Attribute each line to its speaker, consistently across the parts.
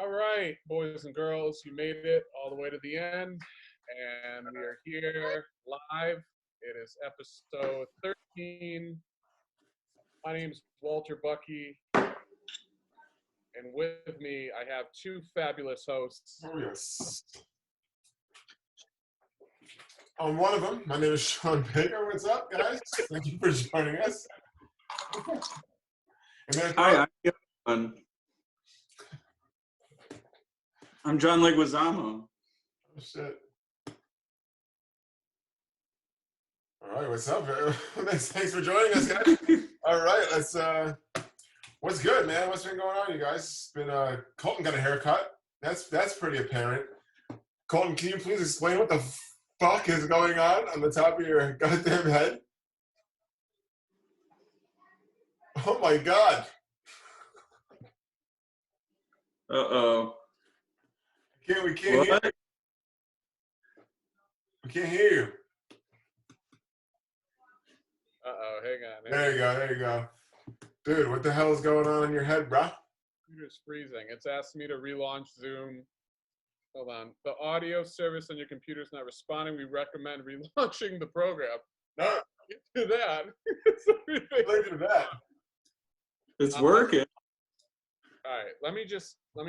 Speaker 1: All right, boys and girls, you made it all the way to the end, and we are here live. It is episode 13. My name is Walter Bucky, and with me, I have two fabulous hosts.
Speaker 2: Oh, yes. On one of them, my name is Sean Baker. What's up, guys? Thank you for joining us. And then
Speaker 3: Hi, I'm John Leguizamo.
Speaker 2: Oh, shit. All right, what's up? Thanks for joining us, guys. All right, let's. What's good, man? What's been going on, you guys? It's been Colton got a haircut. That's pretty apparent. Colton, can you please explain what the fuck is going on the top of your goddamn head? Oh my god.
Speaker 3: Uh-oh.
Speaker 2: We can't hear you. We can't hear you.
Speaker 1: Uh-oh, hang on.
Speaker 2: There you go. Dude, what the hell is going on in your head, bro?
Speaker 1: Computer's freezing. It's asked me to relaunch Zoom. Hold on. The audio service on your computer is not responding. We recommend relaunching the program.
Speaker 2: No.
Speaker 1: Do that.
Speaker 2: Look at that.
Speaker 3: It's working.
Speaker 1: All right, let me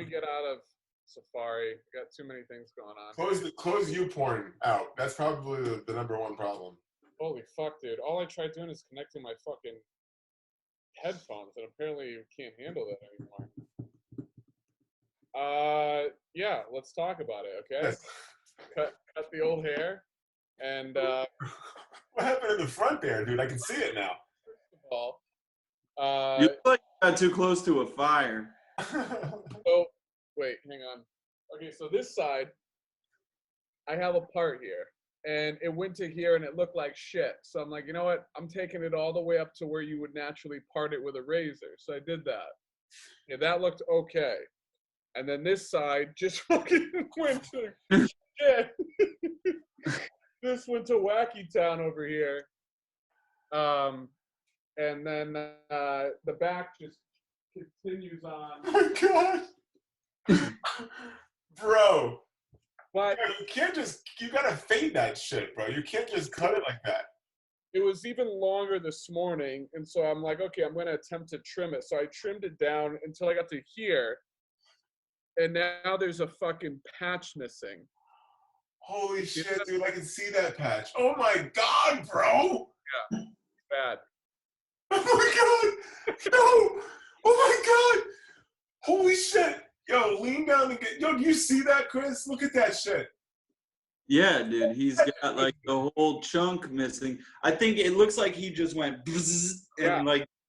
Speaker 1: get out of Safari. I got too many things going on.
Speaker 2: Close YouPorn out. That's probably the number one problem.
Speaker 1: Holy fuck, dude. All I tried doing is connecting my fucking headphones, and apparently you can't handle that anymore. Yeah, let's talk about it, okay?
Speaker 2: Yes.
Speaker 1: Cut the old hair, and
Speaker 2: what happened in the front there, dude? I can see it now.
Speaker 1: first of all,
Speaker 3: You look like you got too close to a fire.
Speaker 1: so, wait, hang on. Okay, so this side, I have a part here, and it went to here, and it looked like shit. So I'm like, you know what? I'm taking it all the way up to where you would naturally part it with a razor. So I did that. Yeah, that looked okay. And then this side just fucking went to shit. This went to Wacky Town over here. And then the back just continues on.
Speaker 2: Oh my god. Bro.
Speaker 1: But
Speaker 2: You gotta fade that shit, bro. You can't just cut it like that.
Speaker 1: it was even longer this morning, and so I'm like, okay, I'm gonna attempt to trim it. So I trimmed it down until I got to here, and now there's a fucking patch missing.
Speaker 2: Holy shit, dude, I can see that patch. Oh my god, bro!
Speaker 1: Yeah, bad.
Speaker 2: Oh my god! No! Oh my god! Holy shit! Yo, lean down and get. Yo, do you see that, Chris? Look at that shit.
Speaker 3: Yeah, dude, he's got like the whole chunk missing. I think it looks like he just went bzzz and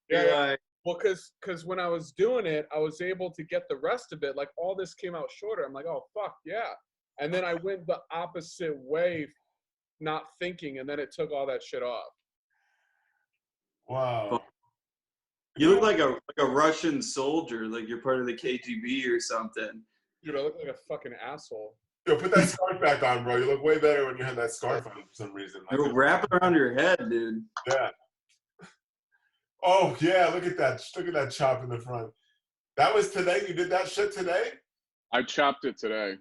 Speaker 1: Yeah. Well, because when I was doing it, I was able to get the rest of it. Like, all this came out shorter. I'm like, oh, fuck, yeah. And then I went the opposite way, not thinking, and then it took all that shit off.
Speaker 2: Wow.
Speaker 3: You look like a Russian soldier, like you're part of the KGB or something.
Speaker 1: Dude, I look like a fucking asshole.
Speaker 2: Yo, put that scarf back on, bro. You look way better when you have that scarf on for some reason.
Speaker 3: You're wrapping around your head, dude.
Speaker 2: Yeah. Oh, yeah, look at that. Look at that chop in the front. That was today? You did that shit today?
Speaker 1: I chopped it today.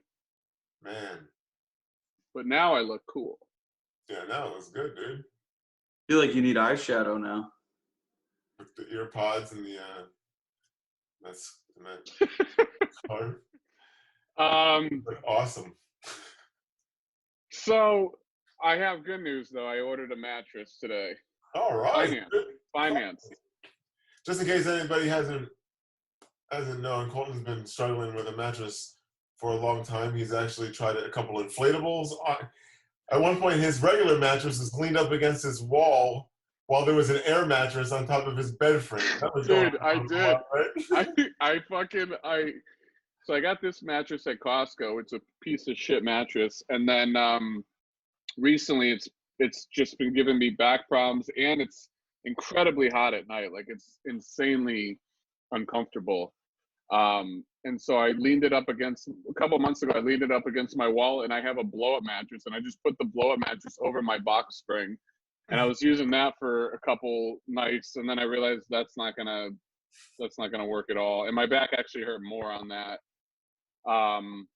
Speaker 2: Man.
Speaker 1: But now I look cool.
Speaker 2: Yeah, no, it was good, dude.
Speaker 3: I feel like you need eyeshadow now.
Speaker 2: With the ear pods and the, that's color. Like, awesome.
Speaker 1: So I have good news though. I ordered a mattress today.
Speaker 2: All right.
Speaker 1: Finance.
Speaker 2: Just in case anybody hasn't known, Colton's been struggling with a mattress for a long time. He's actually tried a couple inflatables. At one point, his regular mattress was leaned up against his wall while there was an air mattress on top of his bed frame. That was
Speaker 1: Dude, I did.
Speaker 2: While, right?
Speaker 1: So I got this mattress at Costco. It's a piece of shit mattress. And then recently it's just been giving me back problems, and it's incredibly hot at night. Like, it's insanely uncomfortable. And so I leaned it up against, a couple months ago, I leaned it up against my wall, and I have a blow-up mattress, and I just put the blow-up mattress over my box spring. And I was using that for a couple nights, and then I realized that's not gonna work at all. And my back actually hurt more on that.
Speaker 2: So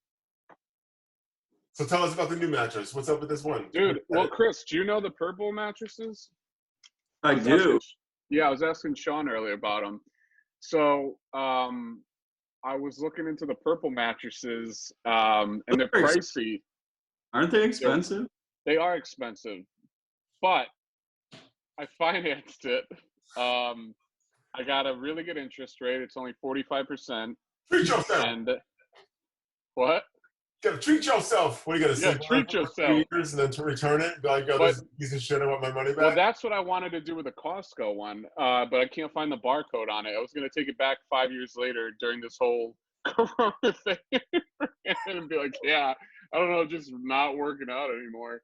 Speaker 2: tell us about the new mattress. What's up with this one?
Speaker 1: Dude, well, Chris, do you know the purple mattresses?
Speaker 3: I do.
Speaker 1: I was asking Sean earlier about them. So I was looking into the purple mattresses, and they're pricey.
Speaker 3: Aren't they expensive?
Speaker 1: They are expensive, but I financed it. I got a really good interest rate. It's only 45%.
Speaker 2: Treat yourself.
Speaker 1: And what?
Speaker 2: You gotta treat yourself. What are you gonna say?
Speaker 1: Treat yourself.
Speaker 2: 3 years and then to return it. Be like, yo, this is a piece of shit. I want my money back.
Speaker 1: Well, that's what I wanted to do with the Costco one, but I can't find the barcode on it. I was gonna take it back 5 years later during this whole Corona thing and be like, yeah, I don't know, just not working out anymore.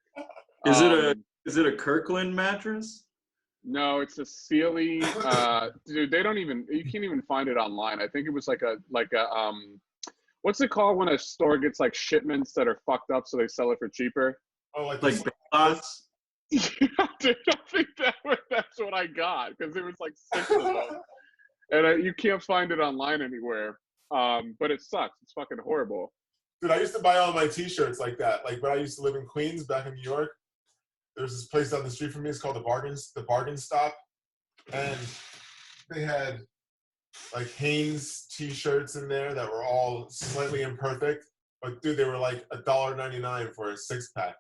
Speaker 3: Is it a Kirkland mattress?
Speaker 1: No, it's a Sealy. Dude, you can't even find it online. I think it was like a what's it called when a store gets like shipments that are fucked up so they sell it for cheaper?
Speaker 2: Oh, like
Speaker 3: bots?
Speaker 1: Dude, I think that's what I got because there was like 6 of them, and you can't find it online anywhere. But it sucks. It's fucking horrible.
Speaker 2: Dude, I used to buy all my T-shirts like that. Like when I used to live in Queens, back in New York, there's this place down the street from me. It's called the Bargain Stop, and they had like Hanes T-shirts in there that were all slightly imperfect. But dude, they were like $1.99 for a 6-pack.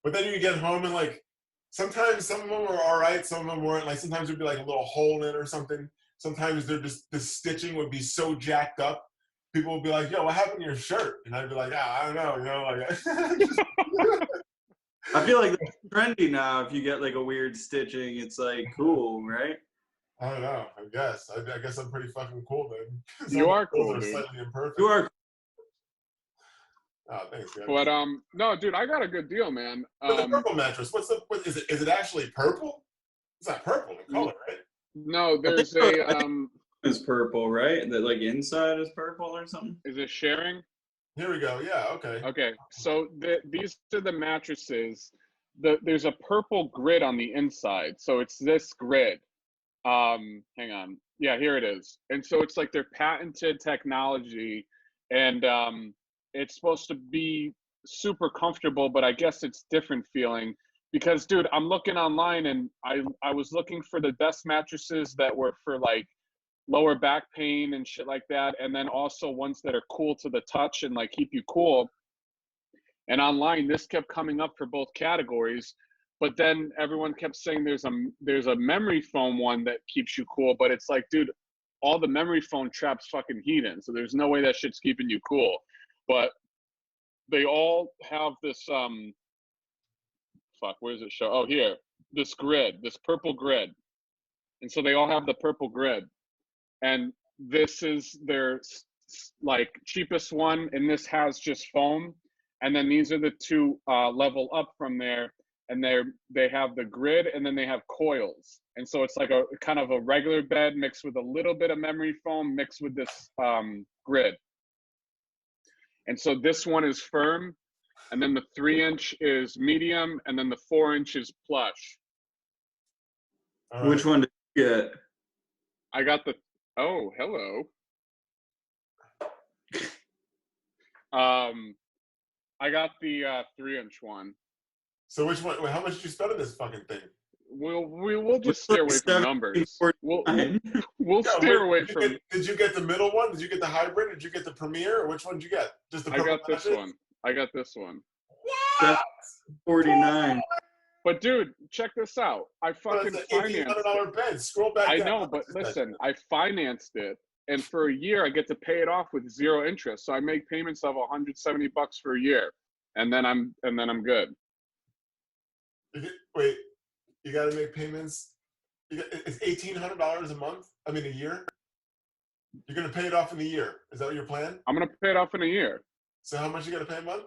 Speaker 2: But then you get home and like sometimes some of them were all right, some of them weren't. Like sometimes there'd be like a little hole in it or something. Sometimes they're just the stitching would be so jacked up. People would be like, "Yo, what happened to your shirt?" And I'd be like, I don't know, you know, like.
Speaker 3: I feel like that's trendy now. If you get like a weird stitching, it's like cool, right?
Speaker 2: I don't know. I guess I'm pretty fucking cool then.
Speaker 1: You are cool,
Speaker 2: dude.
Speaker 1: dude.
Speaker 2: Slightly imperfect.
Speaker 3: You are.
Speaker 2: Oh, thanks, guys.
Speaker 1: But no, dude, I got a good deal, man.
Speaker 2: But the purple mattress, what is it? Is it actually purple? It's not purple in color, right?
Speaker 1: No, there's
Speaker 3: It's purple, right? The like inside is purple or something.
Speaker 1: Is it sharing?
Speaker 2: Here we go. Yeah. Okay.
Speaker 1: Okay. So these are the mattresses. There's a purple grid on the inside. So it's this grid. Hang on. Yeah, here it is. And so it's like their patented technology, and it's supposed to be super comfortable, but I guess it's different feeling because, dude, I'm looking online and I was looking for the best mattresses that were for like lower back pain and shit like that, and then also ones that are cool to the touch and like keep you cool. And online, this kept coming up for both categories, but then everyone kept saying there's a memory foam one that keeps you cool, but it's like, dude, all the memory foam traps fucking heat in, so there's no way that shit's keeping you cool. But they all have this where does it show? Oh, here, this grid, this purple grid, and so they all have the purple grid. And this is their like cheapest one, and this has just foam. And then these are the two level up from there, and they have the grid, and then they have coils. And so it's like a kind of a regular bed mixed with a little bit of memory foam mixed with this grid. And so this one is firm, and then the 3-inch is medium, and then the 4-inch is plush.
Speaker 3: Which one did you get?
Speaker 1: I got the. Oh, hello. I got the 3-inch one.
Speaker 2: So which one? How much did you spend on this fucking thing?
Speaker 1: We'll just steer away from numbers. We'll steer away from.
Speaker 2: Did you get the middle one? Did you get the hybrid? Did you get the Premier? Or which one did you get? Just the.
Speaker 1: I got this one. I got this one.
Speaker 2: What?
Speaker 3: $49.
Speaker 1: But dude, check this out. I fucking financed
Speaker 2: $1,800 bed. Scroll back.
Speaker 1: I know, but listen, I financed it, and for a year I get to pay it off with 0 interest. So I make payments of $170 for a year, and then I'm good.
Speaker 2: Wait, you got to make payments. It's $1,800 a month. I mean, a year. You're gonna pay it off in a year. Is that what your plan?
Speaker 1: I'm gonna pay it off in a year.
Speaker 2: So how much you gotta pay a month?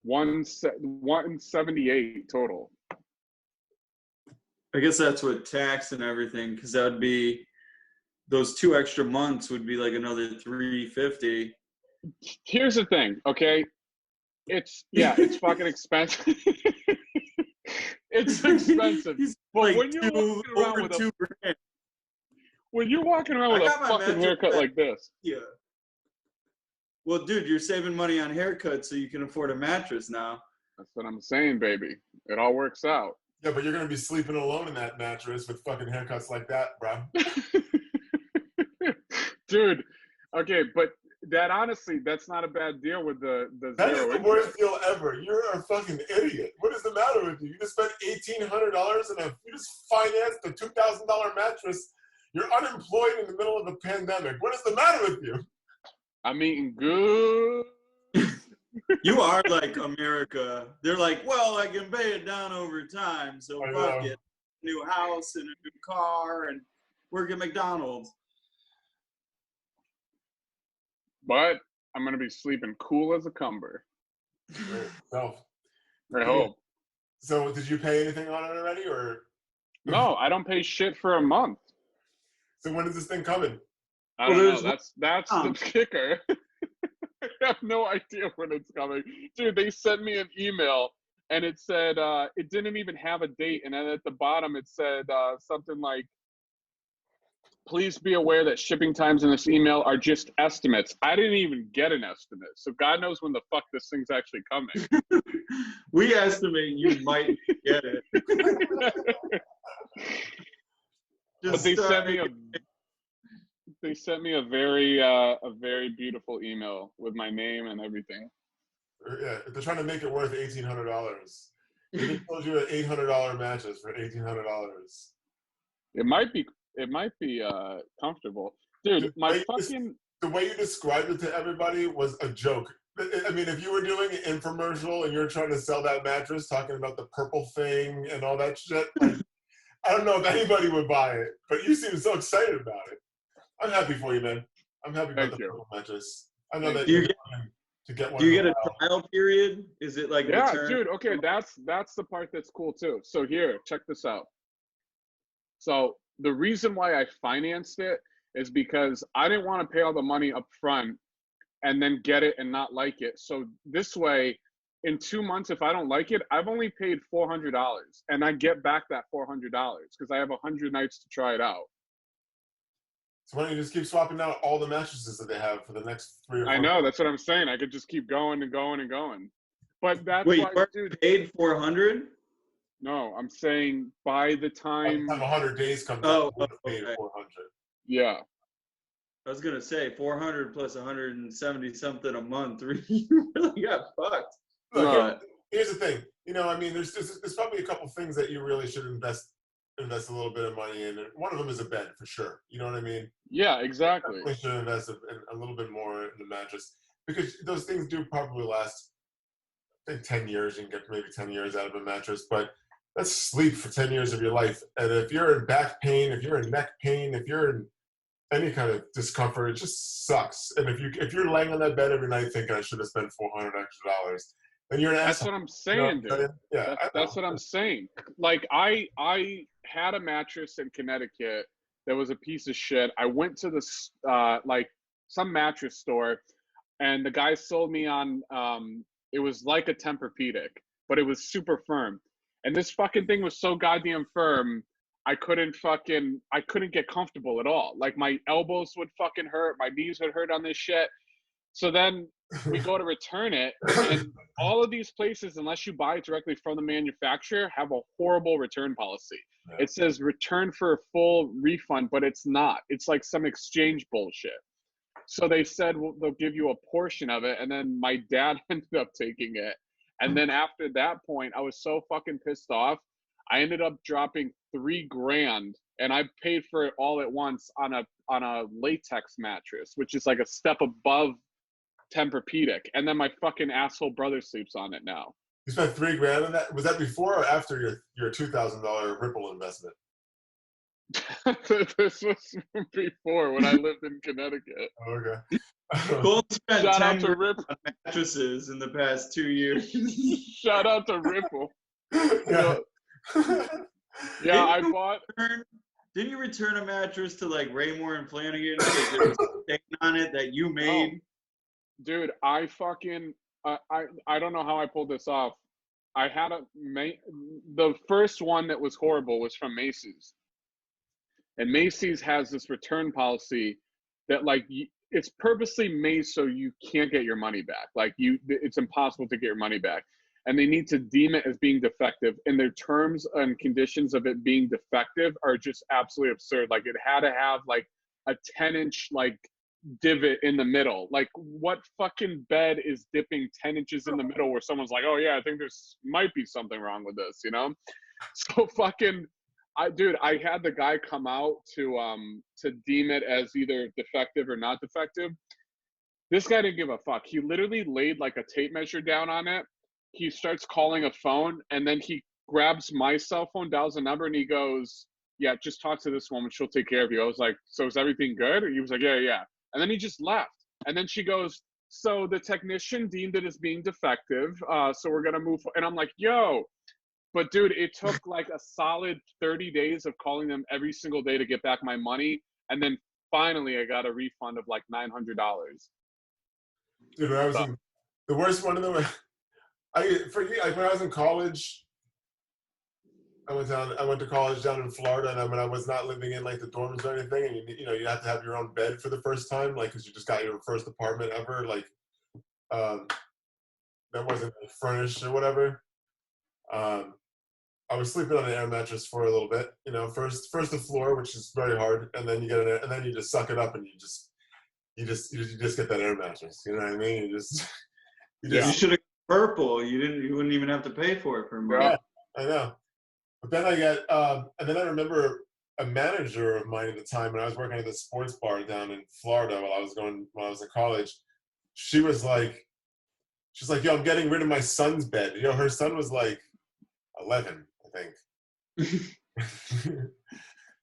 Speaker 1: 178 total.
Speaker 3: I guess that's with tax and everything, because that would be those 2 extra months would be like another $350.
Speaker 1: Here's the thing, okay? It's fucking expensive. It's expensive. But
Speaker 3: like
Speaker 1: when you're walking around with a fucking haircut like this,
Speaker 3: yeah. Well, dude, you're saving money on haircuts so you can afford a mattress now.
Speaker 1: That's what I'm saying, baby. It all works out.
Speaker 2: Yeah, but you're gonna be sleeping alone in that mattress with fucking haircuts like that, bro.
Speaker 1: Dude, okay, but that honestly, that's not a bad deal with the
Speaker 2: That is
Speaker 1: zero
Speaker 2: the
Speaker 1: interest.
Speaker 2: worst deal ever. You're a fucking idiot. What is the matter with you? You just spent $1,800 and you just financed a $2,000 mattress. You're unemployed in the middle of a pandemic. What is the matter with you?
Speaker 1: I'm eating good.
Speaker 3: You are like America. They're like, well, I can pay it down over time, so
Speaker 2: I
Speaker 3: fuck
Speaker 2: know.
Speaker 3: it. New house and a new car and work at McDonald's.
Speaker 1: But I'm gonna be sleeping cool as a cumber.
Speaker 2: So,
Speaker 1: I hope.
Speaker 2: so did you pay anything on it already, or?
Speaker 1: No, I don't pay shit for a month.
Speaker 2: So when is this thing coming?
Speaker 1: I
Speaker 3: Well,
Speaker 1: don't know.
Speaker 3: there's
Speaker 1: That's the kicker. I have no idea when it's coming. Dude, they sent me an email and it said it didn't even have a date, and then at the bottom it said something like, please be aware that shipping times in this email are just estimates. I didn't even get an estimate, so God knows when the fuck this thing's actually coming.
Speaker 3: We estimate you might get it.
Speaker 1: But they sent me a very beautiful email with my name and everything.
Speaker 2: Yeah, they're trying to make it worth $1,800. They told you an $800 mattress for $1,800.
Speaker 1: It might be comfortable, dude.
Speaker 2: The way you described it to everybody was a joke. I mean, if you were doing an infomercial and you're trying to sell that mattress, talking about the purple thing and all that shit, like, I don't know if anybody would buy it, but you seem so excited about it. I'm happy for you, man. I'm happy about the purple mattress. I know that you're going to get one.
Speaker 3: Do you get a trial period? Is it like
Speaker 1: return? Dude. Okay, that's the part that's cool too. So here, check this out. So the reason why I financed it is because I didn't want to pay all the money up front and then get it and not like it. So this way, in 2 months, if I don't like it, I've only paid $400 and I get back that $400 because I have 100 nights to try it out.
Speaker 2: So why don't you just keep swapping out all the mattresses that they have for the next 3 or 4
Speaker 1: I know, that's what I'm saying. I could just keep going and going and going. But that's
Speaker 3: why,
Speaker 1: dude,
Speaker 3: paid $400?
Speaker 1: No, I'm saying by the time
Speaker 2: 100 days comes up, paid $400.
Speaker 1: Yeah.
Speaker 2: I
Speaker 3: was gonna say 400 plus 170 something a month. You really got fucked.
Speaker 2: Look, here's the thing. You know, I mean, there's probably a couple things that you really should invest a little bit of money in. One of them is a bed for sure. You know what I mean?
Speaker 1: Yeah, exactly.
Speaker 2: You should invest a little bit more in the mattress because those things do probably last. I think 10 years. You can get maybe 10 years out of a mattress, but that's sleep for 10 years of your life. And if you're in back pain, if you're in neck pain, if you're in any kind of discomfort, it just sucks. And if you're laying on that bed every night thinking I should have spent $400 extra, then you're an
Speaker 1: That's
Speaker 2: asshole.
Speaker 1: what I'm saying,
Speaker 2: you know,
Speaker 1: dude.
Speaker 2: Yeah,
Speaker 1: that's what I'm saying. Like I had a mattress in Connecticut that was a piece of shit. I went to this like some mattress store, and the guy sold me on it was like a Tempur-Pedic, but it was super firm. And this fucking thing was so goddamn firm, I couldn't get comfortable at all. Like my elbows would fucking hurt, my knees would hurt on this shit. So then we go to return it, and all of these places, unless you buy it directly from the manufacturer, have a horrible return policy. Yeah. It says return for a full refund, but it's not. It's like some exchange bullshit. So they said they'll give you a portion of it, and then my dad ended up taking it. And then after that point, I was so fucking pissed off. I ended up dropping $3,000, and I paid for it all at once on a latex mattress, which is like a step above Tempur-Pedic. And then my fucking asshole brother sleeps on it now.
Speaker 2: You spent $3,000 on that? Was that before or after your $2,000 Ripple investment?
Speaker 1: This was before, when I lived in Connecticut.
Speaker 2: Oh, okay.
Speaker 3: Cole spent
Speaker 1: Shout
Speaker 3: 10
Speaker 1: out to Ripple
Speaker 3: mattresses in the past 2 years.
Speaker 1: Shout out to Ripple.
Speaker 2: Yeah.
Speaker 1: Yeah, I bought.
Speaker 3: Didn't you return a mattress to like Raymore and Flanagan because there was a stain on it that you made?
Speaker 1: Oh, dude, I fucking I don't know how I pulled this off. I had the first one that was horrible was from Macy's. And Macy's has this return policy that, like, it's purposely made so you can't get your money back. Like it's impossible to get your money back. And they need to deem it as being defective. And their terms and conditions of it being defective are just absolutely absurd. Like it had to have like a 10-inch like divot in the middle. Like what fucking bed is dipping 10 inches in the middle where someone's like, oh yeah, I think there's might be something wrong with this, you know? So fucking, I had the guy come out to deem it as either defective or not defective. This guy didn't give a fuck. He literally laid like a tape measure down on it. He starts calling a phone, and then he grabs my cell phone, dials a number, and he goes, yeah, just talk to this woman. She'll take care of you. I was like, so is everything good? And he was like, yeah. And then he just left. And then she goes, so the technician deemed it as being defective, so we're going to move. And I'm like, yo. But, dude, it took like a solid 30 days of calling them every single day to get back my money. And then finally I got a refund of like $900.
Speaker 2: Dude, when I was in the worst one of them, when I was in college, I went to college down in Florida, and when I was not living in like the dorms or anything, and you have to have your own bed for the first time, like because you just got your first apartment ever, like that wasn't like, furnished or whatever. I was sleeping on an air mattress for a little bit, first the floor, which is very hard, and then you get and then you just suck it up, and you just get that air mattress. You know what I mean?
Speaker 3: You should have purple. You wouldn't even have to pay for it for a month.
Speaker 2: Yeah, I know. But then and then I remember a manager of mine at the time when I was working at the sports bar down in Florida while I was in college. She's like, yo, I'm getting rid of my son's bed. Her son was like 11, I think.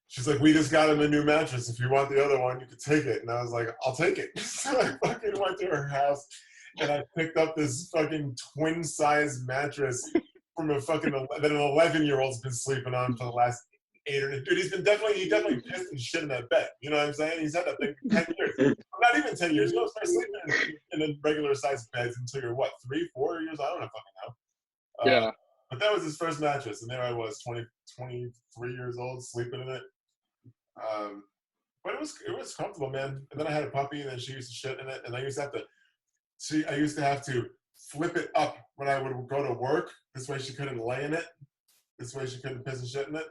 Speaker 2: She's like, we just got him a new mattress. If you want the other one, you could take it. And I was like, I'll take it. So I fucking went to her house, and I picked up this fucking twin-size mattress from that an 11-year-old's been sleeping on for the last 8 or 9. Dude, he definitely pissed and shit in that bed. You know what I'm saying? He's had that thing for 10 years. Not even 10 years. You don't start sleeping in a regular-sized beds until you're, 3, 4 years? I don't know fucking know.
Speaker 1: Yeah.
Speaker 2: But that was his first mattress, and there I was, 23 years old, sleeping in it. But it was comfortable, man. And then I had a puppy, and then she used to shit in it, and I used to have to flip it up when I would go to work. This way she couldn't lay in it. This way she couldn't piss and shit in it.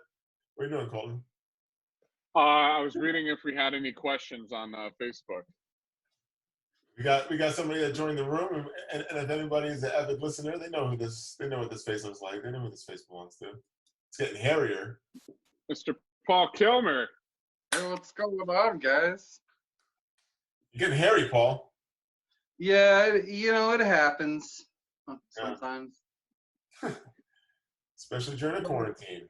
Speaker 2: What are you doing, Colton?
Speaker 1: I was reading if we had any questions on Facebook.
Speaker 2: We got somebody that joined the room, and if anybody is an avid listener, they know what this face looks like. They know who this face belongs to. It's getting hairier.
Speaker 1: Mr. Paul Kilmer.
Speaker 4: Hey, what's going on, guys?
Speaker 2: You're getting hairy, Paul.
Speaker 4: Yeah, it happens sometimes.
Speaker 2: Yeah. Especially during a quarantine.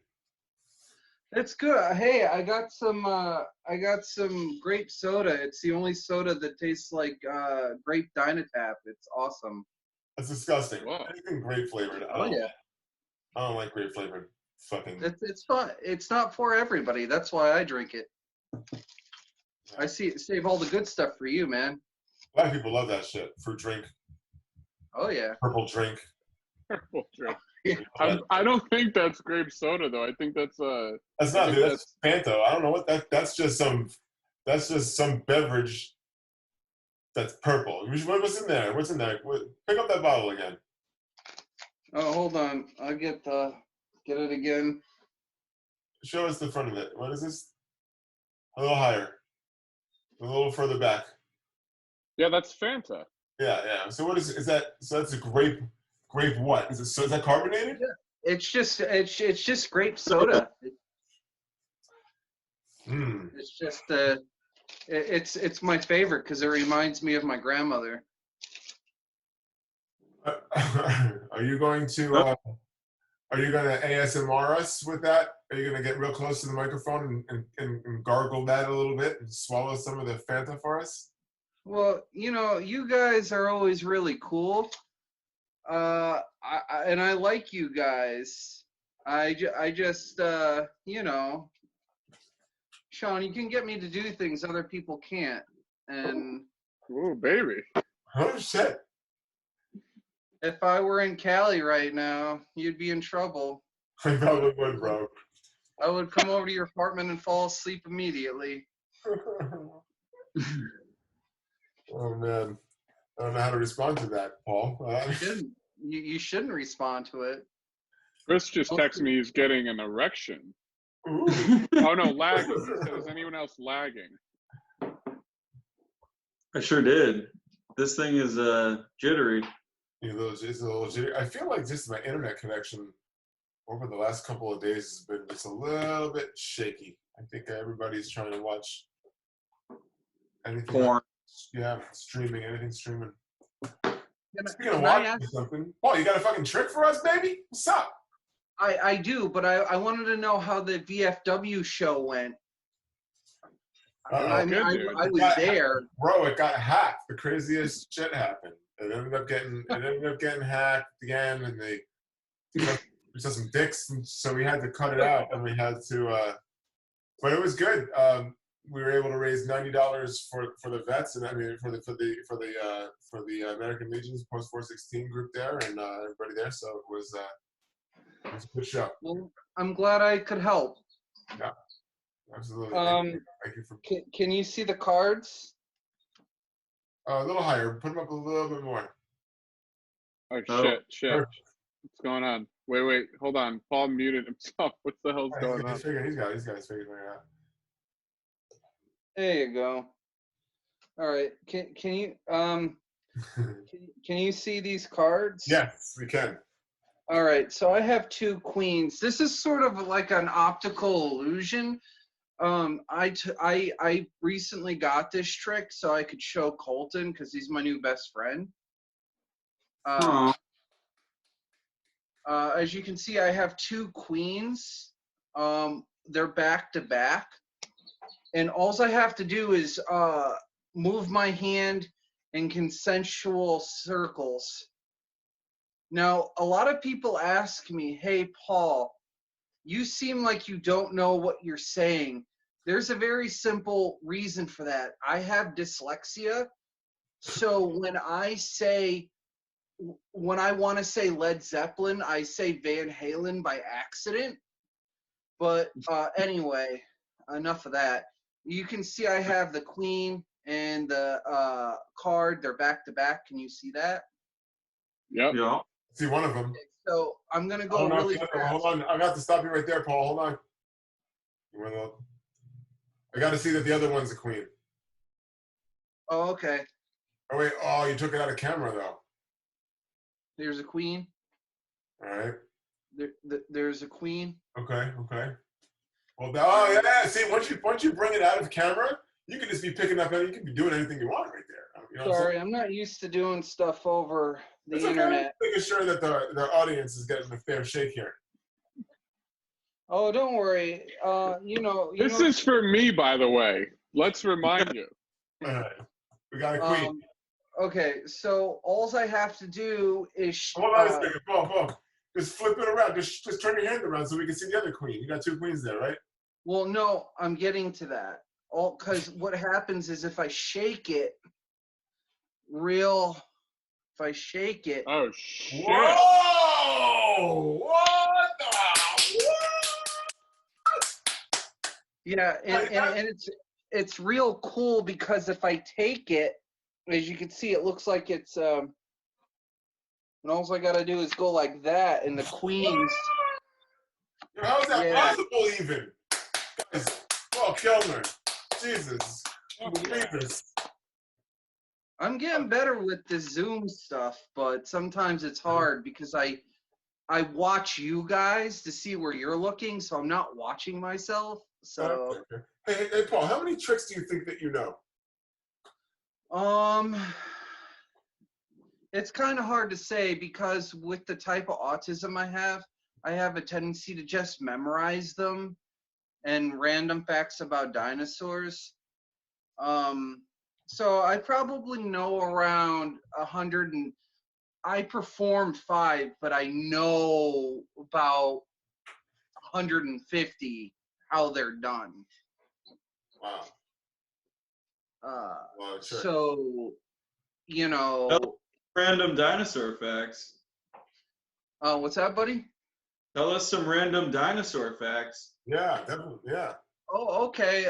Speaker 4: It's good. Hey, I got some grape soda. It's the only soda that tastes like grape Dynatap. It's awesome.
Speaker 2: That's disgusting.
Speaker 1: Whoa.
Speaker 2: Anything grape flavored. I don't like grape flavored. Fucking.
Speaker 4: It's fun. It's not for everybody. That's why I drink it. I save all the good stuff for you, man.
Speaker 2: A lot of people love that shit. Fruit drink.
Speaker 4: Oh yeah.
Speaker 2: Purple drink.
Speaker 1: Purple drink. I don't think that's grape soda though. I think that's
Speaker 2: That's not, dude. That's Fanta. I don't know what that's just some beverage that's purple. What's in there? Pick up that bottle again.
Speaker 4: Oh, hold on. I'll get it again.
Speaker 2: Show us the front of it. What is this? A little higher. A little further back.
Speaker 1: Yeah, that's Fanta.
Speaker 2: Yeah. So what is that? So that's a grape what? Is that carbonated?
Speaker 4: Yeah. It's just grape soda. It's just it's my favorite because it reminds me of my grandmother.
Speaker 2: Are you going to ASMR us with that? Are you going to get real close to the microphone and gargle that a little bit and swallow some of the Fanta for us?
Speaker 4: Well, you guys are always really cool. And I like you guys. I just Sean, you can get me to do things other people can't. And
Speaker 1: ooh, baby.
Speaker 2: Oh shit.
Speaker 4: If I were in Cali right now, you'd be in trouble.
Speaker 2: I probably would, bro.
Speaker 4: I would come over to your apartment and fall asleep immediately.
Speaker 2: Oh man, I don't know how to respond to that, Paul.
Speaker 4: You shouldn't respond to it.
Speaker 1: Chris just texted me he's getting an erection.
Speaker 2: Ooh.
Speaker 1: Oh no, lagging. He said, is anyone else lagging?
Speaker 3: I sure did. This thing is jittery.
Speaker 2: It's a little jittery. I feel like just my internet connection over the last couple of days has been just a little bit shaky. I think everybody's trying to watch anything.
Speaker 3: Porn.
Speaker 2: Streaming, anything streaming. Speaking of
Speaker 4: Can
Speaker 2: watching something, Paul, you got a fucking trick for us, baby? What's up?
Speaker 4: I do, but I wanted to know how the VFW show went. I was there.
Speaker 2: Bro, it got hacked. The craziest shit happened. It ended up getting hacked again, and they saw some dicks, and so we had to cut it out, and we had to. But it was good. We were able to raise $90 for the vets, and I mean for the American Legion's post 416 group there, and everybody there. So it was a good show.
Speaker 4: Well, I'm glad I could help.
Speaker 2: Yeah, absolutely. Thank you for.
Speaker 4: Can you see the cards?
Speaker 2: A little higher. Put them up a little bit more.
Speaker 1: Oh shit! What's going on? Wait, hold on. Paul muted himself. What the hell's going on?
Speaker 2: He's got his figuring it out.
Speaker 4: There you go. All right. Can you can you see these cards?
Speaker 2: Yes, we can.
Speaker 4: All right. So I have two queens. This is sort of like an optical illusion. I recently got this trick so I could show Colton because he's my new best friend. As you can see, I have two queens. They're back to back. And all I have to do is move my hand in consensual circles. Now, a lot of people ask me, hey, Paul, you seem like you don't know what you're saying. There's a very simple reason for that. I have dyslexia. So when I want to say Led Zeppelin, I say Van Halen by accident. But anyway, enough of that. You can see I have the queen and the card. They're back to back. Can you see that?
Speaker 1: Yep.
Speaker 3: Yeah.
Speaker 2: See one of them.
Speaker 4: So I'm going to go really fast.
Speaker 2: Hold on. I got to stop you right there, Paul. Hold on. I got to see that the other one's a queen.
Speaker 4: Oh, okay.
Speaker 2: Oh, wait. Oh, you took it out of camera, though.
Speaker 4: There's a queen.
Speaker 2: All right.
Speaker 4: There's a queen.
Speaker 2: Okay. Well, oh, yeah. See, once you bring it out of camera, you can just be picking up, you can be doing anything you want right there. You know
Speaker 4: Sorry, I'm not used to doing stuff over the internet.
Speaker 2: Making sure that the audience is getting a fair shake here.
Speaker 4: Oh, don't worry.
Speaker 1: This is for me, by the way. Let's remind you.
Speaker 2: All right. We got a queen.
Speaker 4: Okay, so all I have to do is.
Speaker 2: Hold on a second, Paul. Just flip it around. Just turn your hand around so we can see the other queen. You got two queens there, right?
Speaker 4: Well, no, I'm getting to that. Because what happens is if I shake it, Oh
Speaker 1: shit!
Speaker 2: Whoa! What the? What?
Speaker 4: Yeah, and it's real cool because if I take it, as you can see, it looks like it's and all I gotta do is go like that, and the queens.
Speaker 2: How is that possible, even? Guys, Paul Kellner, Jesus,
Speaker 4: I'm getting better with the Zoom stuff, but sometimes it's hard because I watch you guys to see where you're looking, so I'm not watching myself. So.
Speaker 2: Okay. Hey, Paul, how many tricks do you think that you know?
Speaker 4: It's kind of hard to say because with the type of autism I have a tendency to just memorize them and random facts about dinosaurs. So I probably know around 100 and I performed 5, but I know about 150 how they're done.
Speaker 2: Wow.
Speaker 4: So,
Speaker 3: Random dinosaur facts.
Speaker 4: What's that, buddy?
Speaker 3: Tell us some random dinosaur facts.
Speaker 2: Yeah, definitely. Yeah.
Speaker 4: Oh, okay.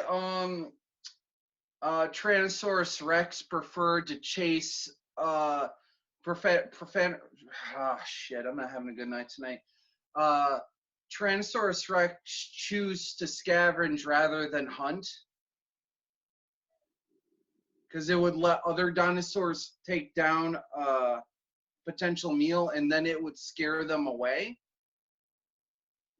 Speaker 4: Tyrannosaurus Rex preferred to chase shit, I'm not having a good night tonight. Tyrannosaurus Rex choose to scavenge rather than hunt because it would let other dinosaurs take down a potential meal and then it would scare them away.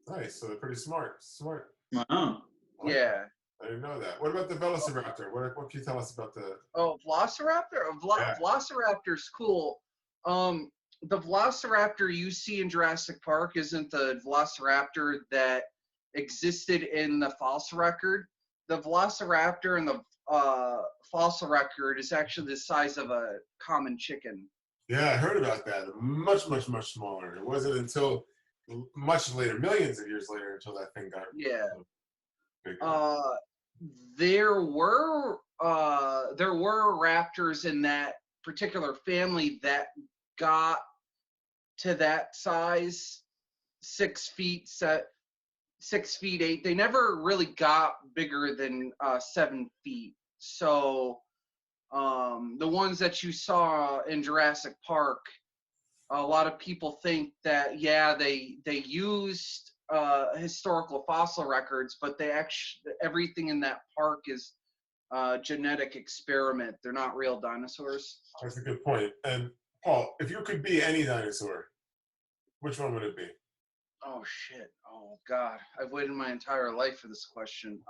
Speaker 2: Nice. So they're pretty smart. Smart.
Speaker 3: Wow.
Speaker 4: Yeah.
Speaker 2: I didn't know that. What about the Velociraptor? What can you tell us about the?
Speaker 4: Oh, Velociraptor?
Speaker 2: Yeah.
Speaker 4: Velociraptor's cool. The Velociraptor you see in Jurassic Park isn't the Velociraptor that existed in the fossil record. The Velociraptor in the fossil record is actually the size of a common chicken.
Speaker 2: Yeah, I heard about that. Much, much, much smaller. It wasn't until much later, millions of years later, until that thing got bigger.
Speaker 4: There were raptors in that particular family that got to that size, 6 feet, 6 feet 8. They never really got bigger than 7 feet. So the ones that you saw in Jurassic Park, a lot of people think that they used historical fossil records, but they actually everything in that park is genetic experiment. They're not real dinosaurs.
Speaker 2: That's a good point. And Paul, if you could be any dinosaur, which one would it be?
Speaker 4: Oh shit! Oh god! I've waited my entire life for this question.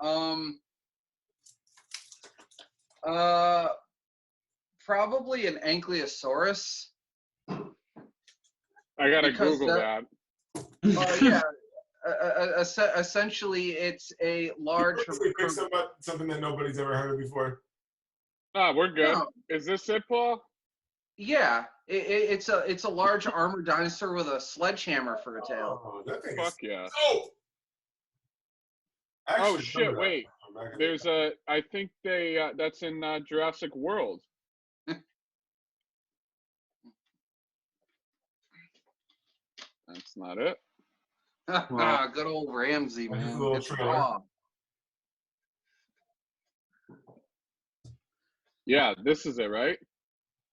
Speaker 4: Probably an Ankylosaurus.
Speaker 1: I gotta Google that.
Speaker 4: Yeah. Essentially, it's a large.
Speaker 2: We pick something that nobody's ever heard of before.
Speaker 1: We're good.
Speaker 4: No.
Speaker 1: Is this it, Paul?
Speaker 4: Yeah, it's a large armored dinosaur with a sledgehammer for a tail.
Speaker 2: Oh, that thing
Speaker 1: Fuck
Speaker 2: is
Speaker 1: yeah.
Speaker 2: dope.
Speaker 1: Oh shit! Wait, there's I think they that's in Jurassic World. That's not it.
Speaker 4: Good old Ramsey, man.
Speaker 2: little
Speaker 4: It's
Speaker 2: trailer.
Speaker 4: raw.
Speaker 1: Yeah, this is it, right?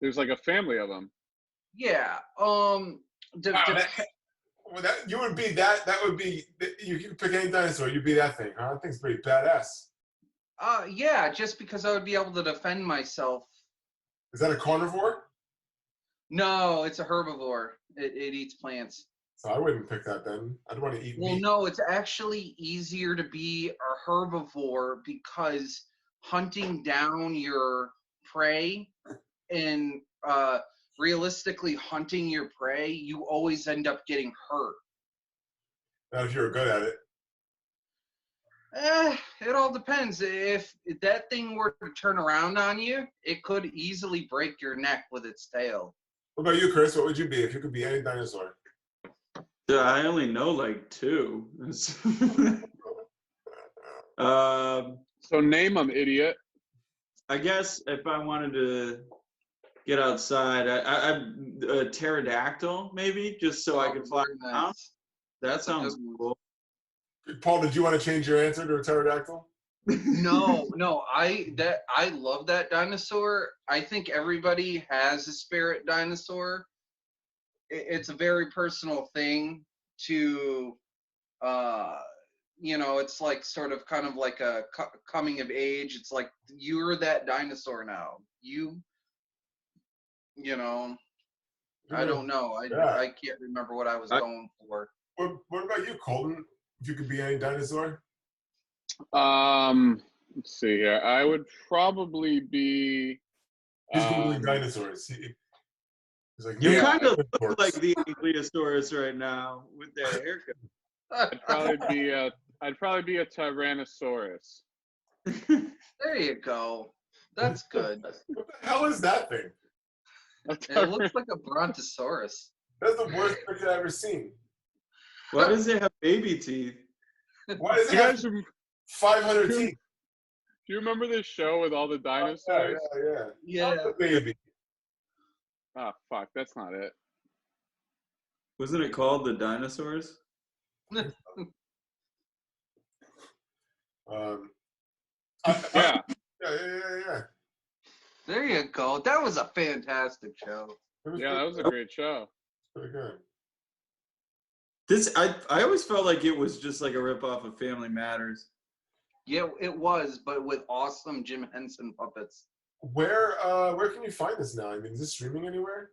Speaker 1: There's like a family of them.
Speaker 4: Yeah.
Speaker 2: You would be that. That would be. You could pick any dinosaur. You'd be that thing, huh? That thing's pretty badass.
Speaker 4: Yeah, just because I would be able to defend myself.
Speaker 2: Is that a carnivore?
Speaker 4: No, it's a herbivore. It eats plants.
Speaker 2: So I wouldn't pick that then. I'd want to eat meat.
Speaker 4: Well, no, it's actually easier to be a herbivore because hunting down your prey and realistically hunting your prey, you always end up getting hurt.
Speaker 2: Not if you're good at it.
Speaker 4: It all depends. If that thing were to turn around on you, it could easily break your neck with its tail.
Speaker 2: What about you, Chris? What would you be if you could be any dinosaur?
Speaker 3: I only know like 2.
Speaker 1: So name them, idiot.
Speaker 3: I guess if I wanted to get outside, I'd a pterodactyl maybe, just so I could fly around.
Speaker 4: Nice.
Speaker 3: That sounds cool.
Speaker 2: Paul, did you want to change your answer to a pterodactyl?
Speaker 4: No, I love that dinosaur. I think everybody has a spirit dinosaur. It's a very personal thing to, it's like sort of kind of like a coming of age. It's like you're that dinosaur now. I don't know. I can't remember what I was going for.
Speaker 2: What about you, Colton? If you could be any dinosaur?
Speaker 1: Let's see here. I would probably be.
Speaker 2: He's Googling dinosaurs. He's like,
Speaker 3: You kind of look like the Ankylosaurus right now with that haircut.
Speaker 1: I'd probably be a Tyrannosaurus.
Speaker 4: There you go. That's good.
Speaker 2: What the hell is that thing?
Speaker 4: It looks like a brontosaurus.
Speaker 2: That's the worst picture I've ever seen.
Speaker 3: Why does it have baby teeth?
Speaker 2: Why does it have 500 teeth?
Speaker 1: Do you remember this show with all the dinosaurs?
Speaker 2: Yeah. Baby.
Speaker 1: Oh, fuck. That's not it.
Speaker 3: Wasn't it called The Dinosaurs?
Speaker 1: Yeah.
Speaker 2: Yeah.
Speaker 4: There you go. That was a fantastic show.
Speaker 1: Yeah, that was a great show.
Speaker 2: Pretty good.
Speaker 3: I always felt like it was just like a ripoff of Family Matters.
Speaker 4: Yeah, it was, but with awesome Jim Henson puppets.
Speaker 2: Where can you find this now? I mean, is this streaming anywhere?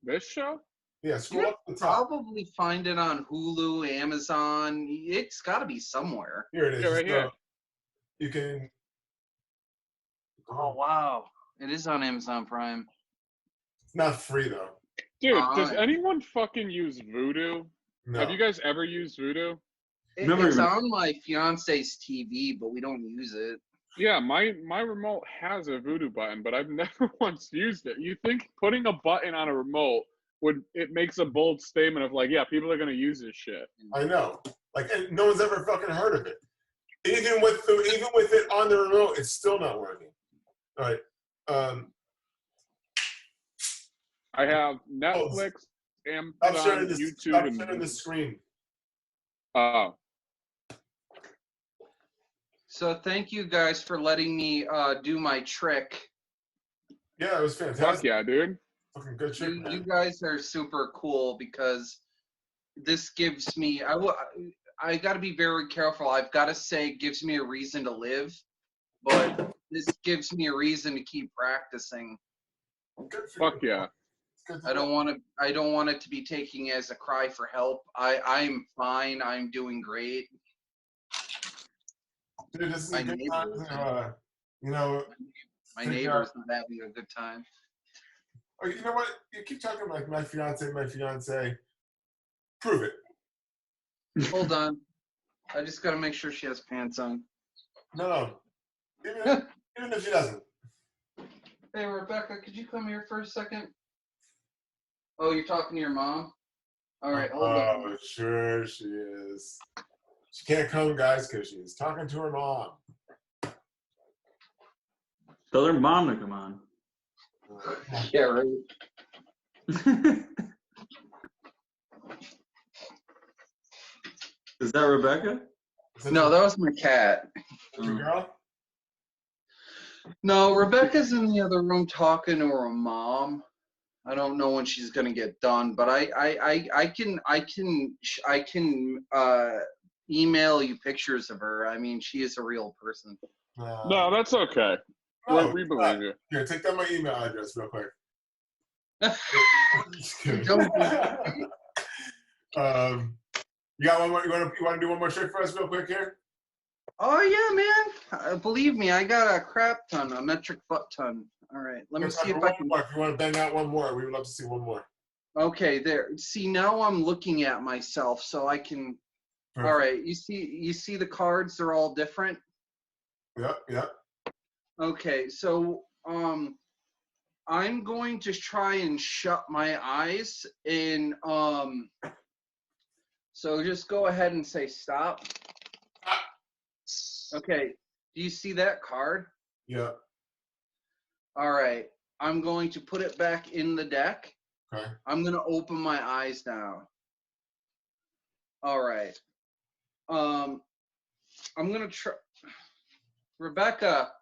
Speaker 1: This show?
Speaker 2: Yeah, scroll up to the top.
Speaker 4: Probably find it on Hulu, Amazon. It's got to be somewhere.
Speaker 2: Here it is.
Speaker 1: Yeah, right here.
Speaker 2: You can.
Speaker 4: Oh wow, it is on Amazon Prime.
Speaker 2: It's not free though.
Speaker 1: Dude, does anyone fucking use Voodoo?
Speaker 2: No.
Speaker 1: Have you guys ever used Voodoo?
Speaker 4: It's on my fiance's TV, but we don't use it.
Speaker 1: Yeah, my remote has a Voodoo button, but I've never once used it. You think putting a button on a remote it makes a bold statement of like, yeah, people are gonna use this shit.
Speaker 2: I know. Like, and no one's ever fucking heard of it. Even with it on the remote, it's still not working. All right.
Speaker 1: I have Netflix, Amazon, YouTube,
Speaker 2: stop
Speaker 1: and
Speaker 2: sharing the screen.
Speaker 1: Oh.
Speaker 4: So thank you guys for letting me do my trick.
Speaker 2: Yeah, it was fantastic.
Speaker 1: Fuck yeah, dude.
Speaker 2: Fucking good trick, man.
Speaker 4: You guys are super cool because this gives me. I got to be very careful. I've got to say, it gives me a reason to live, but this gives me a reason to keep practicing.
Speaker 1: Fuck yeah.
Speaker 4: I don't want it to be taken as a cry for help. I'm fine. I'm doing great.
Speaker 2: Dude, this is a good time to,
Speaker 4: my neighbor's not having a good time.
Speaker 2: Oh, you know what? You keep talking like my fiance. Prove it.
Speaker 4: Hold on. I just got to make sure she has pants on.
Speaker 2: No. Even if she doesn't.
Speaker 4: Hey, Rebecca, could you come here for a second? Oh, you're talking to your mom? All right, hold on.
Speaker 2: Oh, sure she is. She can't come, guys, because she's talking to her mom.
Speaker 3: Tell her mom to come on.
Speaker 4: Yeah, right.
Speaker 3: Is that Rebecca?
Speaker 4: No, that was my cat.
Speaker 2: Your girl?
Speaker 4: No, Rebecca's in the other room talking to her mom. I don't know when she's gonna get done, but I can email you pictures of her. I mean, she is a real person.
Speaker 1: No, that's okay.
Speaker 2: No,
Speaker 1: we believe you.
Speaker 2: Here, take down my email address real quick. Just kidding. You got one more? You want to do one more trick for us real quick here?
Speaker 4: Oh yeah, man. Believe me, I got a crap ton, a metric butt ton. All right, let me see if I can.
Speaker 2: More. If you want to bang out one more, we would love to see one more.
Speaker 4: Okay, there. See, now I'm looking at myself, so I can. Perfect. All right, you see the cards? They're all different.
Speaker 2: Yep.
Speaker 4: Okay, so I'm going to try and shut my eyes and so just go ahead and say stop. Okay, do you see that card?
Speaker 2: Yeah.
Speaker 4: All right, I'm going to put it back in the deck.
Speaker 2: Okay.
Speaker 4: I'm going to open my eyes now. All right. I'm going to try. Rebecca,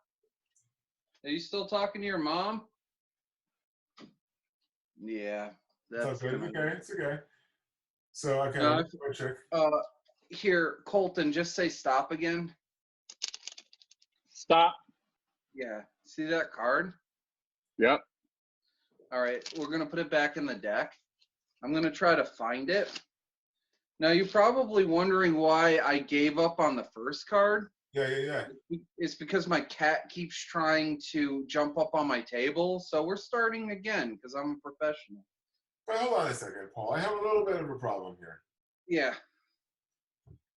Speaker 4: are you still talking to your mom? Yeah.
Speaker 2: That's okay. It's okay. So, okay. Trick.
Speaker 4: Here, Colton, just say stop again.
Speaker 1: Stop.
Speaker 4: Yeah. See that card?
Speaker 1: Yep.
Speaker 4: All right. We're going to put it back in the deck. I'm going to try to find it. Now, you're probably wondering why I gave up on the first card.
Speaker 2: Yeah.
Speaker 4: It's because my cat keeps trying to jump up on my table. So we're starting again because I'm a professional.
Speaker 2: But hold on a second, Paul. I have a little bit of a problem here.
Speaker 4: Yeah.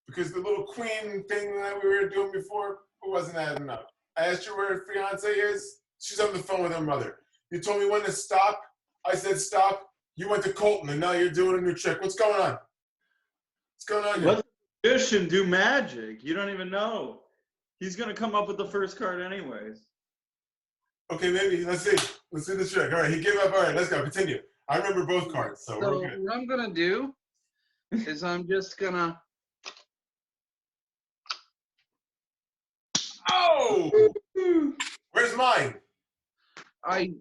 Speaker 2: Because the little queen thing that we were doing before wasn't adding up. I asked you where her fiance is. She's on the phone with her mother. You told me when to stop. I said stop. You went to Colton, and now you're doing a new trick. What's going on? What's going on here?
Speaker 3: Let the magician do magic. You don't even know. He's going to come up with the first card anyways.
Speaker 2: Okay, maybe. Let's see. Let's do the trick. All right, he gave up. All right, let's go. Continue. I remember both cards, so we're good.
Speaker 4: What I'm going to do is I'm just going to...
Speaker 2: Oh! Where's mine?
Speaker 4: I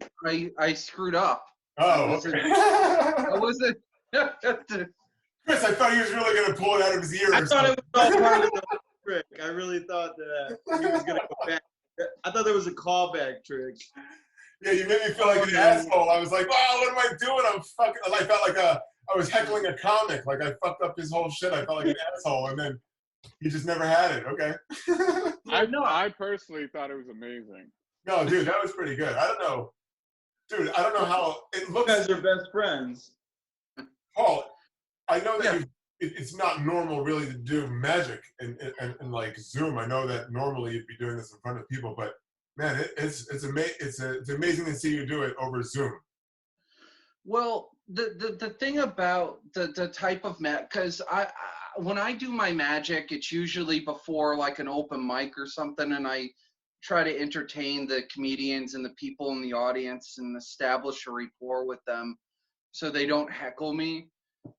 Speaker 4: screwed up.
Speaker 2: Oh, okay.
Speaker 4: I wasn't.
Speaker 2: Chris, I thought he was really going to pull it out of his ear.
Speaker 3: I
Speaker 2: or
Speaker 3: thought
Speaker 2: something.
Speaker 3: it was all part of the trick. I really thought that he was going to go back. I thought there was a callback trick.
Speaker 2: Yeah, you made me feel like an asshole. I was like, wow, what am I doing? I felt like I was heckling a comic. Like I fucked up his whole shit. I felt like an asshole. And then he just never had it. Okay.
Speaker 1: I personally thought it was amazing.
Speaker 2: No, dude, that was pretty good. I don't know. Dude, I don't know how it looks.
Speaker 3: You guys are best friends.
Speaker 2: Paul, I know that it's not normal really to do magic and like Zoom. I know that normally you'd be doing this in front of people, but man, it's amazing to see you do it over Zoom.
Speaker 4: Well, the thing about the type of because when I do my magic, it's usually before like an open mic or something, and I try to entertain the comedians and the people in the audience and establish a rapport with them so they don't heckle me.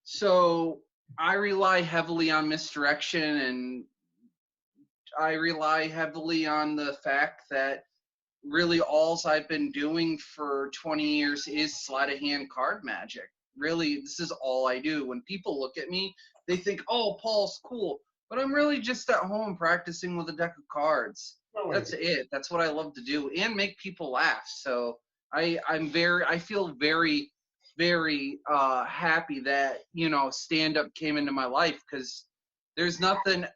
Speaker 4: So I rely heavily on misdirection, and I rely heavily on the fact that really alls I've been doing for 20 years is sleight of hand card magic. Really, this is all I do. When people look at me, they think, oh, Paul's cool. But I'm really just at home practicing with a deck of cards. That's it. That's what I love to do, and make people laugh. So I feel very, very happy that, you know, stand-up came into my life, because there's nothing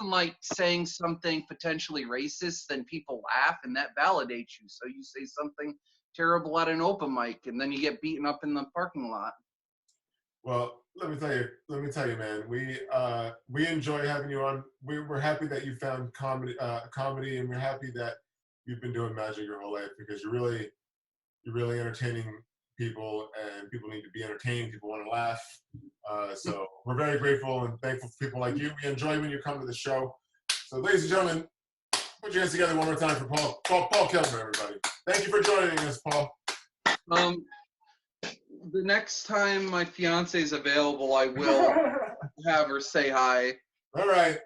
Speaker 4: like saying something potentially racist, then people laugh, and that validates you. So you say something terrible at an open mic, and then you get beaten up in the parking lot.
Speaker 2: Well, let me tell you, man. We enjoy having you on. We're happy that you found comedy, and we're happy that you've been doing magic your whole life, because you're really entertaining people, and people need to be entertained. People want to laugh. So we're very grateful and thankful for people like you. We enjoy when you come to the show. So, ladies and gentlemen, put your hands together one more time for Paul Keltner, everybody. Thank you for joining us, Paul.
Speaker 4: The next time my fiance is available, I will have her say hi.
Speaker 2: All right.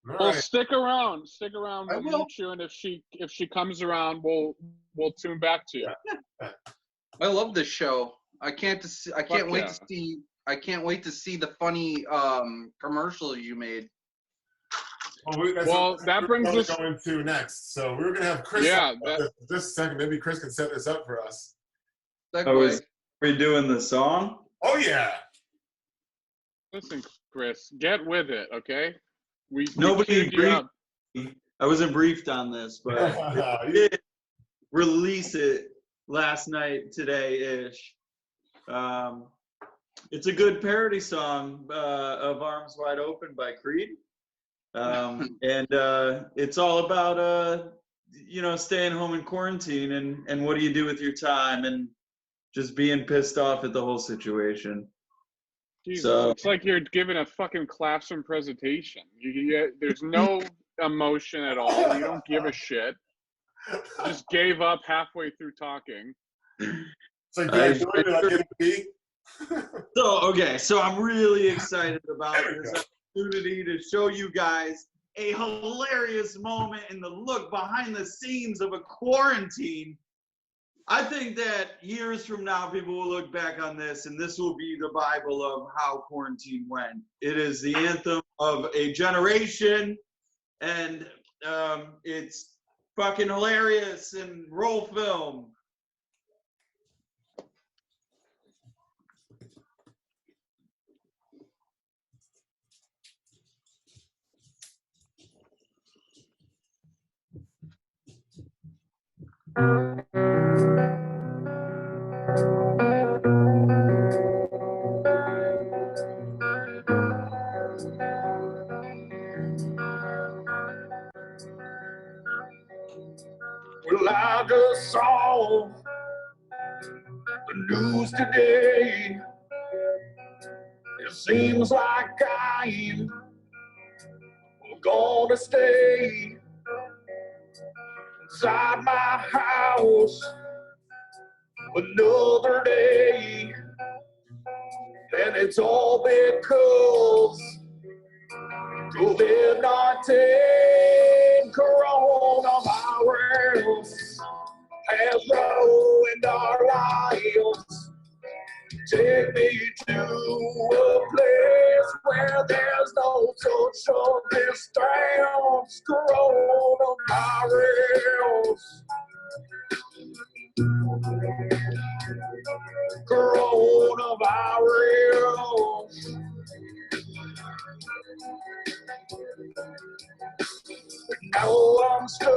Speaker 1: Well, stick around.
Speaker 4: I
Speaker 1: We'll
Speaker 4: will.
Speaker 1: meet you, and if she comes around, we'll tune back to you.
Speaker 4: I love this show. I can't wait to see the funny commercials you made.
Speaker 2: Well,
Speaker 1: that brings us
Speaker 2: going to next. So we were gonna have Chris.
Speaker 1: Yeah.
Speaker 2: Just a second. Maybe Chris can set this up for us.
Speaker 4: Segue.
Speaker 3: Are we doing the song?
Speaker 2: Oh yeah.
Speaker 1: Listen, Chris, get with it, okay?
Speaker 3: Nobody briefed me. I wasn't briefed on this, but we did release it last night, today-ish. It's a good parody song of Arms Wide Open by Creed. And it's all about, staying home in quarantine and what do you do with your time, and just being pissed off at the whole situation.
Speaker 1: Jesus,
Speaker 3: So
Speaker 1: it's like you're giving a fucking classroom presentation. There's no emotion at all. You don't give a shit. You just gave up halfway through talking.
Speaker 2: It's like, did I get a B?
Speaker 3: So I'm really excited about this opportunity to show you guys a hilarious moment in the look behind the scenes of a quarantine. I think that years from now, people will look back on this, and this will be the Bible of how quarantine went. It is the anthem of a generation, and it's fucking hilarious, and roll film.
Speaker 5: Well, I just saw the news today. It seems like I'm gonna stay inside my house another day. And it's all because COVID-19 coronavirus. else has ruined our lives. Take me to a place where there's no social distance. Coronavirus. Coronavirus. Now I'm stuck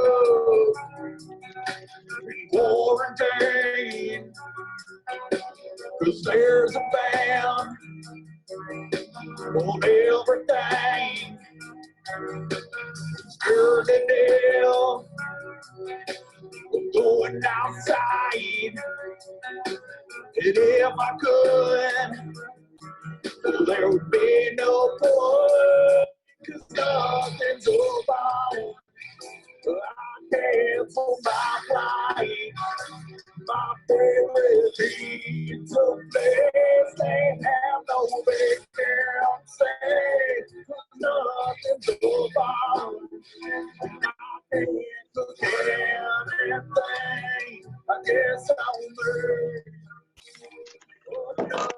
Speaker 5: in quarantine, 'cause there's a ban on everything. Scared to death of going outside. And if I could, there would be no point, 'cause nothing's about. I canceled my flight. My favorite pizza place, they have no vacancy. Nothing's about. I can't cook anything. I guess I'll learn another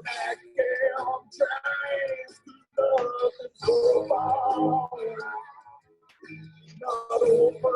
Speaker 5: goddamn train. Nothing's about. Not over.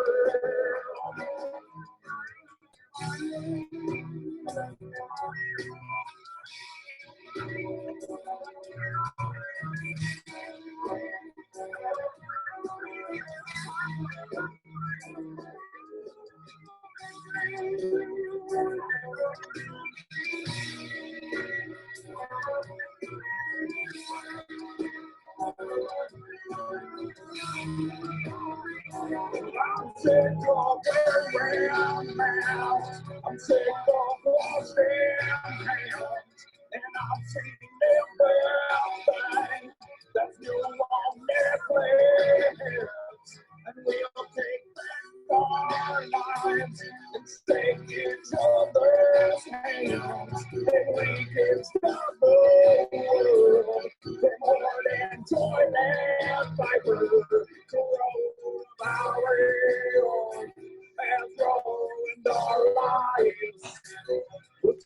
Speaker 5: I'm sick of wearing masks. I'm sick of washing hands. And I'm seeing them things that's new on Netflix. And we'll take back our lives and stake each other's hands. And we can stop the world from more than toilet paper. Coronavirus has ruined our lives.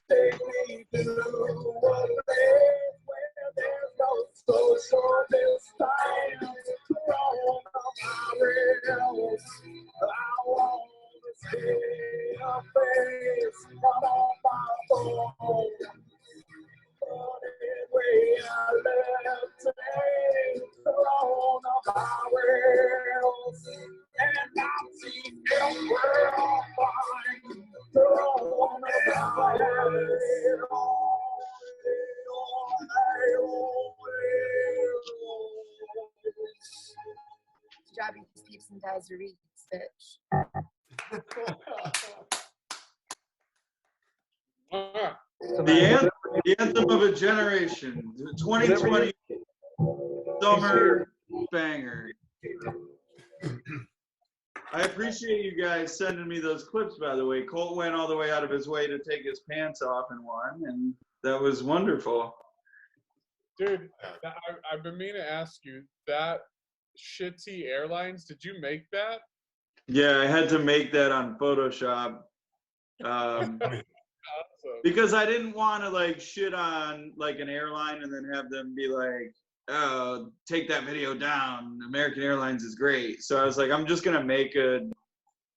Speaker 5: Take me to a place where there's no social distance. Coronavirus, I want to see a face on my phone. Where I live today, coronavirus, and I'm seeing the world find coronavirus.
Speaker 6: Job you just keeps and does your reads, bitch.
Speaker 3: The anthem of a generation, the 2020 summer banger. I appreciate you guys sending me those clips, by the way. Colt went all the way out of his way to take his pants off in one, and that was wonderful.
Speaker 1: Dude, I've been meaning to ask you, that Shitty Airlines, did you make that?
Speaker 3: Yeah, I had to make that on Photoshop. Because I didn't want to like shit on like an airline and then have them be like, oh, take that video down. American Airlines is great. So I was like, I'm just going to make a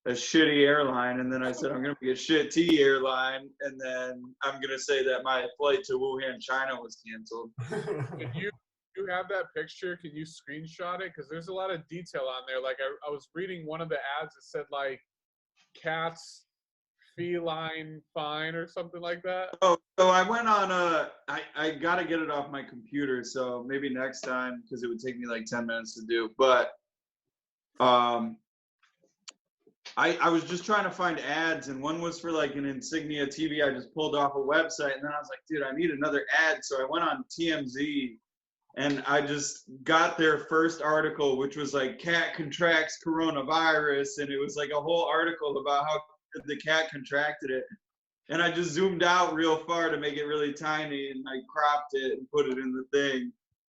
Speaker 3: shitty airline. And then I said, I'm going to make a shitty airline. And then I'm going to say that my flight to Wuhan, China was canceled.
Speaker 1: Can you have that picture? Can you screenshot it? Because there's a lot of detail on there. Like I was reading one of the ads that said like cats feline fine or something like that.
Speaker 3: Oh, so I went on I got to get it off my computer, so maybe next time, because it would take me like 10 minutes to do. But I was just trying to find ads, and one was for like an Insignia TV I just pulled off a website, and then I was like, dude, I need another ad. So I went on TMZ, and I just got their first article, which was like cat contracts coronavirus, and it was like a whole article about how the cat contracted it. And I just zoomed out real far to make it really tiny, and I cropped it and put it in the thing.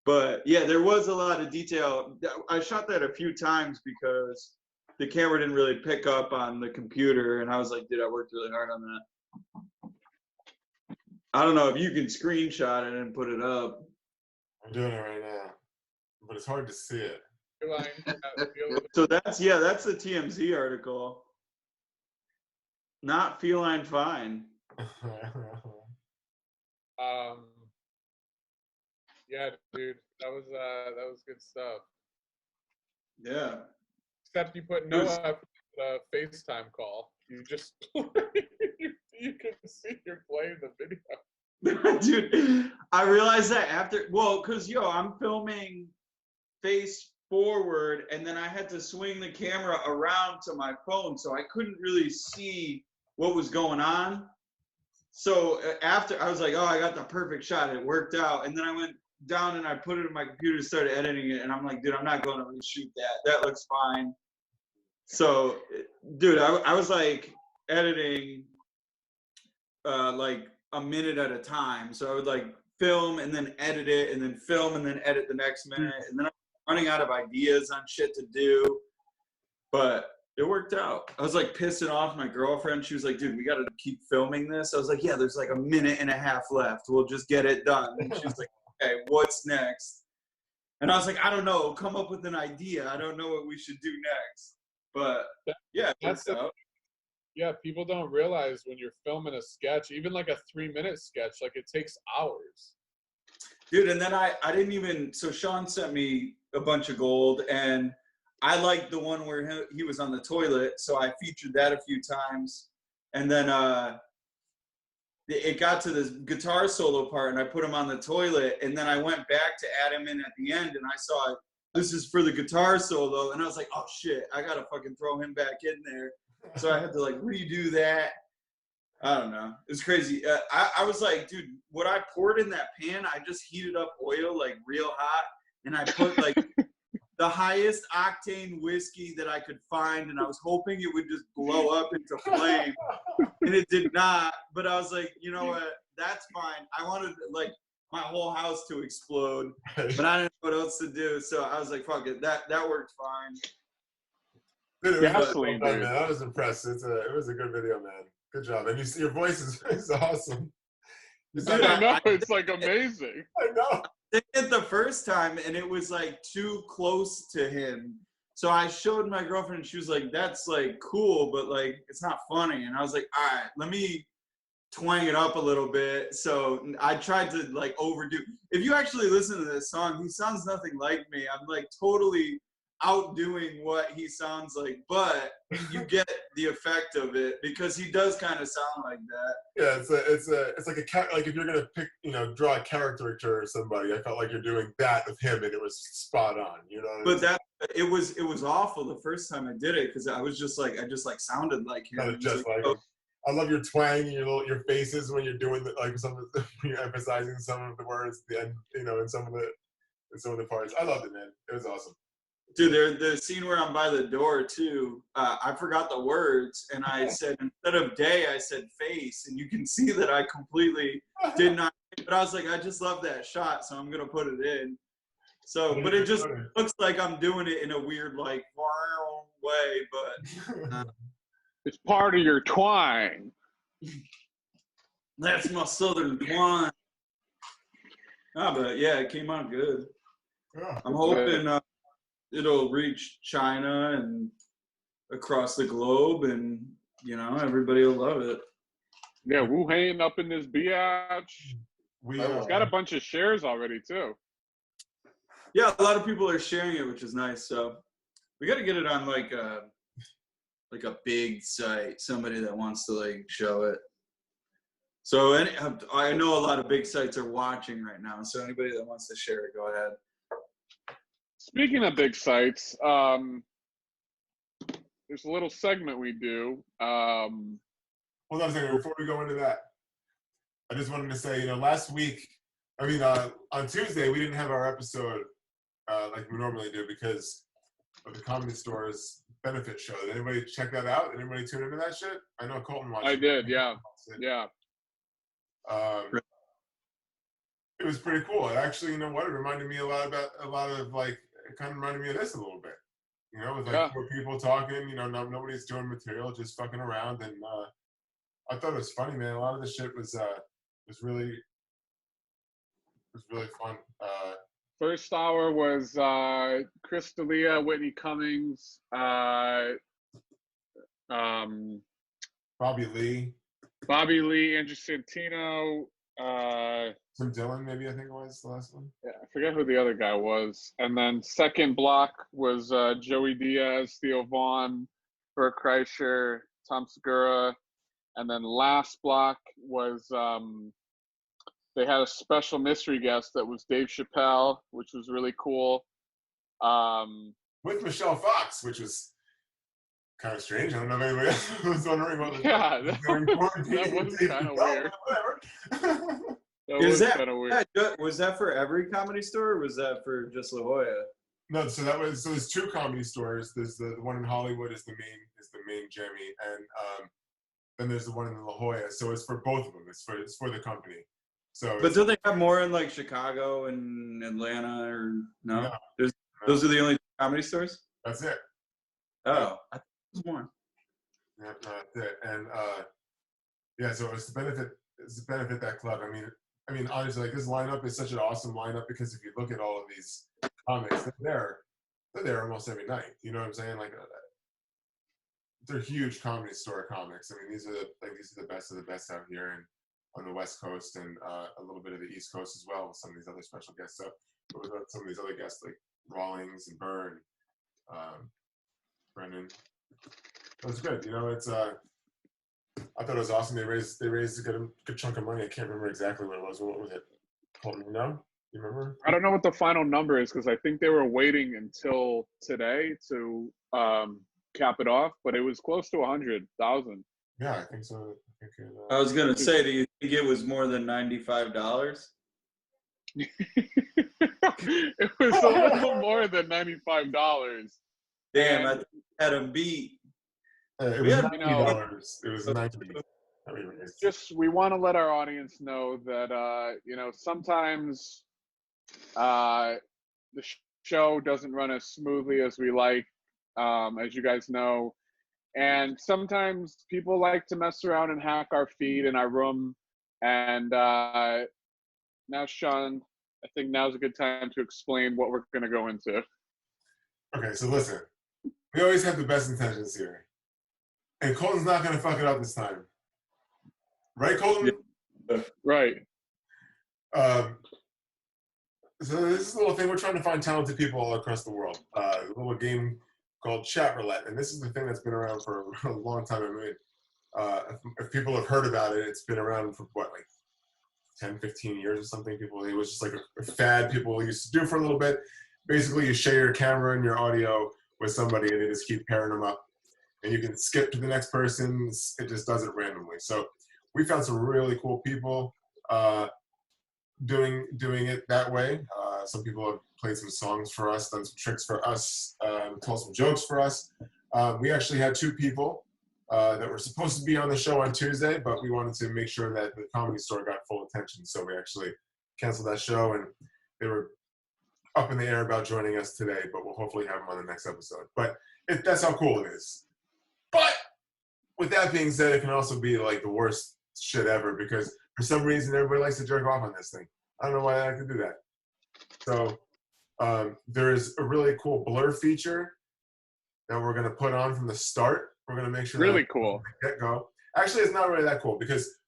Speaker 3: But yeah, there was a lot of detail. I shot that a few times because the camera didn't really pick up on the computer, and I was like, dude, I worked really hard on that. I don't know if you can screenshot it and put it up.
Speaker 2: I'm doing it right now, but it's hard to see it.
Speaker 3: So that's the TMZ article. Not feline fine.
Speaker 1: Yeah, dude, that was good stuff.
Speaker 3: Yeah.
Speaker 1: Except you put no effort in the FaceTime call. You just you can see you're playing the video.
Speaker 3: Dude, I realized that after, because I'm filming face forward, and then I had to swing the camera around to my phone, so I couldn't really see what was going on. So after, I was like, oh, I got the perfect shot. It worked out. And then I went down and I put it in my computer and started editing it, and I'm like, dude, I'm not going to reshoot that. That looks fine. So, dude, I was like editing like a minute at a time. So I would like film and then edit it, and then film and then edit the next minute. And then I'm running out of ideas on shit to do. But it worked out. I was like pissing off my girlfriend. She was like, dude, we got to keep filming this. I was like, yeah, there's like a minute and a half left. We'll just get it done. And she was like, okay, what's next? And I was like, I don't know. Come up with an idea. I don't know what we should do next. But yeah, that's out.
Speaker 1: Yeah, people don't realize when you're filming a sketch, even like a 3-minute sketch, like it takes hours.
Speaker 3: Dude, and then I didn't even, so Sean sent me a bunch of gold, and I liked the one where he was on the toilet, so I featured that a few times. And then it got to this guitar solo part, and I put him on the toilet, and then I went back to add him in at the end, and I saw this is for the guitar solo, and I was like, oh shit, I gotta fucking throw him back in there. So I had to like redo that. I don't know. It's crazy. I was like, dude, what I poured in that pan, I just heated up oil like real hot, and I put like the highest octane whiskey that I could find, and I was hoping it would just blow up into flame, and it did not. But I was like, you know what? That's fine. I wanted like my whole house to explode, but I didn't know what else to do, so I was like, fuck it. That worked fine.
Speaker 2: Dude,
Speaker 1: Gasoline,
Speaker 2: well done,
Speaker 1: dude.
Speaker 2: man. I was impressed. It was a good video, man. Good job. And your voice is awesome.
Speaker 3: Dude,
Speaker 1: I know, it's like amazing.
Speaker 2: I know.
Speaker 3: I did it the first time, and it was like too close to him. So I showed my girlfriend, and she was like, that's like cool, but like it's not funny. And I was like, all right, let me twang it up a little bit. So I tried to like overdo. If you actually listen to this song, he sounds nothing like me. I'm like totally outdoing what he sounds like, but you get the effect of it because he does kind of sound like that.
Speaker 2: Yeah, it's like like if you're gonna pick, draw a caricature of somebody, I felt like you're doing that of him, and it was spot on. You know.
Speaker 3: But it was awful the first time I did it because I just sounded like him.
Speaker 2: Kind of just like him. I love your twang and your faces when you're doing when you're emphasizing some of the words, and in some of the parts. I loved it, man. It was awesome.
Speaker 3: Dude, the scene where I'm by the door too, I forgot the words, and I said, instead of day, I said face, and you can see that I completely did not, but I was like, I just love that shot, so I'm going to put it in. So, but it just looks like I'm doing it in a weird, like, way, but...
Speaker 1: It's part of your twang.
Speaker 3: That's my southern twang. But yeah, it came out good.
Speaker 2: Yeah.
Speaker 3: I'm hoping... it'll reach China and across the globe, and everybody will love it.
Speaker 1: Yeah, Wuhan up in this biatch. It's got a bunch of shares already too.
Speaker 3: Yeah, a lot of people are sharing it, which is nice. So we got to get it on like a big site, somebody that wants to like show it. So I know a lot of big sites are watching right now. So anybody that wants to share it, go ahead.
Speaker 1: Speaking of big sites, there's a little segment we do.
Speaker 2: Hold on a second. Before we go into that, I just wanted to say, last week, on Tuesday, we didn't have our episode like we normally do because of the Comedy Store's benefit show. Did anybody check that out? Did anybody tune into that shit? I know Colton watched it.
Speaker 1: I did, yeah. Yeah.
Speaker 2: It was pretty cool. It actually, it reminded me it kind of reminded me of this a little bit. You know, with like 4 people talking. You know, nobody's doing material, just fucking around. And I thought it was funny, man. A lot of the shit was really fun.
Speaker 1: First hour was Chris D'Elia, Whitney Cummings,
Speaker 2: Bobby Lee,
Speaker 1: Andrew Santino,
Speaker 2: Tim Dillon, maybe I think it was the last one.
Speaker 1: yeah, I forget who the other guy was. And then second block was Joey Diaz, Theo Vaughn, Bert Kreischer, Tom Segura. And then last block was they had a special mystery guest that was Dave Chappelle, which was really cool.
Speaker 2: With Michelle Fox, which was kind of strange. I don't know if anybody else was wondering what was
Speaker 1: that was kind of weird.
Speaker 3: Was
Speaker 1: Weird.
Speaker 3: that for every Comedy Store, or was that for just La Jolla?
Speaker 2: No, so there's 2 comedy stores. There's the one in Hollywood is the main Jammy, and then there's the one in La Jolla. So it's for both of them. It's for the company. So,
Speaker 3: but do they have more in like Chicago and Atlanta, or no?
Speaker 2: No.
Speaker 3: Those are the only comedy stores.
Speaker 2: That's it.
Speaker 3: Oh, I think there's more.
Speaker 2: Yeah, no, that's it. And yeah, so it's to benefit that club. I mean, honestly, like this lineup is such an awesome lineup because if you look at all of these comics, they're there almost every night. You know what I'm saying? Like they're huge comedy store comics. I mean, these are the best of the best out here and on the West Coast and a little bit of the East Coast as well with some of these other special guests. So with some of these other guests like Rawlings and Byrne, Brennan. It was good. You know, it's I thought it was awesome. They raised a good chunk of money. I can't remember exactly what it was. What was it? Colton, you know? You remember?
Speaker 1: I don't know what the final number is because I think they were waiting until today to cap it off, but it was close to 100,000.
Speaker 2: Yeah, I think so.
Speaker 3: I was gonna say, do you think it was more than $95?
Speaker 1: It was a little more than $95.
Speaker 3: Damn, I had them beat.
Speaker 2: It was $90. It was $90.
Speaker 1: It's just we want to let our audience know that sometimes the show doesn't run as smoothly as we like, as you guys know. And sometimes people like to mess around and hack our feed in our room. And now, Sean, I think now's a good time to explain what we're going to go into.
Speaker 2: Okay, so listen. We always have the best intentions here. And Colton's not going to fuck it up this time. Right, Colton?
Speaker 1: Yeah. Right.
Speaker 2: So this is a little thing. We're trying to find talented people all across the world. A little game called Chat Roulette, and this is the thing that's been around for a long time. I mean, if people have heard about it, it's been around for what, like 10, 15 years or something. It was just like a fad people used to do for a little bit. Basically, you share your camera and your audio with somebody, and they just keep pairing them up, and you can skip to the next person. It just does it randomly. So we found some really cool people doing it that way. Some people have played some songs for us, done some tricks for us, told some jokes for us. We actually had 2 people that were supposed to be on the show on Tuesday, but we wanted to make sure that the Comedy Store got full attention, so we actually canceled that show, and they were up in the air about joining us today, but we'll hopefully have them on the next episode. But that's how cool it is. But with that being said, it can also be like the worst shit ever because for some reason everybody likes to jerk off on this thing. I don't know why I like to do that. So there's a really cool blur feature that we're going to put on from the start. We're going to make sure
Speaker 1: really cool.
Speaker 2: Get go. Actually, it's not really that cool because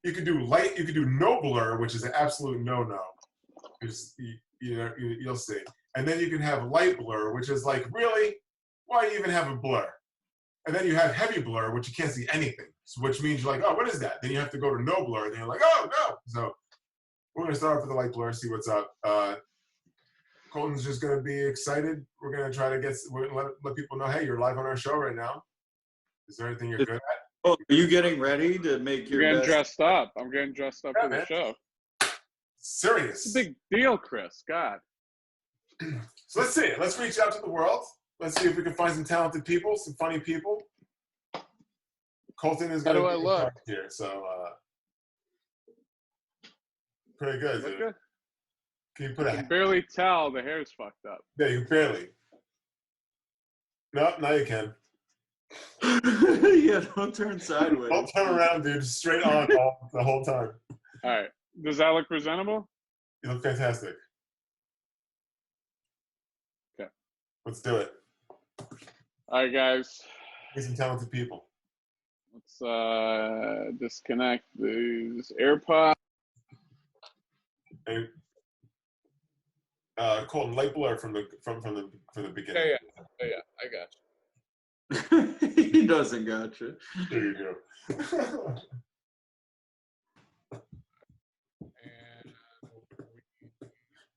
Speaker 2: you could do no blur, which is an absolute no-no. You'll see. And then you can have light blur, which is like, really? Why even have a blur? And then you have heavy blur, which you can't see anything. So which means you're like, oh, what is that? Then you have to go to no blur. Then you're like, oh, no. So we're going to start off with the light blur, see what's up. Colton's just going to be excited. We're going to try to let people know, hey, you're live on our show right now. Is there anything you're good at?
Speaker 3: Oh, are you getting ready to make your
Speaker 1: You're getting dressed up. I'm getting dressed up for the show.
Speaker 2: Serious.
Speaker 1: It's a big deal, Chris. God.
Speaker 2: So let's see. Let's reach out to the world. Let's see if we can find some talented people, some funny people. Colton is going to be
Speaker 1: look
Speaker 2: here, so pretty good, dude.
Speaker 1: Good.
Speaker 2: Can you put
Speaker 1: I can barely tell the hair's fucked up.
Speaker 2: Yeah, you barely. No, now you can.
Speaker 3: Yeah, don't turn sideways.
Speaker 2: Don't turn around, dude. Straight on the whole time.
Speaker 1: All right. Does that look presentable?
Speaker 2: You look fantastic.
Speaker 1: Okay.
Speaker 2: Let's do it.
Speaker 1: All right, guys.
Speaker 2: Be some talented people.
Speaker 1: Let's disconnect these AirPods.
Speaker 2: And, Colton, light blur from the beginning.
Speaker 1: Yeah, I got you.
Speaker 3: He doesn't gotcha.
Speaker 2: There you go.
Speaker 1: And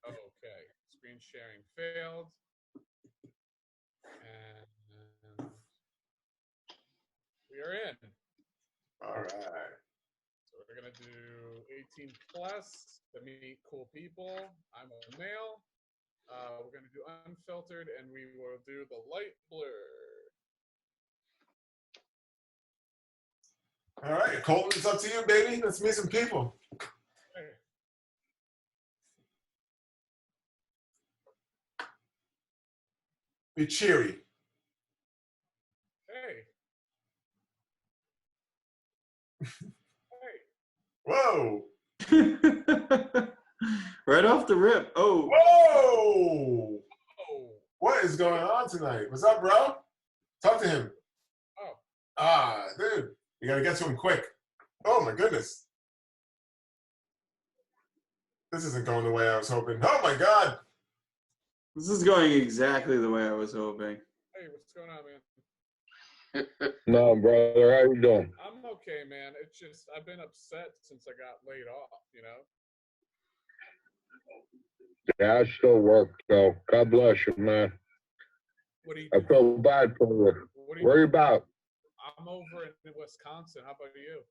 Speaker 1: okay, screen sharing failed. And we are in.
Speaker 2: All right.
Speaker 1: So we're gonna do 18 plus to meet cool people. I'm a male. We're gonna do unfiltered, and we will do the light blur.
Speaker 2: All right, Colton, it's up to you, baby. Let's meet some people.
Speaker 1: Hey.
Speaker 2: Be cheery.
Speaker 1: Hey. Hey.
Speaker 2: Whoa.
Speaker 3: Right off the rip. Oh.
Speaker 2: Whoa.
Speaker 1: Oh.
Speaker 2: What is going on tonight? What's up, bro? Talk to him.
Speaker 1: Oh.
Speaker 2: Ah, dude. You got to get to him quick. Oh, my goodness. This isn't going the way I was hoping. Oh, my God.
Speaker 3: This is going exactly the way I was hoping.
Speaker 1: Hey, what's going on, man?
Speaker 7: No, brother, how you doing?
Speaker 1: I'm okay, man. It's just I've been upset since I got laid off, you know?
Speaker 7: Yeah, I still work, so God bless you, man.
Speaker 1: What do you
Speaker 7: I
Speaker 1: do?
Speaker 7: feel bad for you.
Speaker 1: What do you
Speaker 7: Where
Speaker 1: do?
Speaker 7: you about?
Speaker 1: I'm over in Wisconsin. How about you?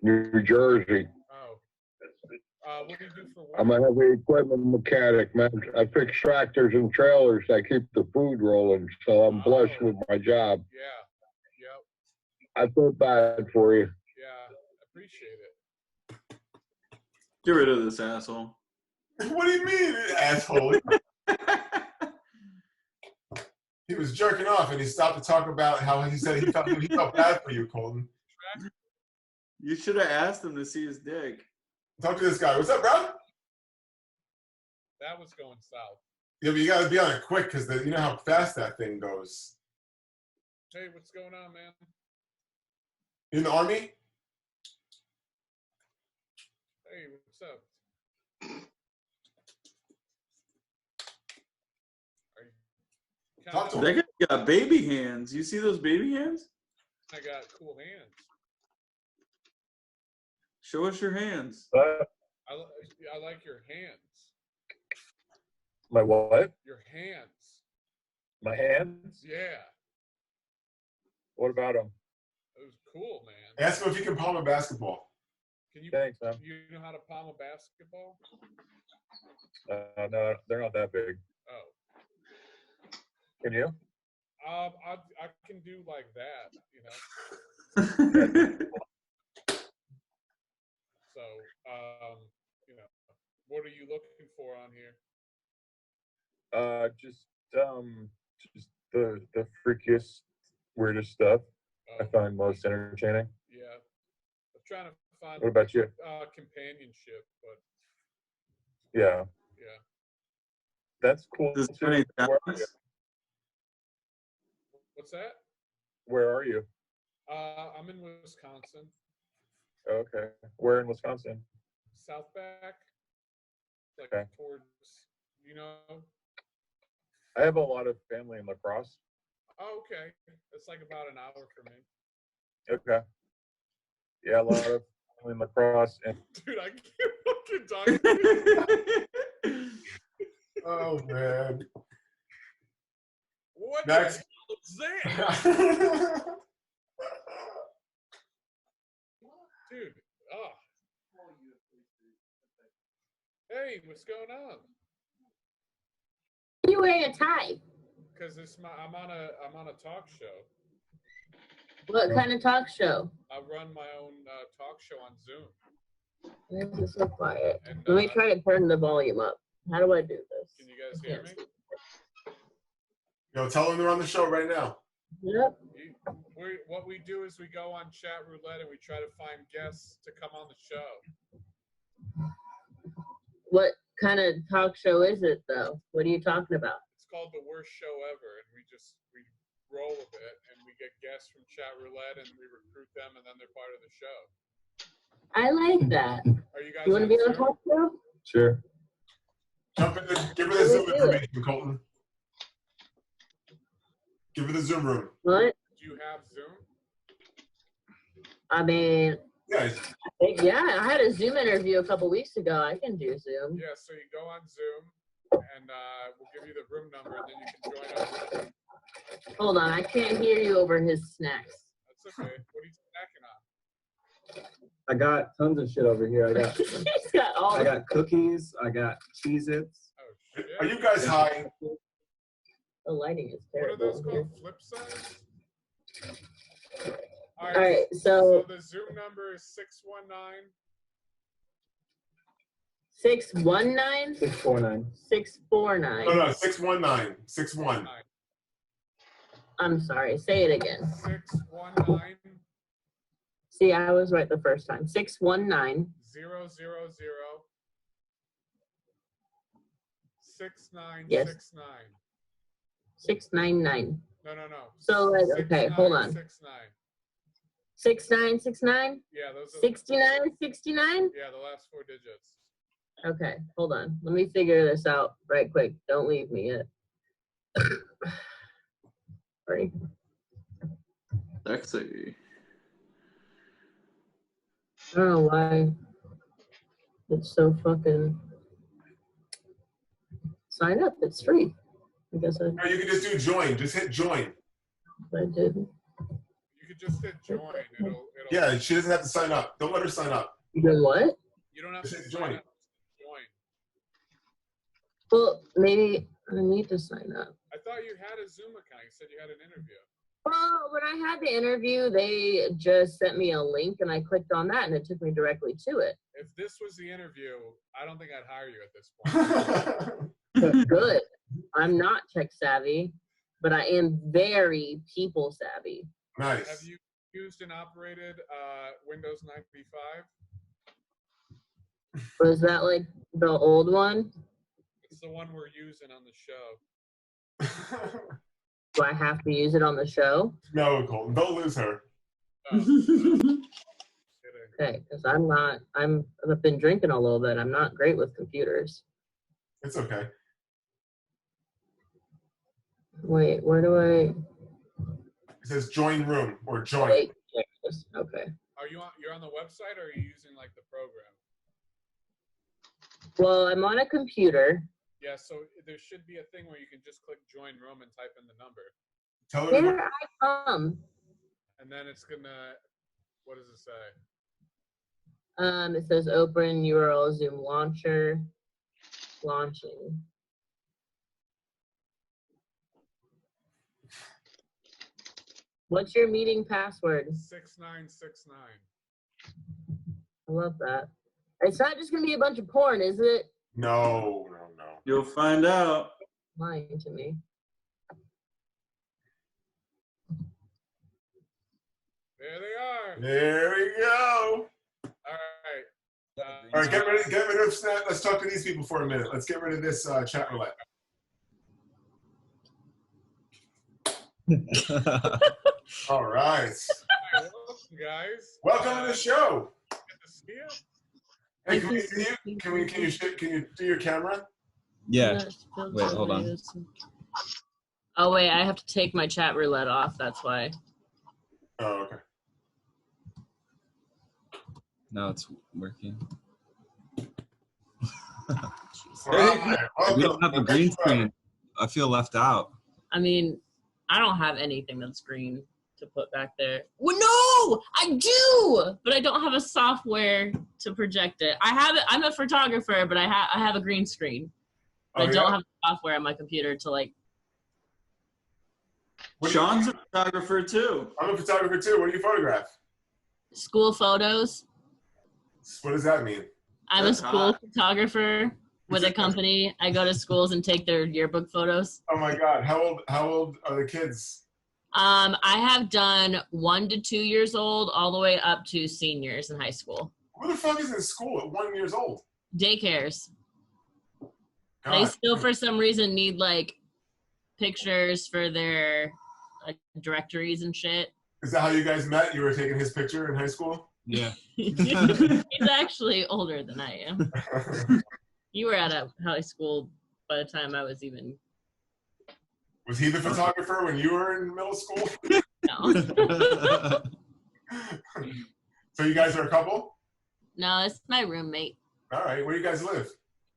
Speaker 7: New Jersey.
Speaker 1: Oh. What do you do for work?
Speaker 7: I'm a heavy equipment mechanic, man. I fix tractors and trailers. I keep the food rolling, so I'm blessed with my job.
Speaker 1: Yeah. Yep.
Speaker 7: I feel bad for you.
Speaker 1: Yeah. Appreciate it.
Speaker 3: Get rid of this asshole.
Speaker 2: What do you mean, asshole? He was jerking off, and he stopped to talk about how he said he felt bad for you, Colton.
Speaker 3: You should have asked him to see his dick.
Speaker 2: Talk to this guy. What's up, bro?
Speaker 1: That was going south.
Speaker 2: Yeah, but you got to be on it quick because you know how fast that thing goes.
Speaker 1: Hey, what's going on, man?
Speaker 2: You in the Army?
Speaker 1: Hey, what's up?
Speaker 2: Talk to him.
Speaker 3: That guy got baby hands. You see those baby hands?
Speaker 1: I got cool hands.
Speaker 3: Show us your hands.
Speaker 1: I like your hands.
Speaker 7: My what?
Speaker 1: Your hands.
Speaker 7: My hands?
Speaker 1: Yeah.
Speaker 7: What about them?
Speaker 1: It was cool, man.
Speaker 2: Ask him if he can palm a basketball.
Speaker 1: Can you?
Speaker 7: Thanks, man.
Speaker 1: You know how to palm a basketball?
Speaker 7: No, they're not that big.
Speaker 1: Oh.
Speaker 7: Can you?
Speaker 1: I can do like that, you know. So, you know, what are you looking for on here?
Speaker 7: Just the freakiest, weirdest stuff I
Speaker 1: Oh,
Speaker 7: find most entertaining.
Speaker 1: yeah. I'm trying to find
Speaker 7: What about you?
Speaker 1: companionship, but
Speaker 7: Yeah,
Speaker 1: yeah.
Speaker 7: that's cool.
Speaker 3: This
Speaker 7: too.
Speaker 3: many
Speaker 7: Where are
Speaker 3: times?
Speaker 7: you?
Speaker 1: What's that?
Speaker 7: Where are you?
Speaker 1: I'm in Wisconsin,
Speaker 7: Okay. Where in Wisconsin?
Speaker 1: Southback, like
Speaker 7: Okay.
Speaker 1: towards, you know.
Speaker 7: I have a lot of family in La Crosse.
Speaker 1: Oh, okay. It's like about an hour for me.
Speaker 7: Okay. Yeah, a lot of family in La Crosse. And
Speaker 1: Dude, I can't fucking talk to you.
Speaker 2: Oh, man.
Speaker 1: What
Speaker 2: Next.
Speaker 1: the hell is that? Dude, oh. Hey, what's going on?
Speaker 8: Are you wearing a tie?
Speaker 1: Because I'm on a talk show.
Speaker 8: What kind of talk show?
Speaker 1: I run my own talk show on Zoom.
Speaker 8: Why is it so quiet?
Speaker 1: And,
Speaker 8: Let me try to turn the volume up. How do I do this?
Speaker 1: Can you guys hear me?
Speaker 2: Yo, tell them they're on the show right now.
Speaker 8: Yep.
Speaker 1: What we do is we go on Chat Roulette and we try to find guests to come on the show.
Speaker 8: What kind of talk show is it, though? What are you talking about?
Speaker 1: It's called The Worst Show Ever, and we roll with it, and we get guests from Chat Roulette, and we recruit them, and then they're part of the show.
Speaker 8: I like that.
Speaker 1: Are you guys?
Speaker 8: You want to be on a talk show?
Speaker 7: Sure.
Speaker 2: Jump in give her the Zoom information, Colton. Give her the Zoom room.
Speaker 8: What?
Speaker 1: Do you have Zoom?
Speaker 8: I mean,
Speaker 2: Yeah.
Speaker 8: I had a Zoom interview a couple weeks ago. I can do Zoom.
Speaker 1: Yeah, so you go on Zoom, and we'll give you the room number, and then you can join us.
Speaker 8: Hold on, I can't hear you over his snacks.
Speaker 1: That's okay. What are you snacking on?
Speaker 9: I got tons of shit over here.
Speaker 8: He's got all.
Speaker 9: I got cookies. I got Cheez-Its.
Speaker 1: Oh, shit.
Speaker 2: Are you guys high?
Speaker 8: The lighting is
Speaker 1: What are
Speaker 8: terrible.
Speaker 1: those called? Flip sides? All
Speaker 8: right, so
Speaker 1: the Zoom number is 619.
Speaker 8: 619?
Speaker 9: 649.
Speaker 8: 649.
Speaker 2: No, 619. 61.
Speaker 8: I'm sorry. Say it again.
Speaker 1: 619.
Speaker 8: See, I was right the first time. 619.
Speaker 1: 000.
Speaker 8: Yes.
Speaker 1: 6969.
Speaker 8: 699.
Speaker 1: No.
Speaker 8: So, okay, hold on.
Speaker 1: 6969.
Speaker 8: 6969?
Speaker 1: Yeah, those are
Speaker 8: 6969?
Speaker 1: Yeah, the last 4 digits.
Speaker 8: Okay, hold on. Let me figure this out right quick. Don't leave me yet. Sorry.
Speaker 3: Sexy.
Speaker 8: I don't know why it's so fucking. Sign up. It's free. I guess
Speaker 2: Or you can just do join. Just hit join.
Speaker 8: I did.
Speaker 1: You could just hit join. It'll
Speaker 2: Yeah, she doesn't have to sign up. Don't let her sign up.
Speaker 8: You know what?
Speaker 1: You don't have
Speaker 2: Just
Speaker 1: to
Speaker 2: hit
Speaker 1: sign
Speaker 2: join.
Speaker 1: up. Join.
Speaker 8: Well, maybe I need to sign up.
Speaker 1: I thought you had a Zoom account. You said you had an interview.
Speaker 8: Well, when I had the interview, they just sent me a link and I clicked on that and it took me directly to it.
Speaker 1: If this was the interview, I don't think I'd hire you at this point.
Speaker 8: Good. I'm not tech savvy, but I am very people savvy.
Speaker 2: Nice.
Speaker 1: Have you used and operated Windows 95?
Speaker 8: Was that like the old one?
Speaker 1: It's the one we're using on the show.
Speaker 8: Do I have to use it on the show?
Speaker 2: No, Colton. Don't lose her.
Speaker 1: Oh, kidding.
Speaker 8: Okay, because I've been drinking a little bit. I'm not great with computers.
Speaker 2: It's okay.
Speaker 8: Wait, where do I?
Speaker 2: It says join room or join.
Speaker 8: Wait, there it is. Okay.
Speaker 1: You're on the website, or are you using like the program?
Speaker 8: Well, I'm on a computer.
Speaker 1: Yeah, so there should be a thing where you can just click join room and type in the number.
Speaker 2: Tell her.
Speaker 8: Here I come.
Speaker 1: And then it's gonna, what does it say?
Speaker 8: It says open URL Zoom launcher. Launching. What's your meeting password?
Speaker 1: 6969.
Speaker 8: I love that. It's not just gonna be a bunch of porn, is it?
Speaker 2: No.
Speaker 3: You'll find out.
Speaker 8: Lying to me.
Speaker 1: There they are.
Speaker 2: There we go.
Speaker 1: All
Speaker 2: All right, get rid of Snap. Let's talk to these people for a minute. Let's get rid of this chat roulette. All right.
Speaker 1: Welcome, guys.
Speaker 2: Welcome to the show.
Speaker 1: Good to see you.
Speaker 2: Hey, can we see you? Can you do your camera?
Speaker 10: Yeah. Wait, hold on.
Speaker 8: Oh wait, I have to take my chat roulette off. That's why.
Speaker 2: Oh, okay.
Speaker 10: Now it's working.
Speaker 2: All
Speaker 10: We don't have a green screen. I feel left out.
Speaker 8: I mean, I don't have anything that's green to put back there. Well, no, I do, but I don't have a software to project it. I have it. I'm a photographer, but I have a green screen. But I don't have software on my computer to like.
Speaker 3: Sean's a photographer too.
Speaker 2: I'm a photographer too. What do you photograph?
Speaker 8: School photos.
Speaker 2: What does that mean?
Speaker 8: I'm a school photographer. with a company. I go to schools and take their yearbook photos.
Speaker 2: Oh my God. How old are the kids?
Speaker 8: I have done 1 to 2 years old all the way up to seniors in high school.
Speaker 2: Who the fuck is in school at 1 year old?
Speaker 8: Daycares.
Speaker 2: God.
Speaker 8: They still, for some reason, need like pictures for their like directories and shit.
Speaker 2: Is that how you guys met? You were taking his picture in high school?
Speaker 10: Yeah.
Speaker 8: He's actually older than I am. You were at a high school by the time I was even.
Speaker 2: Was he the photographer when you were in middle school?
Speaker 8: No.
Speaker 2: So you guys are a couple?
Speaker 8: No, it's my roommate.
Speaker 2: All right. Where do you guys live?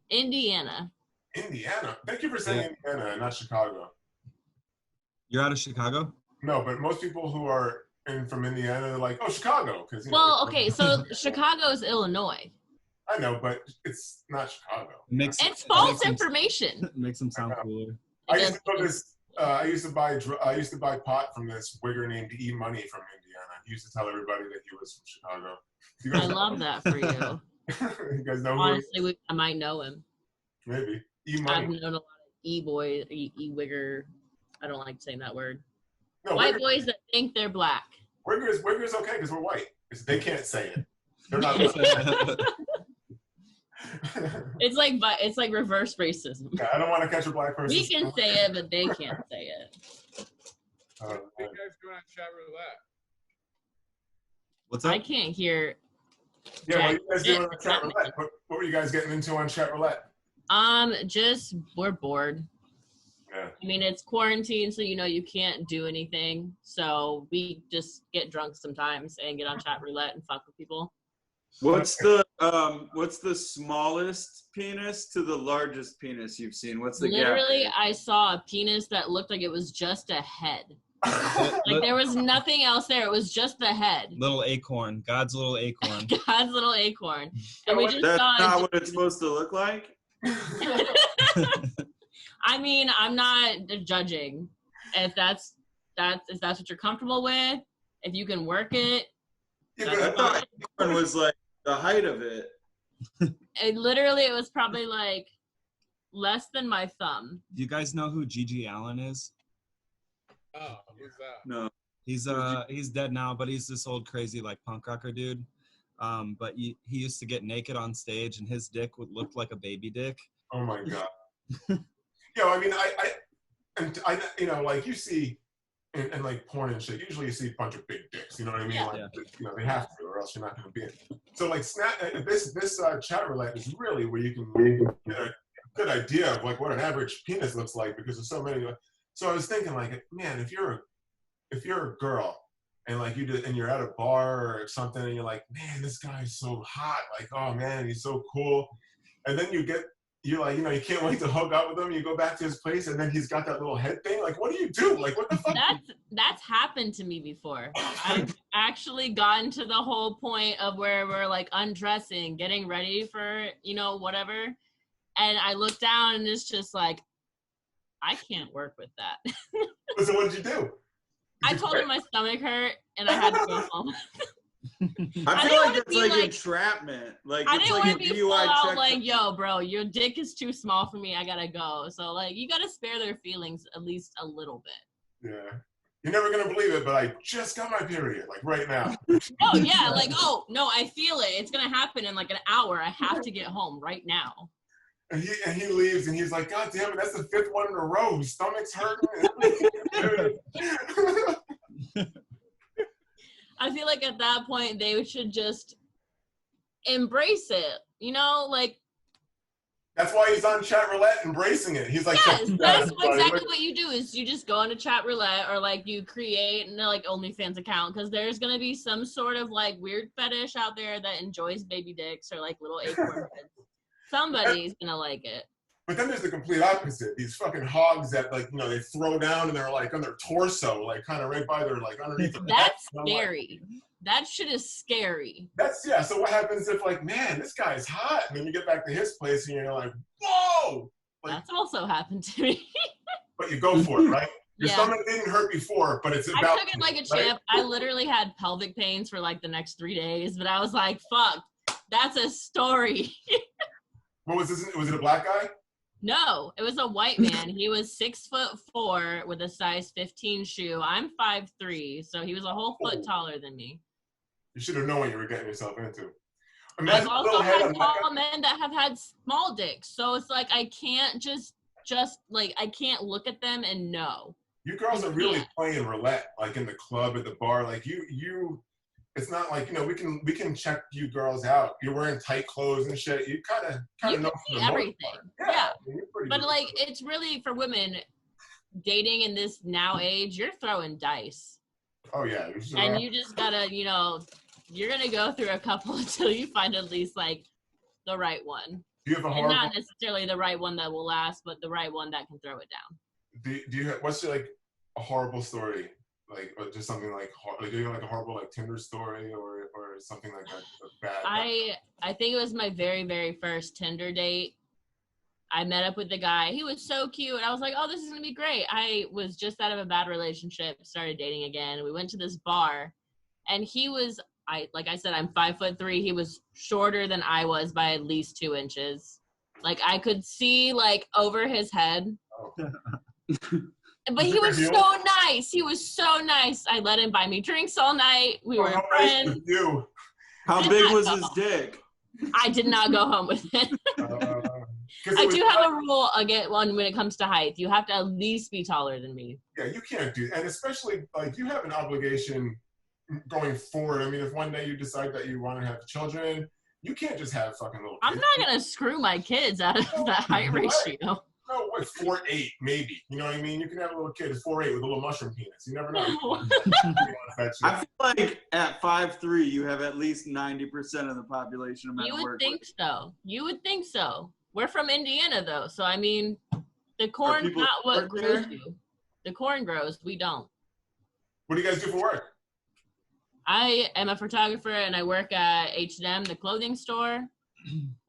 Speaker 8: Indiana.
Speaker 2: Indiana. Thank you for saying Indiana and not Chicago.
Speaker 10: You're out of Chicago?
Speaker 2: No, but most people who are from Indiana, they're like, oh, Chicago.
Speaker 8: Well, okay, so Chicago is Illinois.
Speaker 2: I know, but it's not Chicago.
Speaker 8: It's false information.
Speaker 10: It makes them sound cooler.
Speaker 2: I used to go to this. I used to buy pot from this wigger named E Money from Indiana. He used to tell everybody that he was from Chicago.
Speaker 8: I love that for you.
Speaker 2: You guys know
Speaker 8: Honestly, I might know him.
Speaker 2: Maybe E
Speaker 8: I've
Speaker 2: Money.
Speaker 8: known a lot of E-boy, E-wigger. I don't like saying that word.
Speaker 2: No,
Speaker 8: white
Speaker 2: wigger,
Speaker 8: boys that think they're black.
Speaker 2: Wigger is okay because we're white. They can't say it. They're not.
Speaker 8: It's like reverse racism.
Speaker 2: Yeah, I don't want to catch a black person.
Speaker 8: We can say it, but they can't say it.
Speaker 1: What are you guys doing on Chat Roulette?
Speaker 10: What's up?
Speaker 8: I can't hear.
Speaker 2: Yeah, what are you guys doing on Chat Roulette? What were you guys getting into on Chat Roulette?
Speaker 8: Just we're bored.
Speaker 2: Yeah.
Speaker 8: I mean, it's quarantine, so you can't do anything. So we just get drunk sometimes and get on Chat Roulette and fuck with people.
Speaker 3: What's the smallest penis to the largest penis you've seen? What's the
Speaker 8: Literally,
Speaker 3: gap?
Speaker 8: I saw a penis that looked like it was just a head. Like there was nothing else there. It was just the head.
Speaker 10: Little acorn. God's little acorn.
Speaker 8: God's little acorn. And we just
Speaker 3: That's
Speaker 8: saw
Speaker 3: not what it's supposed to look like?
Speaker 8: I mean, I'm not judging. If that's what you're comfortable with, if you can work it.
Speaker 3: Yeah, but I thought acorn was like the height of it.
Speaker 8: It was probably like less than my thumb.
Speaker 10: Do you guys know who Gigi Allen is?
Speaker 1: Oh, who's that?
Speaker 3: No.
Speaker 10: He's dead now, but he's this old crazy like punk rocker dude. But he used to get naked on stage, and his dick would look like a baby dick.
Speaker 2: Oh my God. I mean, I like you see, and like porn and shit. Usually, you see a bunch of big dicks. You know what I mean?
Speaker 8: Yeah.
Speaker 2: Like, they have to, or else you're not going to be in. So, like, this Chat Roulette is really where you can get a good idea of like what an average penis looks like because there's so many. So I was thinking, like, man, if you're a girl and like and you're at a bar or something, and you're like, man, this guy's so hot. Like, oh man, he's so cool. And then you're like, you can't wait to hook up with him. You go back to his place, and then he's got that little head thing. Like, what do you do? Like, what the fuck?
Speaker 8: That's happened to me before. I've actually gotten to the whole point of where we're like undressing, getting ready for, whatever. And I look down and it's just like, I can't work with that.
Speaker 2: So what did you do?
Speaker 8: I told him my stomach hurt and I had to go home.
Speaker 3: I feel like that's like entrapment. Like
Speaker 8: I
Speaker 3: it's
Speaker 8: didn't
Speaker 3: like
Speaker 8: want
Speaker 3: a
Speaker 8: to be
Speaker 3: DUI
Speaker 8: full out
Speaker 3: check.
Speaker 8: like, yo, bro, your dick is too small for me. I gotta go. So like, you gotta spare their feelings at least a little bit.
Speaker 2: Yeah. You're never gonna believe it, but I just got my period, like right now.
Speaker 8: Oh yeah, like no, I feel it. It's gonna happen in like an hour. I have to get home right now.
Speaker 2: And he leaves, and he's like, God damn it, that's the 5th one in a row. His stomach's hurting.
Speaker 8: I feel like at that point they should just embrace it. Like.
Speaker 2: That's why he's on Chat Roulette, embracing it. He's like,
Speaker 8: yes, that's exactly what you do. Is you just go into Chat Roulette or like you create an like OnlyFans account because there's gonna be some sort of like weird fetish out there that enjoys baby dicks or like little acorn heads. Somebody's gonna like it.
Speaker 2: But then there's the complete opposite. These fucking hogs that like they throw down and they're like on their torso, like kind of right by their like underneath their neck.
Speaker 8: That's scary. That shit is scary.
Speaker 2: So what happens if like, man, this guy's hot, and then you get back to his place and you're like, whoa. Like,
Speaker 8: that's also happened to me.
Speaker 2: But you go for it, right? Your
Speaker 8: Yeah.
Speaker 2: stomach didn't hurt before, but it's about.
Speaker 8: I took it like a champ. Right? I literally had pelvic pains for like the next 3 days, but I was like, fuck, that's a story.
Speaker 2: What was this? Was it a black guy?
Speaker 8: No, it was a white man. He was 6'4" with a size 15 shoe. I'm 5'3", so he was a whole foot taller than me.
Speaker 2: You should have known what you were getting yourself into.
Speaker 8: I've also had tall men that have had small dicks, so it's like I can't just like I can't look at them and know.
Speaker 2: You girls are really playing roulette, like in the club, at the bar. Like you. It's not like, you know, we can check you girls out. You're wearing tight clothes and shit. You kind of know
Speaker 8: see everything. Yeah. But
Speaker 2: good.
Speaker 8: like it's really for women dating in this now age. You're throwing dice.
Speaker 2: Oh yeah.
Speaker 8: And you just gotta, you know, you're gonna go through a couple until you find at least like the right one.
Speaker 2: Do you have a horrible?
Speaker 8: And not necessarily the right one that will last, but the right one that can throw it down.
Speaker 2: Do you have, what's like a horrible story? Like, or just something like do you have like a horrible like Tinder story or something like that? Bad.
Speaker 8: I think it was my very, very first Tinder date. I met up with the guy. He was so cute. I was like, oh, this is gonna be great. I was just out of a bad relationship, started dating again. We went to this bar, and he was like I said, I'm 5'3". He was shorter than I was by at least 2 inches. Like I could see like over his head.
Speaker 2: Oh.
Speaker 8: But he was so nice. He was so nice. I let him buy me drinks all night. We were friends.
Speaker 3: How big was his dick?
Speaker 8: I did not go home with it. I do have a rule again when it comes to height. You have to at least be taller than me.
Speaker 2: Yeah, you can't do that. And especially like you have an obligation going forward. I mean, if one day you decide that you want to have children, you can't just have fucking little kids.
Speaker 8: I'm not gonna screw my kids out of that height ratio.
Speaker 2: No, what, 4'8", maybe. You know what I mean? You can have a little kid 4'8" with a little mushroom penis. You never know.
Speaker 3: I feel like at 5'3", you have at least 90% of the population of men.
Speaker 8: You would think so. You would think so. We're from Indiana, though, so I mean, the corn's not what grows you. The corn grows. We don't.
Speaker 2: What do you guys do for work?
Speaker 8: I am a photographer, and I work at H&M, the clothing store.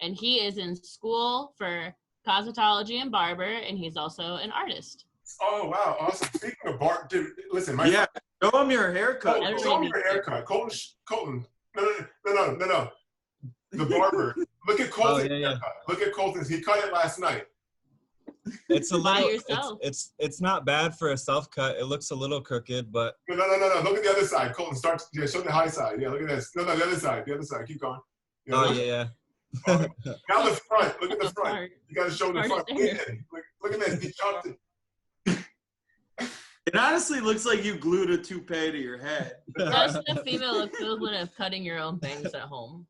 Speaker 8: And he is in school for cosmetology and barber, and he's also an artist.
Speaker 2: Oh wow, awesome! Speaking of bar, dude, listen, my
Speaker 3: friend, show him your haircut.
Speaker 2: Show me your haircut, Colton. No. The barber. Look at Colton's haircut. Look at Colton's. He cut it last night.
Speaker 10: It's a little. It's not bad for a self cut. It looks a little crooked, but
Speaker 2: no. Look at the other side. Colton starts. Yeah, show the high side. Yeah, look at this. No, the other side. The other side. Keep going.
Speaker 10: Yeah.
Speaker 2: Now the front. Look at the front. You gotta show the front. Look at this. He chopped it.
Speaker 3: It honestly looks like you glued a toupee to your head.
Speaker 8: That's the female equivalent of cutting your own bangs at home.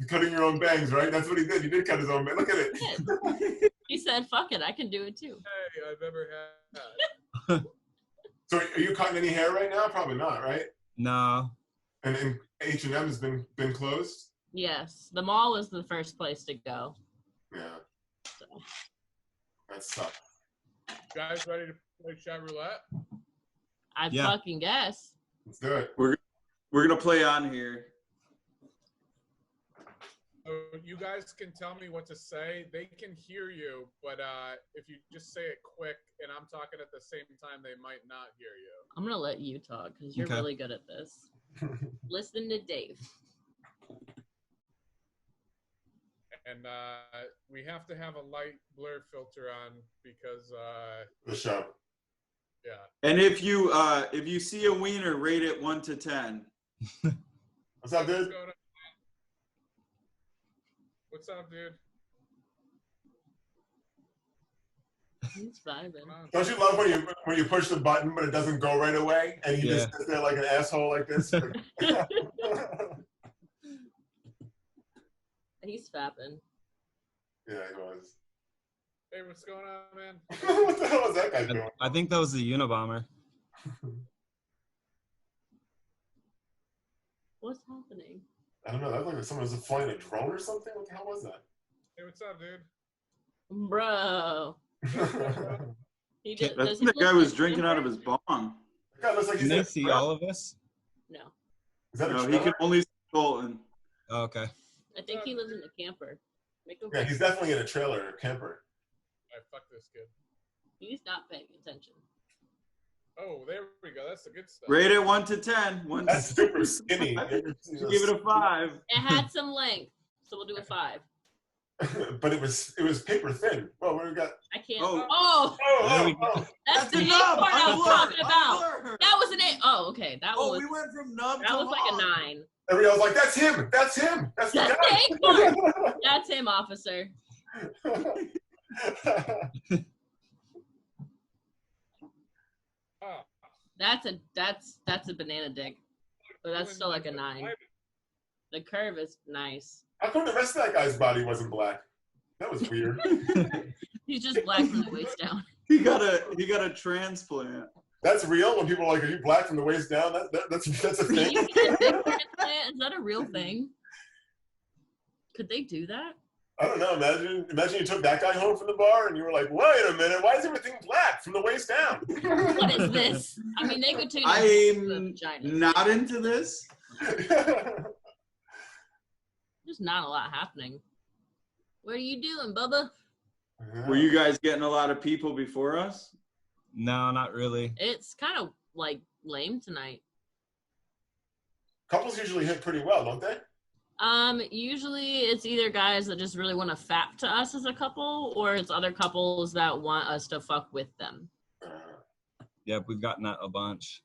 Speaker 2: Cutting your own bangs, right? That's what he did. He did cut his own bangs. Look at it.
Speaker 8: He said, fuck it, I can do it too.
Speaker 1: Hey, I've ever had.
Speaker 2: So are you cutting any hair right now? Probably not, right?
Speaker 10: No.
Speaker 2: And H&M has been closed?
Speaker 8: Yes. The mall was the first place to go.
Speaker 2: Yeah. So. That sucks.
Speaker 1: You guys ready to play Chat Roulette?
Speaker 8: I fucking guess.
Speaker 2: Let's do it.
Speaker 3: We're gonna play on here.
Speaker 1: So you guys can tell me what to say. They can hear you, but if you just say it quick and I'm talking at the same time, they might not hear you.
Speaker 8: I'm gonna let you talk because you're really good at this. Listen to Dave.
Speaker 1: And we have to have a light blur filter on because
Speaker 2: the show.
Speaker 1: Yeah.
Speaker 3: And if you see a wiener, rate it 1 to 10.
Speaker 2: What's up, dude?
Speaker 1: What's up, dude?
Speaker 8: He's vibing.
Speaker 2: Don't you love when you push the button but it doesn't go right away and you just sit there like an asshole like this?
Speaker 8: He's fapping.
Speaker 2: Yeah, he was.
Speaker 1: Hey, what's going on, man?
Speaker 2: What the hell was that guy doing?
Speaker 10: I think that was the Unabomber.
Speaker 8: What's happening?
Speaker 2: I don't know. That looked like someone was flying a drone or something. What the hell was that?
Speaker 1: Hey, what's up, dude?
Speaker 8: Bro.
Speaker 3: The guy was drinking out of his bong.
Speaker 2: God, looks like
Speaker 10: Can they see all of us?
Speaker 8: No.
Speaker 2: Is that
Speaker 3: he can only see Colton.
Speaker 10: Oh, okay.
Speaker 8: I think he lives in a camper.
Speaker 2: Yeah, he's definitely in a trailer or camper.
Speaker 1: All right, fuck this kid.
Speaker 8: He's not paying attention.
Speaker 1: Oh, there we go. That's the good stuff.
Speaker 3: Rate it 1 to 10.
Speaker 2: That's super skinny.
Speaker 3: Give it a 5.
Speaker 8: It had some length, so we'll do a 5.
Speaker 2: but it was paper thin. Well, what do we got?
Speaker 8: I can't.
Speaker 3: Oh.
Speaker 2: Oh.
Speaker 8: That's the
Speaker 3: the
Speaker 8: eight
Speaker 3: nub.
Speaker 8: part I was talking about.
Speaker 3: Unblur.
Speaker 8: That was an 8. Oh, okay. That one was.
Speaker 3: We went from nub
Speaker 8: That
Speaker 3: to
Speaker 8: was like a
Speaker 3: hog.
Speaker 8: 9.
Speaker 2: Everybody was like, "That's him. That's him. That's the
Speaker 8: That's
Speaker 2: guy."
Speaker 8: the 8 part. That's him, officer. That's a banana dick, but that's still like a 9. The curve is nice.
Speaker 2: How come the rest of that guy's body wasn't black? That was weird.
Speaker 8: He's just black from the waist down.
Speaker 3: He got a transplant.
Speaker 2: That's real. When people are like, "Are you black from the waist down?" That's a thing.
Speaker 8: You get a dick transplant? Is that a real thing? Could they do that?
Speaker 2: I don't know. Imagine you took that guy home from the bar and you were like, "Wait a minute, why is everything black from the waist down?"
Speaker 8: What is this? I mean, they could tune
Speaker 3: I'm not into this.
Speaker 8: There's not a lot happening. What are you doing, Bubba?
Speaker 3: Were you guys getting a lot of people before us?
Speaker 10: No, not really.
Speaker 8: It's kind of like lame tonight.
Speaker 2: Couples usually hit pretty well, don't they?
Speaker 8: Usually it's either guys that just really want to fap to us as a couple, or it's other couples that want us to fuck with them.
Speaker 10: Yep, we've gotten that a bunch.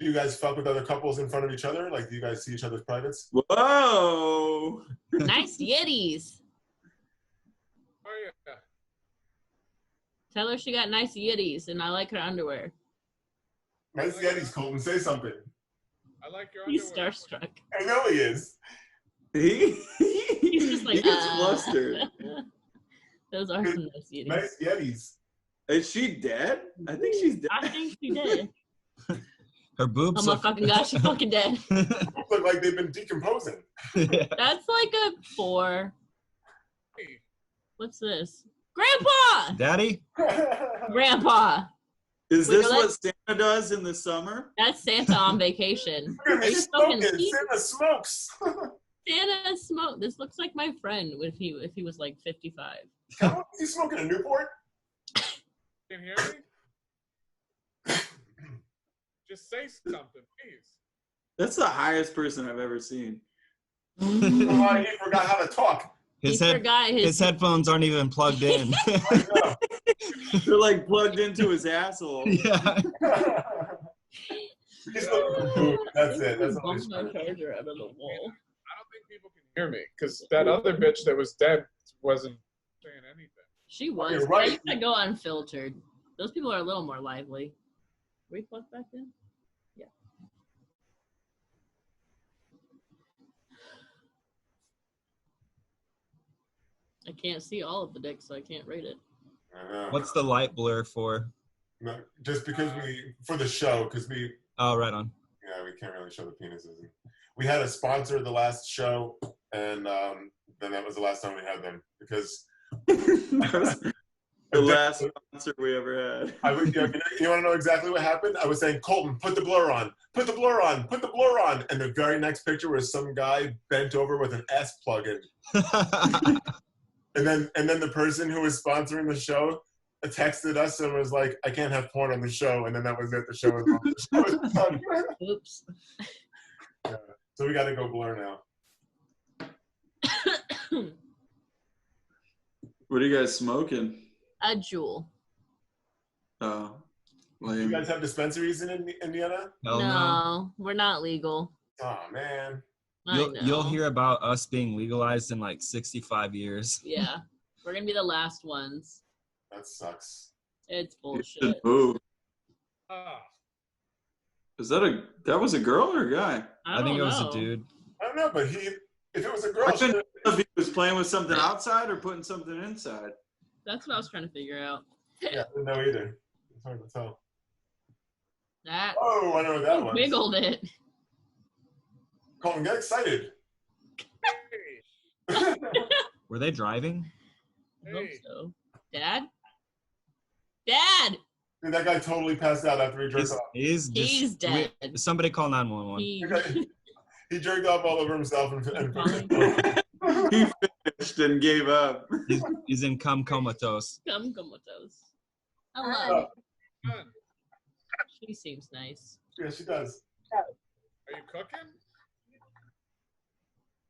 Speaker 2: Do you guys fuck with other couples in front of each other? Like, do you guys see each other's privates?
Speaker 3: Whoa!
Speaker 8: Nice yitties.
Speaker 1: Oh yeah.
Speaker 8: Tell her she got nice yitties, and I like her underwear.
Speaker 2: Nice Yetis, Colton. Say something.
Speaker 1: I like your
Speaker 8: He's
Speaker 1: underwear.
Speaker 8: starstruck.
Speaker 2: I know he is.
Speaker 8: He's just like,
Speaker 3: he gets flustered.
Speaker 8: Those are some nice yitties.
Speaker 2: Nice Yetis.
Speaker 3: Is she dead? I think she's dead.
Speaker 8: I think she did.
Speaker 10: Her boobs.
Speaker 8: Oh my fucking gosh, she's fucking dead.
Speaker 2: Look like they've been decomposing.
Speaker 8: That's like a 4. What's this? Grandpa!
Speaker 10: Daddy?
Speaker 8: Grandpa!
Speaker 3: Is
Speaker 8: Wait,
Speaker 3: this
Speaker 8: no,
Speaker 3: what Santa does in the summer?
Speaker 8: That's Santa on vacation.
Speaker 2: Look at me
Speaker 8: Are you smoking
Speaker 2: smoking.
Speaker 8: weed?
Speaker 2: Santa smokes.
Speaker 8: Santa smoke. This looks like my friend if he was like 55.
Speaker 2: How is he smoking a Newport?
Speaker 1: Can you hear me? Just say something, please.
Speaker 3: That's the highest person I've ever seen.
Speaker 2: Oh, he forgot how to talk.
Speaker 10: His
Speaker 8: his
Speaker 10: headphones aren't even plugged in.
Speaker 3: They're like plugged into his asshole.
Speaker 10: Yeah.
Speaker 2: He's looking for food. That's it. That's all he's
Speaker 8: my charger out of the wall.
Speaker 1: I don't think people can hear me because that other bitch that was dead wasn't saying anything.
Speaker 8: She was.
Speaker 2: You're right.
Speaker 8: I used to go unfiltered. Those people are a little more lively. Were you plugged back in? Yeah. I can't see all of the dicks, so I can't rate it.
Speaker 10: What's the light blur for?
Speaker 2: No, just because for the show, because
Speaker 10: Oh, right on.
Speaker 2: yeah, we can't really show the penises. We had a sponsor the last show, and then that was the last time we had them because
Speaker 3: the last sponsor we ever had.
Speaker 2: You want to know exactly what happened? I was saying, Colton, put the blur on, put the blur on, put the blur on, and the very next picture was some guy bent over with an S plug-in. And then the person who was sponsoring the show texted us and was like, "I can't have porn on the show." And then that was it. The show was done.
Speaker 8: Oops.
Speaker 2: Yeah. So we got to go blur now.
Speaker 3: What are you guys smoking?
Speaker 8: A Juul.
Speaker 3: Oh,
Speaker 2: Do you guys have dispensaries in Indiana?
Speaker 10: Hell
Speaker 8: No, we're not legal.
Speaker 2: Oh man.
Speaker 10: You'll hear about us being legalized in like 65 years.
Speaker 8: Yeah. We're going to be the last ones.
Speaker 2: That sucks.
Speaker 8: It's
Speaker 3: you should
Speaker 8: bullshit.
Speaker 3: move.
Speaker 1: Ah,
Speaker 3: Is that was a girl or a guy?
Speaker 10: I think it was a dude.
Speaker 2: I don't know, but if it was a girl,
Speaker 3: I couldn't tell if he was playing with something outside or putting something inside.
Speaker 8: That's what I was trying to figure out.
Speaker 2: yeah, I didn't know either. It's hard to tell.
Speaker 8: That
Speaker 2: Oh, I know what that was.
Speaker 8: wiggled it.
Speaker 2: Colton, get excited.
Speaker 10: Were they driving?
Speaker 8: I hope so. Dad? Dad!
Speaker 2: Dude, that guy totally passed out after he jerked off.
Speaker 8: He's dead.
Speaker 10: Somebody call 911.
Speaker 2: He jerked off all over himself and
Speaker 3: He finished and gave up.
Speaker 10: He's in cum comatose.
Speaker 8: Come comatose. I love it.
Speaker 1: fun.
Speaker 8: She seems nice.
Speaker 2: Yeah, she does.
Speaker 1: Are you cooking?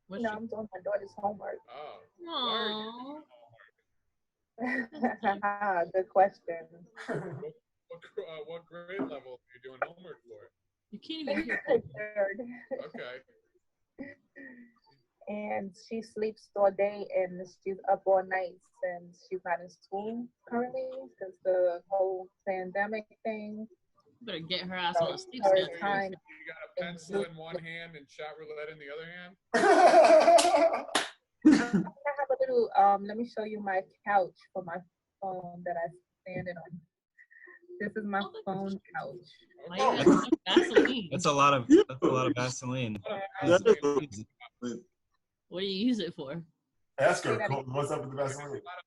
Speaker 8: What's
Speaker 6: No,
Speaker 8: she-
Speaker 6: I'm doing my daughter's homework.
Speaker 11: Oh. Why are you
Speaker 8: Aw.
Speaker 6: Good question.
Speaker 11: what grade level are you doing homework for?
Speaker 8: You can't even hear.
Speaker 6: Third.
Speaker 11: Okay.
Speaker 6: And she sleeps all day and she's up all night since she's not in school currently because the whole pandemic thing.
Speaker 8: Better get her ass
Speaker 6: So
Speaker 8: on a sleep
Speaker 6: her
Speaker 8: schedule.
Speaker 6: time.
Speaker 11: You got a pencil in one hand and chat roulette in the other hand?
Speaker 6: I have a little. Let me show you my couch for my phone that I stand it on. This is my phone couch.
Speaker 8: Why you got so much Vaseline?
Speaker 10: That's a lot of Vaseline.
Speaker 8: What do you use it for?
Speaker 2: Ask her, Colton, what's up with the
Speaker 11: There's a
Speaker 2: Vaseline?
Speaker 11: lot of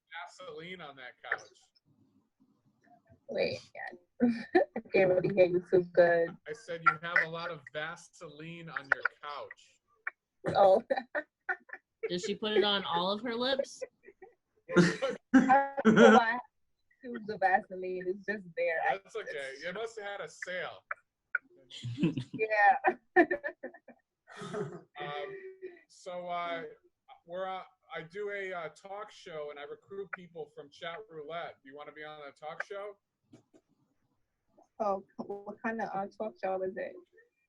Speaker 11: Vaseline on that couch.
Speaker 6: Wait, I can't really hear you too good.
Speaker 11: I said you have a lot of Vaseline on your couch.
Speaker 6: Oh,
Speaker 8: Does she put it on all of her lips?
Speaker 6: I don't know why I have tubes of Vaseline. It's just there.
Speaker 11: That's okay. You must have had a sale.
Speaker 6: Yeah.
Speaker 11: So I do a talk show and I recruit people from Chat Roulette. Do you want to be on a talk show?
Speaker 6: Oh, what kind of talk show is it?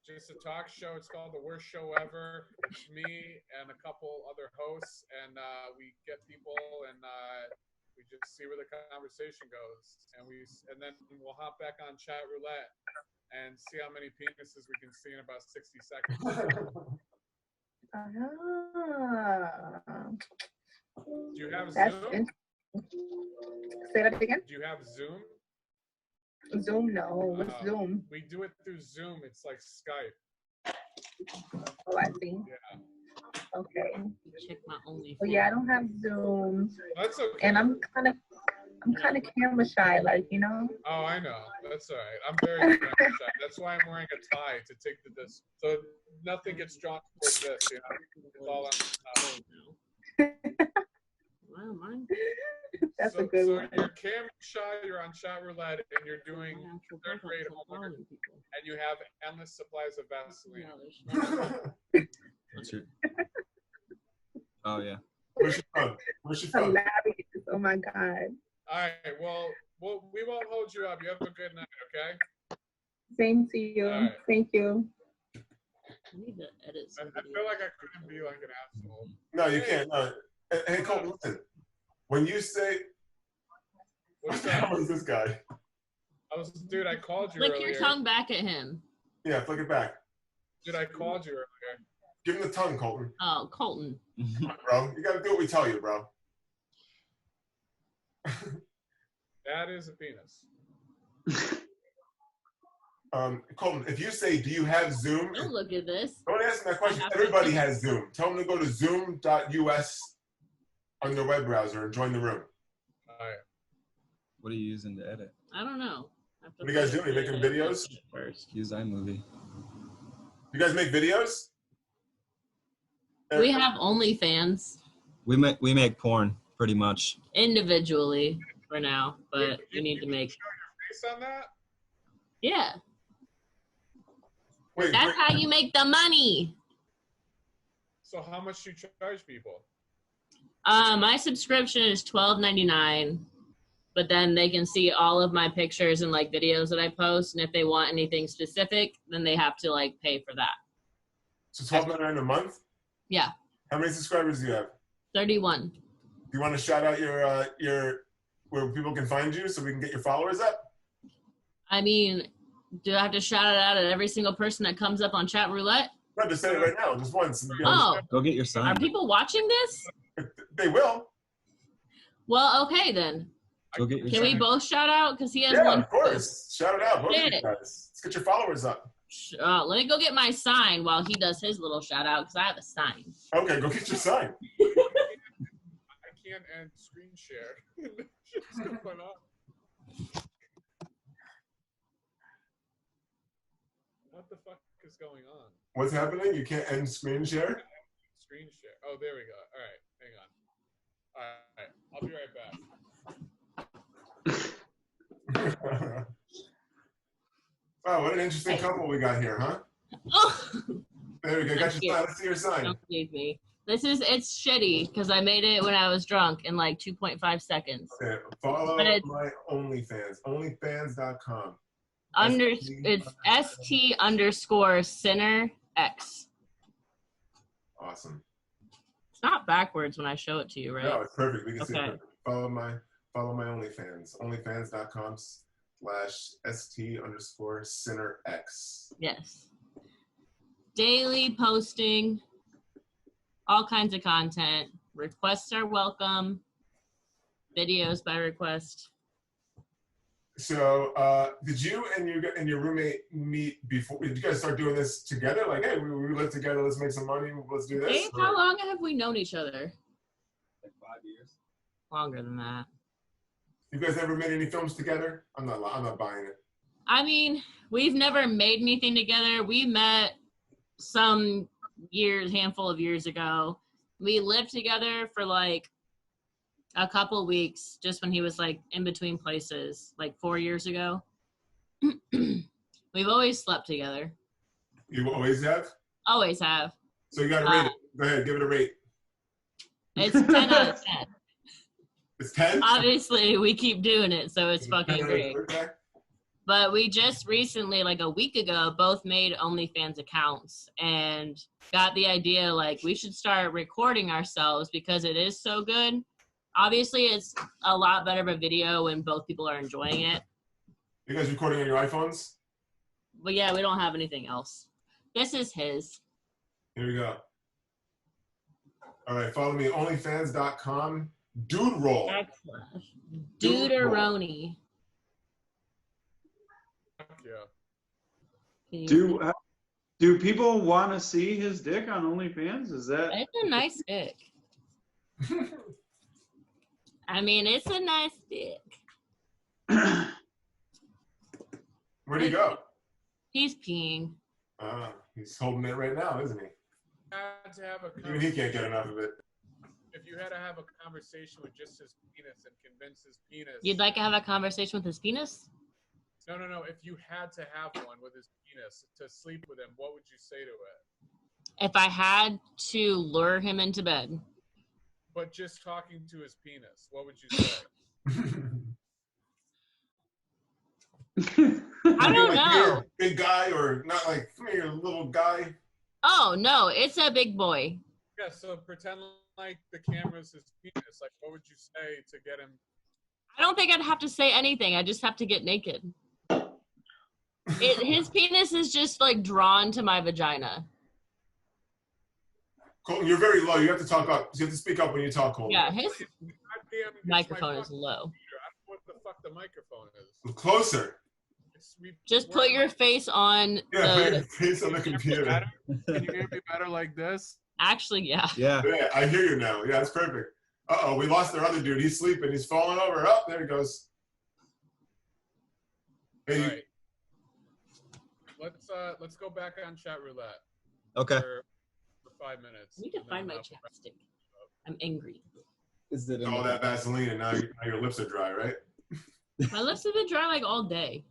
Speaker 11: Just a talk show. It's called The Worst Show Ever. It's me and a couple other hosts, and we get people and we just see where the conversation goes, and then we'll hop back on Chat Roulette and see how many penises we can see in about 60 seconds. Do you have Zoom?
Speaker 6: Say that again.
Speaker 11: Do you have Zoom?
Speaker 6: Zoom? No. What's Zoom?
Speaker 11: We do it through Zoom. It's like Skype.
Speaker 6: Oh, I see.
Speaker 11: Yeah.
Speaker 6: Okay.
Speaker 8: Check my OnlyFans.
Speaker 6: Well, yeah, I don't have Zoom.
Speaker 11: That's okay.
Speaker 6: And I'm kind of camera shy, like, you know.
Speaker 11: Oh, I know. That's all right. I'm very camera shy. That's why I'm wearing a tie to take this, so nothing gets drawn towards this. You know, it's all on.
Speaker 8: Wow, mine.
Speaker 6: That's a good one.
Speaker 11: You're camera shy. You're on Chat Roulette, and you're doing third grade homework, and you have endless supplies of Vaseline.
Speaker 10: What's your... Oh yeah.
Speaker 2: Where's she from? Where's she from?
Speaker 6: Hilarious. Oh my God.
Speaker 11: All right. Well, we won't hold you up. You have a good night. Okay.
Speaker 6: Same to you.
Speaker 11: All right.
Speaker 6: Thank you.
Speaker 8: I need to edit
Speaker 11: I
Speaker 8: some
Speaker 11: feel like I couldn't be like an asshole.
Speaker 2: No, you can't. No. Hey, Colton, listen. When you say,
Speaker 11: What's
Speaker 2: how
Speaker 11: that?
Speaker 2: is this guy?
Speaker 11: Dude, I called you
Speaker 8: Flick
Speaker 11: earlier.
Speaker 8: your tongue back at him.
Speaker 2: Yeah, flick it back.
Speaker 11: Dude, I called you earlier.
Speaker 2: Give him the tongue, Colton.
Speaker 8: Oh, Colton.
Speaker 2: Bro, you gotta do what we tell you, bro.
Speaker 11: That is a penis.
Speaker 2: Colton, if you say, do you have Zoom?
Speaker 8: Don't look at this.
Speaker 2: Don't ask me that question. Everybody has Zoom. Tell them to go to zoom.us on their web browser and join the room.
Speaker 11: All right.
Speaker 10: What are you using to edit?
Speaker 8: I don't know.
Speaker 2: What are you guys doing? Are you making videos?
Speaker 8: First.
Speaker 10: Use iMovie.
Speaker 2: You guys make videos?
Speaker 8: We have OnlyFans
Speaker 10: We make porn pretty much.
Speaker 8: individually for now, but we need to make.
Speaker 11: Face on that?
Speaker 8: Yeah,
Speaker 2: Wait,
Speaker 8: that's how you make the money.
Speaker 11: So how much do you charge people?
Speaker 8: My subscription is $12.99, but then they can see all of my pictures and like videos that I post, and if they want anything specific, then they have to like pay for that.
Speaker 2: So $12.99 a month?
Speaker 8: Yeah,
Speaker 2: How many subscribers do you have?
Speaker 8: 31.
Speaker 2: Do you want to shout out your where people can find you so we can get your followers up?
Speaker 8: I mean, do I have to shout it out at every single person that comes up on Chat Roulette?
Speaker 2: No, just say it right now, just once.
Speaker 8: Oh,
Speaker 10: Go get your
Speaker 8: are
Speaker 10: sign.
Speaker 8: people watching this?
Speaker 2: They will.
Speaker 8: Well, okay then.
Speaker 10: Go get your
Speaker 8: Can we
Speaker 10: sign.
Speaker 8: both shout out? Because he has
Speaker 2: Yeah,
Speaker 8: one.
Speaker 2: of course. Shout it out, both of you
Speaker 8: Yeah.
Speaker 2: guys. Let's get your followers up.
Speaker 8: Let me go get my sign while he does his little shout out because I have a sign.
Speaker 2: Okay, go get your sign.
Speaker 11: I can't end screen share. What's going on? What the fuck is going on?
Speaker 2: What's happening? You can't end screen share?
Speaker 11: Screen share. Oh, there we go. All right, hang on. All right, I'll be right back.
Speaker 2: Wow, what an interesting couple we got here, huh?
Speaker 8: Oh,
Speaker 2: There we go. Got
Speaker 8: Thank
Speaker 2: your
Speaker 8: you.
Speaker 2: sign. Let's see your sign.
Speaker 8: don't leave me. It's shitty because I made it when I was drunk in like 2.5 seconds.
Speaker 2: Okay, follow
Speaker 8: But it's
Speaker 2: my OnlyFans, onlyfans.com.
Speaker 8: it's ST_Sinner X.
Speaker 2: Awesome.
Speaker 8: It's not backwards when I show it to you, right?
Speaker 2: No, it's perfect. We can see it.
Speaker 8: Okay.
Speaker 2: Perfect. Follow my OnlyFans, onlyfans.com/ST_SinnerX.
Speaker 8: Yes. Daily posting, all kinds of content. Requests are welcome. Videos by request.
Speaker 2: So, did you and your roommate meet before? Did you guys start doing this together? Like, hey, we live together. Let's make some money. Let's do this.
Speaker 8: Dave, how long have we known each other?
Speaker 9: Like 5 years.
Speaker 8: Longer than that.
Speaker 2: You guys ever made any films together? I'm not buying it.
Speaker 8: I mean, we've never made anything together. We met some handful of years ago. We lived together for like a couple weeks, just when he was like in between places, like 4 years ago. We've always slept together.
Speaker 2: You always have?
Speaker 8: Always have.
Speaker 2: So you got to rate it. Go ahead, give it a rate.
Speaker 8: It's 10 out of 10.
Speaker 2: It's 10?
Speaker 8: Obviously, we keep doing it, so it's fucking great.
Speaker 2: Okay.
Speaker 8: But we just recently, like a week ago, both made OnlyFans accounts and got the idea, like, we should start recording ourselves because it is so good. Obviously, it's a lot better of a video when both people are enjoying it.
Speaker 2: You guys recording on your iPhones?
Speaker 8: But yeah, we don't have anything else. This is his.
Speaker 2: Here we go. All right, follow me, onlyfans.com. Dude roll.
Speaker 8: Duderoni.
Speaker 11: Yeah.
Speaker 3: Do people want to see his dick on OnlyFans? Is that?
Speaker 8: It's a nice dick. I mean, it's a nice dick.
Speaker 2: Where'd he go?
Speaker 8: He's peeing.
Speaker 2: He's holding it right now, isn't he?
Speaker 11: Had to have a
Speaker 2: Even he can't get enough of it.
Speaker 11: If you had to have a conversation with just his penis and convince his penis.
Speaker 8: You'd like to have a conversation with his penis?
Speaker 11: No. If you had to have one with his penis to sleep with him, what would you say to it?
Speaker 8: If I had to lure him into bed.
Speaker 11: But just talking to his penis, what would you say?
Speaker 8: I don't know.
Speaker 2: Big guy or not, like, come here, little guy.
Speaker 8: Oh, no, it's a big boy.
Speaker 11: Yeah, so pretend like the camera's his penis. Like, what would you say to get him?
Speaker 8: I don't think I'd have to say anything. I just have to get naked. His penis is just, like, drawn to my vagina.
Speaker 2: Colton, you're very low. You have to talk up. You have to speak up when you talk, Colton.
Speaker 8: Yeah, his microphone is low.
Speaker 11: I don't know what the fuck the microphone is.
Speaker 2: Closer.
Speaker 8: Just put your face on
Speaker 2: put your face on the computer.
Speaker 11: Can you hear me better like this?
Speaker 8: Actually, yeah.
Speaker 2: Yeah, I hear you now. Yeah, it's perfect. Uh-oh, we lost our other dude. He's sleeping. He's falling over. Oh, there he goes. Hey,
Speaker 11: all right. Let's go back on Chat Roulette.
Speaker 10: Okay.
Speaker 11: For 5 minutes.
Speaker 8: I need to find my chapstick. I'm angry.
Speaker 9: Is it
Speaker 2: all that Vaseline and now your lips are dry, right?
Speaker 8: My lips have been dry like all day.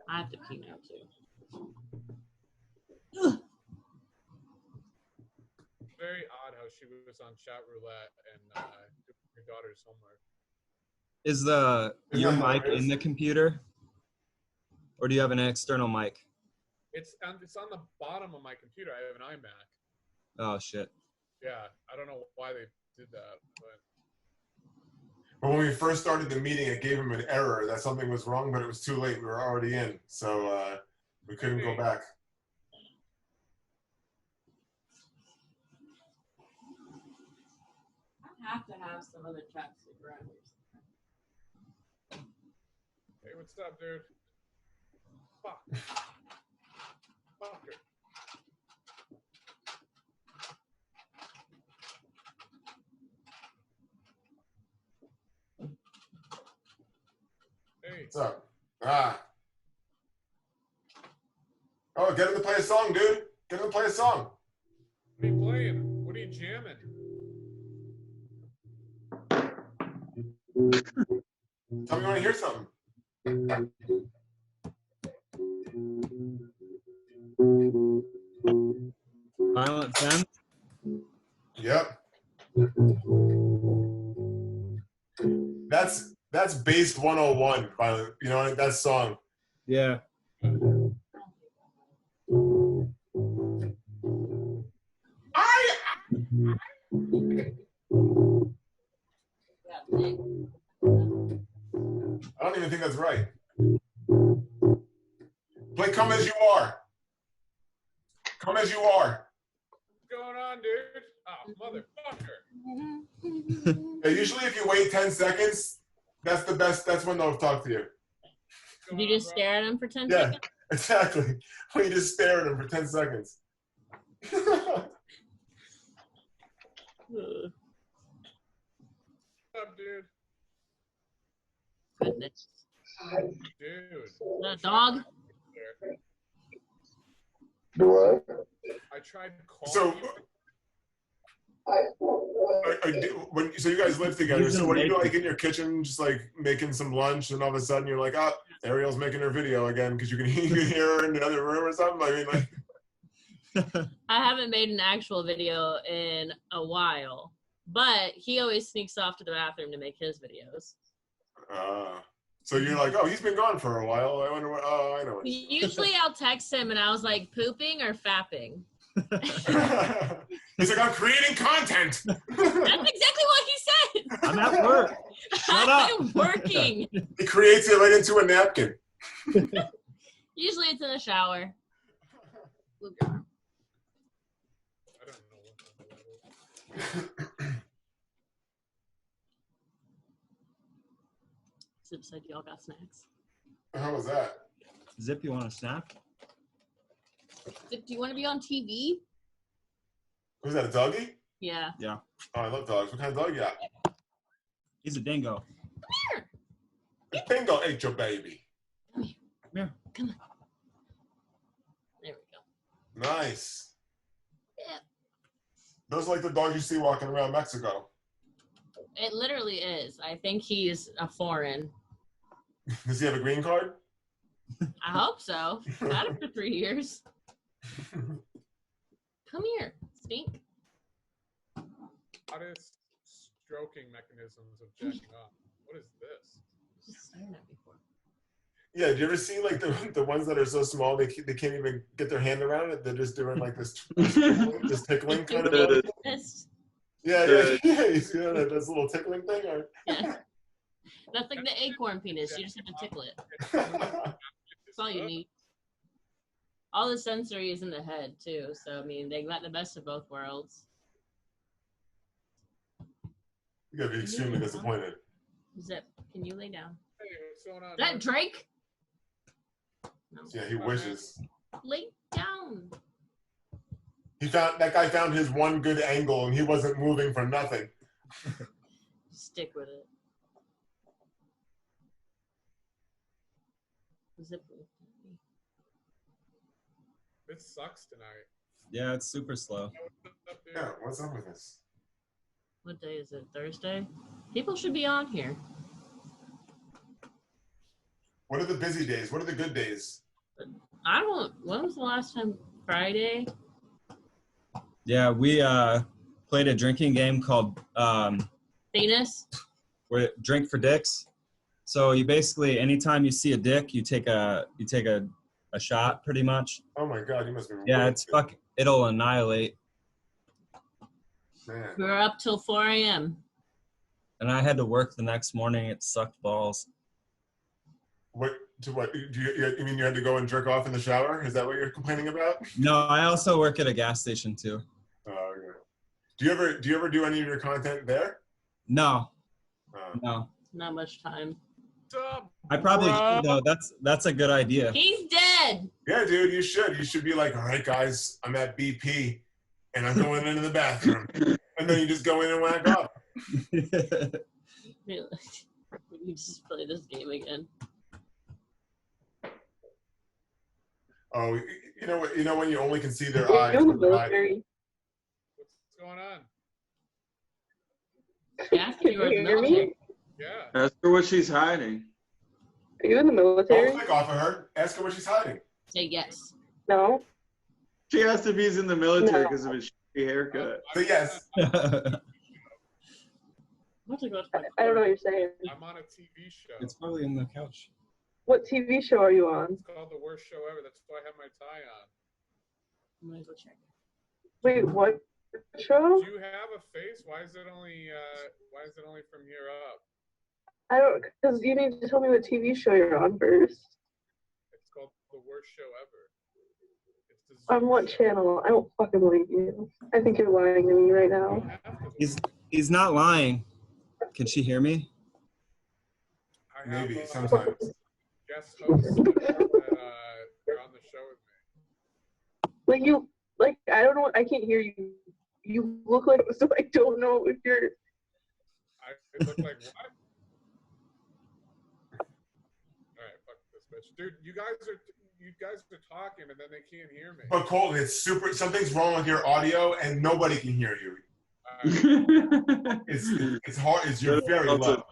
Speaker 8: I have to pee now too.
Speaker 11: Very odd how she was on Chat Roulette and doing her daughter's homework.
Speaker 10: Is your mic in the computer? Or do you have an external mic?
Speaker 11: It's on the bottom of my computer. I have an iMac.
Speaker 10: Oh, shit.
Speaker 11: Yeah, I don't know why they did that, but
Speaker 2: when we first started the meeting, it gave him an error that something was wrong, but it was too late. We were already in, so we couldn't go back.
Speaker 8: I have to have some other chapstick around here.
Speaker 11: Hey, what's up, dude? Fuck. Fucker. Hey.
Speaker 2: What's up? Oh, get him to play a song, dude. Get him to play a song.
Speaker 11: What are you playing? What are you jamming?
Speaker 2: Tell me you want to hear something.
Speaker 10: Violent Femmes?
Speaker 2: Yep. That's Based 101. Violent. You know that song.
Speaker 10: Yeah.
Speaker 2: I don't even think that's right. Play Come As You Are. Come As You Are.
Speaker 11: What's going on, dude? Oh, motherfucker.
Speaker 2: Yeah, usually if you wait 10 seconds, that's the best. That's when they'll talk to you.
Speaker 8: Did you just stare at him for 10
Speaker 2: Yeah,
Speaker 8: seconds?
Speaker 2: exactly. When you just stare at them for 10 seconds.
Speaker 8: Ugh.
Speaker 11: What's up, dude?
Speaker 8: Goodness.
Speaker 11: Dude.
Speaker 8: Is that a dog?
Speaker 7: Do what?
Speaker 11: I tried calling
Speaker 2: So,
Speaker 11: you.
Speaker 2: so you guys live together.
Speaker 10: He's
Speaker 2: So
Speaker 10: in
Speaker 2: what do you do,
Speaker 10: Macon.
Speaker 2: like in your kitchen, just like making some lunch, and all of a sudden you're like, oh, Ariel's making her video again because you can hear her in the other room or something? I mean, like.
Speaker 8: I haven't made an actual video in a while, but he always sneaks off to the bathroom to make his videos.
Speaker 2: So you're like, oh, he's been gone for a while. I wonder what. Oh, I know. What
Speaker 8: Usually I'll text him and I was like, pooping or fapping?
Speaker 2: He's like, I'm creating content.
Speaker 8: That's exactly what he said.
Speaker 10: I'm at work. Shut up.
Speaker 8: I'm working.
Speaker 2: He creates it right into a napkin.
Speaker 8: Usually it's in the shower.
Speaker 11: I don't know what the hell
Speaker 8: Zip said y'all got snacks.
Speaker 2: How was that?
Speaker 10: Zip, you want a snack?
Speaker 8: Zip, do you want to be on TV?
Speaker 2: Was that a doggy?
Speaker 8: Yeah.
Speaker 10: Yeah.
Speaker 2: Oh, I love dogs. What kind of dog you got?
Speaker 10: He's a dingo.
Speaker 2: A dingo ate your baby.
Speaker 10: Yeah.
Speaker 8: Come on. There we go.
Speaker 2: Nice.
Speaker 8: Yeah.
Speaker 2: Those are like the dogs you see walking around Mexico.
Speaker 8: It literally is. I think he's a foreign.
Speaker 2: Does he have a green card?
Speaker 8: I hope so. Had him for 3 years. Come here, stink.
Speaker 11: Hottest stroking mechanisms of jacking off. What is this?
Speaker 8: Just staring at me for.
Speaker 2: Yeah, do you ever see like the ones that are so small they can't even get their hand around it? They're just doing like this tickling kind of motion?
Speaker 8: This.
Speaker 2: Yeah. You see that this little tickling thing? Or?
Speaker 8: Yeah. That's like the acorn penis. You just have to tickle it. That's all you need. All the sensory is in the head too. So I mean, they got the best of both worlds.
Speaker 2: You gotta be extremely disappointed.
Speaker 8: Zip, can you lay down?
Speaker 11: Hey, what's going on?
Speaker 8: Is that Drake? No.
Speaker 2: Yeah, he wishes.
Speaker 8: Lay down.
Speaker 2: That guy found his one good angle and he wasn't moving for nothing.
Speaker 8: Stick with it. Zip.
Speaker 11: It sucks tonight.
Speaker 10: Yeah, it's super slow.
Speaker 2: Yeah, what's up with this?
Speaker 8: What day is it? Thursday? People should be on here.
Speaker 2: What are the busy days? What are the good days?
Speaker 8: I don't. When was the last time? Friday?
Speaker 10: Yeah, we played a drinking game called
Speaker 8: Venus?
Speaker 10: where Drink for Dicks. So you basically, anytime you see a dick, you take a shot, pretty much.
Speaker 2: Oh my God, you must be.
Speaker 10: Yeah,
Speaker 2: really
Speaker 10: it's it'll annihilate.
Speaker 2: Man.
Speaker 8: We were up till 4 a.m.
Speaker 10: And I had to work the next morning. It sucked balls.
Speaker 2: What? Do you mean you had to go and jerk off in the shower? Is that what you're complaining about?
Speaker 10: No, I also work at a gas station too.
Speaker 2: Oh, okay. Do you ever do any of your content there?
Speaker 10: No, no.
Speaker 8: Not much time.
Speaker 11: What's up,
Speaker 10: I probably
Speaker 11: bro?
Speaker 10: should, though. That's a good idea.
Speaker 8: He's dead.
Speaker 2: Yeah, dude, you should. You should be like, all right, guys, I'm at BP, and I'm going into the bathroom, and then you just go in and whack off.
Speaker 8: We just play this game again.
Speaker 2: Oh, you know what? You know when you only can see their
Speaker 6: Are
Speaker 2: eyes.
Speaker 6: you in the military?
Speaker 11: What's going on?
Speaker 8: Yeah,
Speaker 6: Can you hear me?
Speaker 11: Yeah.
Speaker 3: Ask her what she's hiding.
Speaker 6: Are you in the military?
Speaker 2: Don't click off of her. Ask her what she's hiding.
Speaker 8: Say yes.
Speaker 6: No.
Speaker 3: She asked if he's in the military
Speaker 6: No.
Speaker 3: because of his shitty haircut.
Speaker 2: So yes.
Speaker 6: I don't know what you're saying.
Speaker 11: I'm on a TV show.
Speaker 10: It's probably in the couch.
Speaker 6: What TV show are you on?
Speaker 11: It's called The Worst Show Ever. That's why I have my tie on.
Speaker 8: I'm gonna go check.
Speaker 6: Wait, what show?
Speaker 11: Do you have a face? Why is it only from here up?
Speaker 6: I don't, because you need to tell me what TV show you're on first.
Speaker 11: It's called The Worst Show Ever. It's the
Speaker 6: On what channel? I don't fucking believe you. I think you're lying to me right now.
Speaker 10: He's not lying. Can she hear me?
Speaker 11: I have,
Speaker 2: Maybe sometimes.
Speaker 11: guest hosts that are on the show with me.
Speaker 6: I don't know. I can't hear you. You look like, so I don't know if you're.
Speaker 11: I look like what? All right, fuck this bitch, dude. You guys are talking and then they can't hear me.
Speaker 2: But Colton, it's super. Something's wrong with your audio, and nobody can hear you. It's hard. You're very low.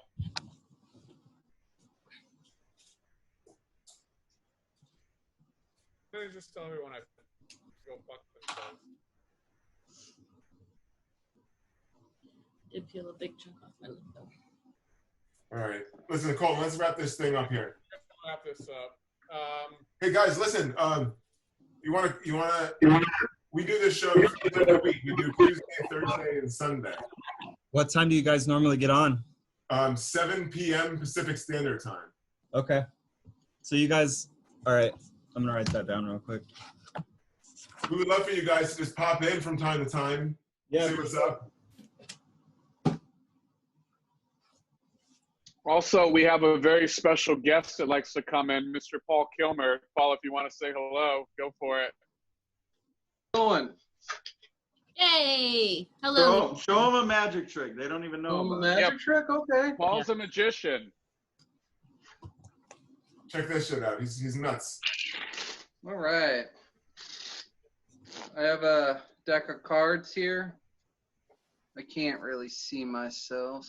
Speaker 11: Let me just tell everyone I go fuck themselves.
Speaker 8: Did peel a big chunk off my lip though.
Speaker 2: All right. Listen, Colton, let's wrap this thing up here.
Speaker 11: Wrap this up.
Speaker 2: Hey guys, listen. You wanna? We do this show every week. We do Tuesday, Thursday, and Sunday.
Speaker 10: What time do you guys normally get on?
Speaker 2: 7 p.m. Pacific Standard Time.
Speaker 10: Okay. So you guys, all right. I'm gonna write that down real quick.
Speaker 2: We would love for you guys to just pop in from time to time.
Speaker 10: Yeah.
Speaker 2: See what's up.
Speaker 1: Also, we have a very special guest that likes to come in, Mr. Paul Kilmer. Paul, if you want to say hello, go for it.
Speaker 3: Going.
Speaker 8: Yay! Hello.
Speaker 3: Show them a magic trick. They don't even know
Speaker 4: A
Speaker 3: about
Speaker 4: magic trick? Okay.
Speaker 1: Paul's a magician.
Speaker 2: Check this shit out. He's nuts.
Speaker 4: All right. I have a deck of cards here. I can't really see myself.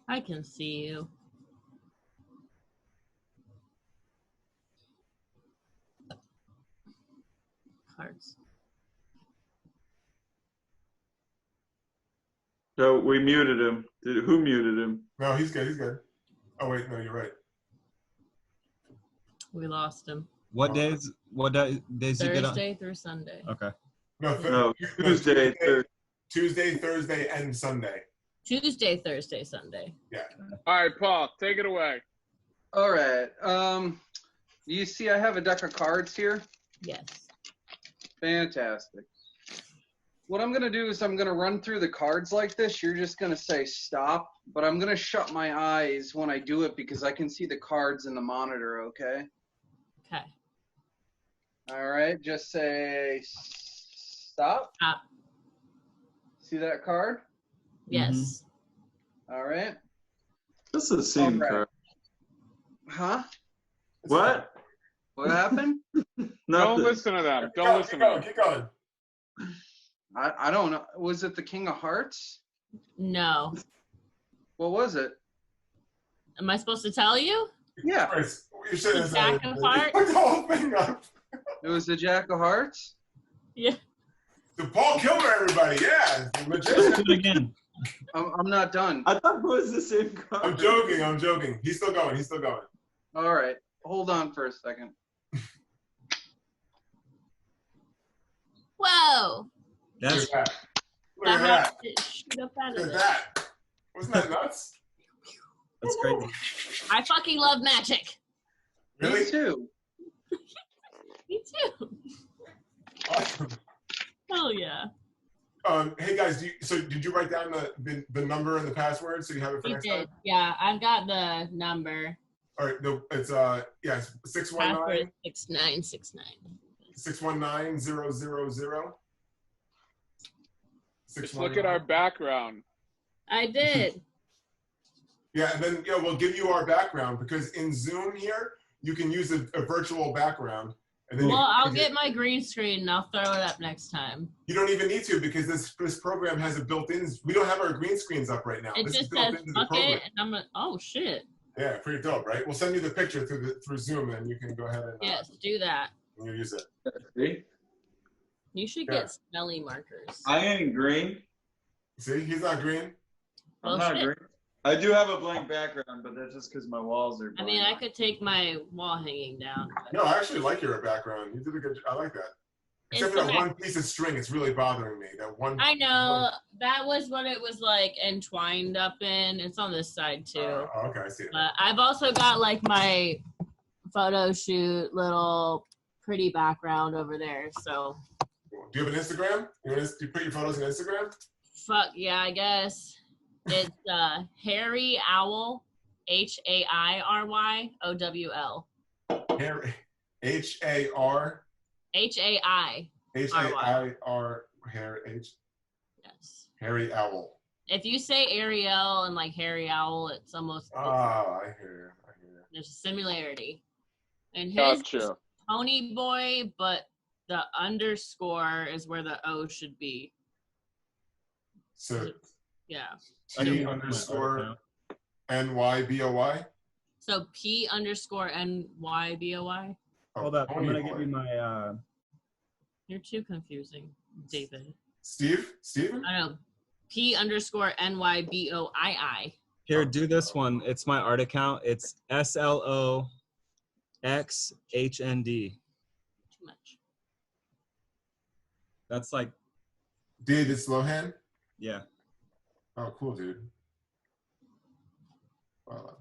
Speaker 8: I can see you. Cards.
Speaker 3: So we muted him. Who muted him?
Speaker 2: No, he's good. He's good. Oh wait, no, you're right.
Speaker 8: We lost him.
Speaker 10: What days you get on?
Speaker 8: Thursday through Sunday.
Speaker 10: Okay.
Speaker 2: No,
Speaker 3: Tuesday,
Speaker 2: Tuesday, Thursday, and Sunday.
Speaker 8: Tuesday, Thursday, Sunday.
Speaker 2: Yeah.
Speaker 1: All right, Paul, take it away.
Speaker 4: All right. You see I have a deck of cards here?
Speaker 8: Yes.
Speaker 4: Fantastic. What I'm going to do is I'm going to run through the cards like this. You're just going to say stop, but I'm going to shut my eyes when I do it because I can see the cards in the monitor, okay?
Speaker 8: Okay.
Speaker 4: All right. Just say stop.
Speaker 8: Stop.
Speaker 4: See that card?
Speaker 8: Yes.
Speaker 4: All right.
Speaker 3: This is the same
Speaker 4: All right.
Speaker 3: card.
Speaker 4: Huh?
Speaker 3: What?
Speaker 4: What happened?
Speaker 1: Don't
Speaker 3: Nothing.
Speaker 1: listen to them.
Speaker 2: Keep
Speaker 1: Don't
Speaker 2: going,
Speaker 1: listen
Speaker 2: keep
Speaker 1: to
Speaker 2: going,
Speaker 1: them.
Speaker 2: keep going.
Speaker 4: I don't know. Was it the King of Hearts?
Speaker 8: No.
Speaker 4: What was it?
Speaker 8: Am I supposed to tell you?
Speaker 4: Yeah.
Speaker 2: Chris, you should have
Speaker 8: The Jack of Hearts?
Speaker 2: Put the whole thing up.
Speaker 4: It was the Jack of Hearts?
Speaker 8: Yeah.
Speaker 2: So Paul Kilmer, everybody. Yeah. The
Speaker 10: Let's
Speaker 2: magician.
Speaker 10: do it again.
Speaker 4: I'm not done.
Speaker 3: I thought it was the same card.
Speaker 2: I'm joking. I'm joking. He's still going. He's still going.
Speaker 4: All right. Hold on for a second.
Speaker 8: Whoa.
Speaker 2: Look
Speaker 10: That's
Speaker 2: at that. Look
Speaker 8: That
Speaker 2: at that.
Speaker 8: has to shoot up out
Speaker 2: Look
Speaker 8: of
Speaker 2: at
Speaker 8: it.
Speaker 2: that. Wasn't that nuts?
Speaker 10: crazy.
Speaker 8: I fucking love magic.
Speaker 2: Really?
Speaker 4: Me too.
Speaker 8: Me too.
Speaker 2: Awesome.
Speaker 8: Hell yeah.
Speaker 2: Hey guys, did you write down the number and the password so you have it for
Speaker 8: We
Speaker 2: next
Speaker 8: did.
Speaker 2: time?
Speaker 8: Yeah, I've got the number.
Speaker 2: All right, it's 619
Speaker 8: Password 6969.
Speaker 2: 619 000.
Speaker 1: Just look at our background.
Speaker 8: I did.
Speaker 2: Yeah, and then we'll give you our background because in Zoom here you can use a virtual background. And then
Speaker 8: Well, I'll get my green screen and I'll throw it up next time.
Speaker 2: You don't even need to because this program has a built-in. We don't have our green screens up right now.
Speaker 8: It
Speaker 2: This
Speaker 8: just
Speaker 2: is built
Speaker 8: says
Speaker 2: into the
Speaker 8: fuck
Speaker 2: program.
Speaker 8: it, and I'm like, oh shit.
Speaker 2: Yeah, pretty dope, right? We'll send you the picture through Zoom, and you can go ahead and
Speaker 8: Yes, do that.
Speaker 2: use it.
Speaker 3: See?
Speaker 8: You should
Speaker 2: Yeah.
Speaker 8: get smelly markers.
Speaker 3: I ain't green.
Speaker 2: See, he's not green.
Speaker 3: I'm
Speaker 8: Well,
Speaker 3: not
Speaker 8: shit.
Speaker 3: green. I do have a blank background, but that's just because my walls are
Speaker 8: I
Speaker 3: blank.
Speaker 8: mean, I could take my wall hanging down. but-
Speaker 2: No, I actually like your background. You did a good. I like that. Except
Speaker 8: It's
Speaker 2: for that
Speaker 8: the
Speaker 2: one piece of string, it's really bothering me. That one.
Speaker 8: I know that was what it was like entwined up in. It's on this side too.
Speaker 2: Okay, I see it.
Speaker 8: But I've also got like my photo shoot little pretty background over there. So
Speaker 2: Do you have an Instagram? Do you put your photos on Instagram?
Speaker 8: fuck yeah, I guess. It's Harry Owl, HAIRYOWL.
Speaker 2: Harry, H-A-R.
Speaker 8: HAI.
Speaker 2: H-A-I-R. Harry Harry Owl.
Speaker 8: If you say Ariel and like Harry Owl, it's almost
Speaker 2: I hear you.
Speaker 8: there's a similarity. And his
Speaker 1: Gotcha.
Speaker 8: is Pony Boy, but the underscore is where the O should be.
Speaker 2: So
Speaker 8: Yeah.
Speaker 2: T underscore N-Y-B-O-Y?
Speaker 8: So P underscore NYBOY.
Speaker 10: Hold up. I'm
Speaker 2: Pony
Speaker 10: gonna
Speaker 2: Boy.
Speaker 10: give you my.
Speaker 8: You're too confusing, David.
Speaker 2: Steven?
Speaker 8: I know. P underscore NYBOII.
Speaker 10: Here, do this one. It's my art account. It's SLOXHND.
Speaker 8: Too much.
Speaker 10: That's like,
Speaker 2: David Slohan?
Speaker 10: yeah.
Speaker 2: Oh, cool, dude. Wow.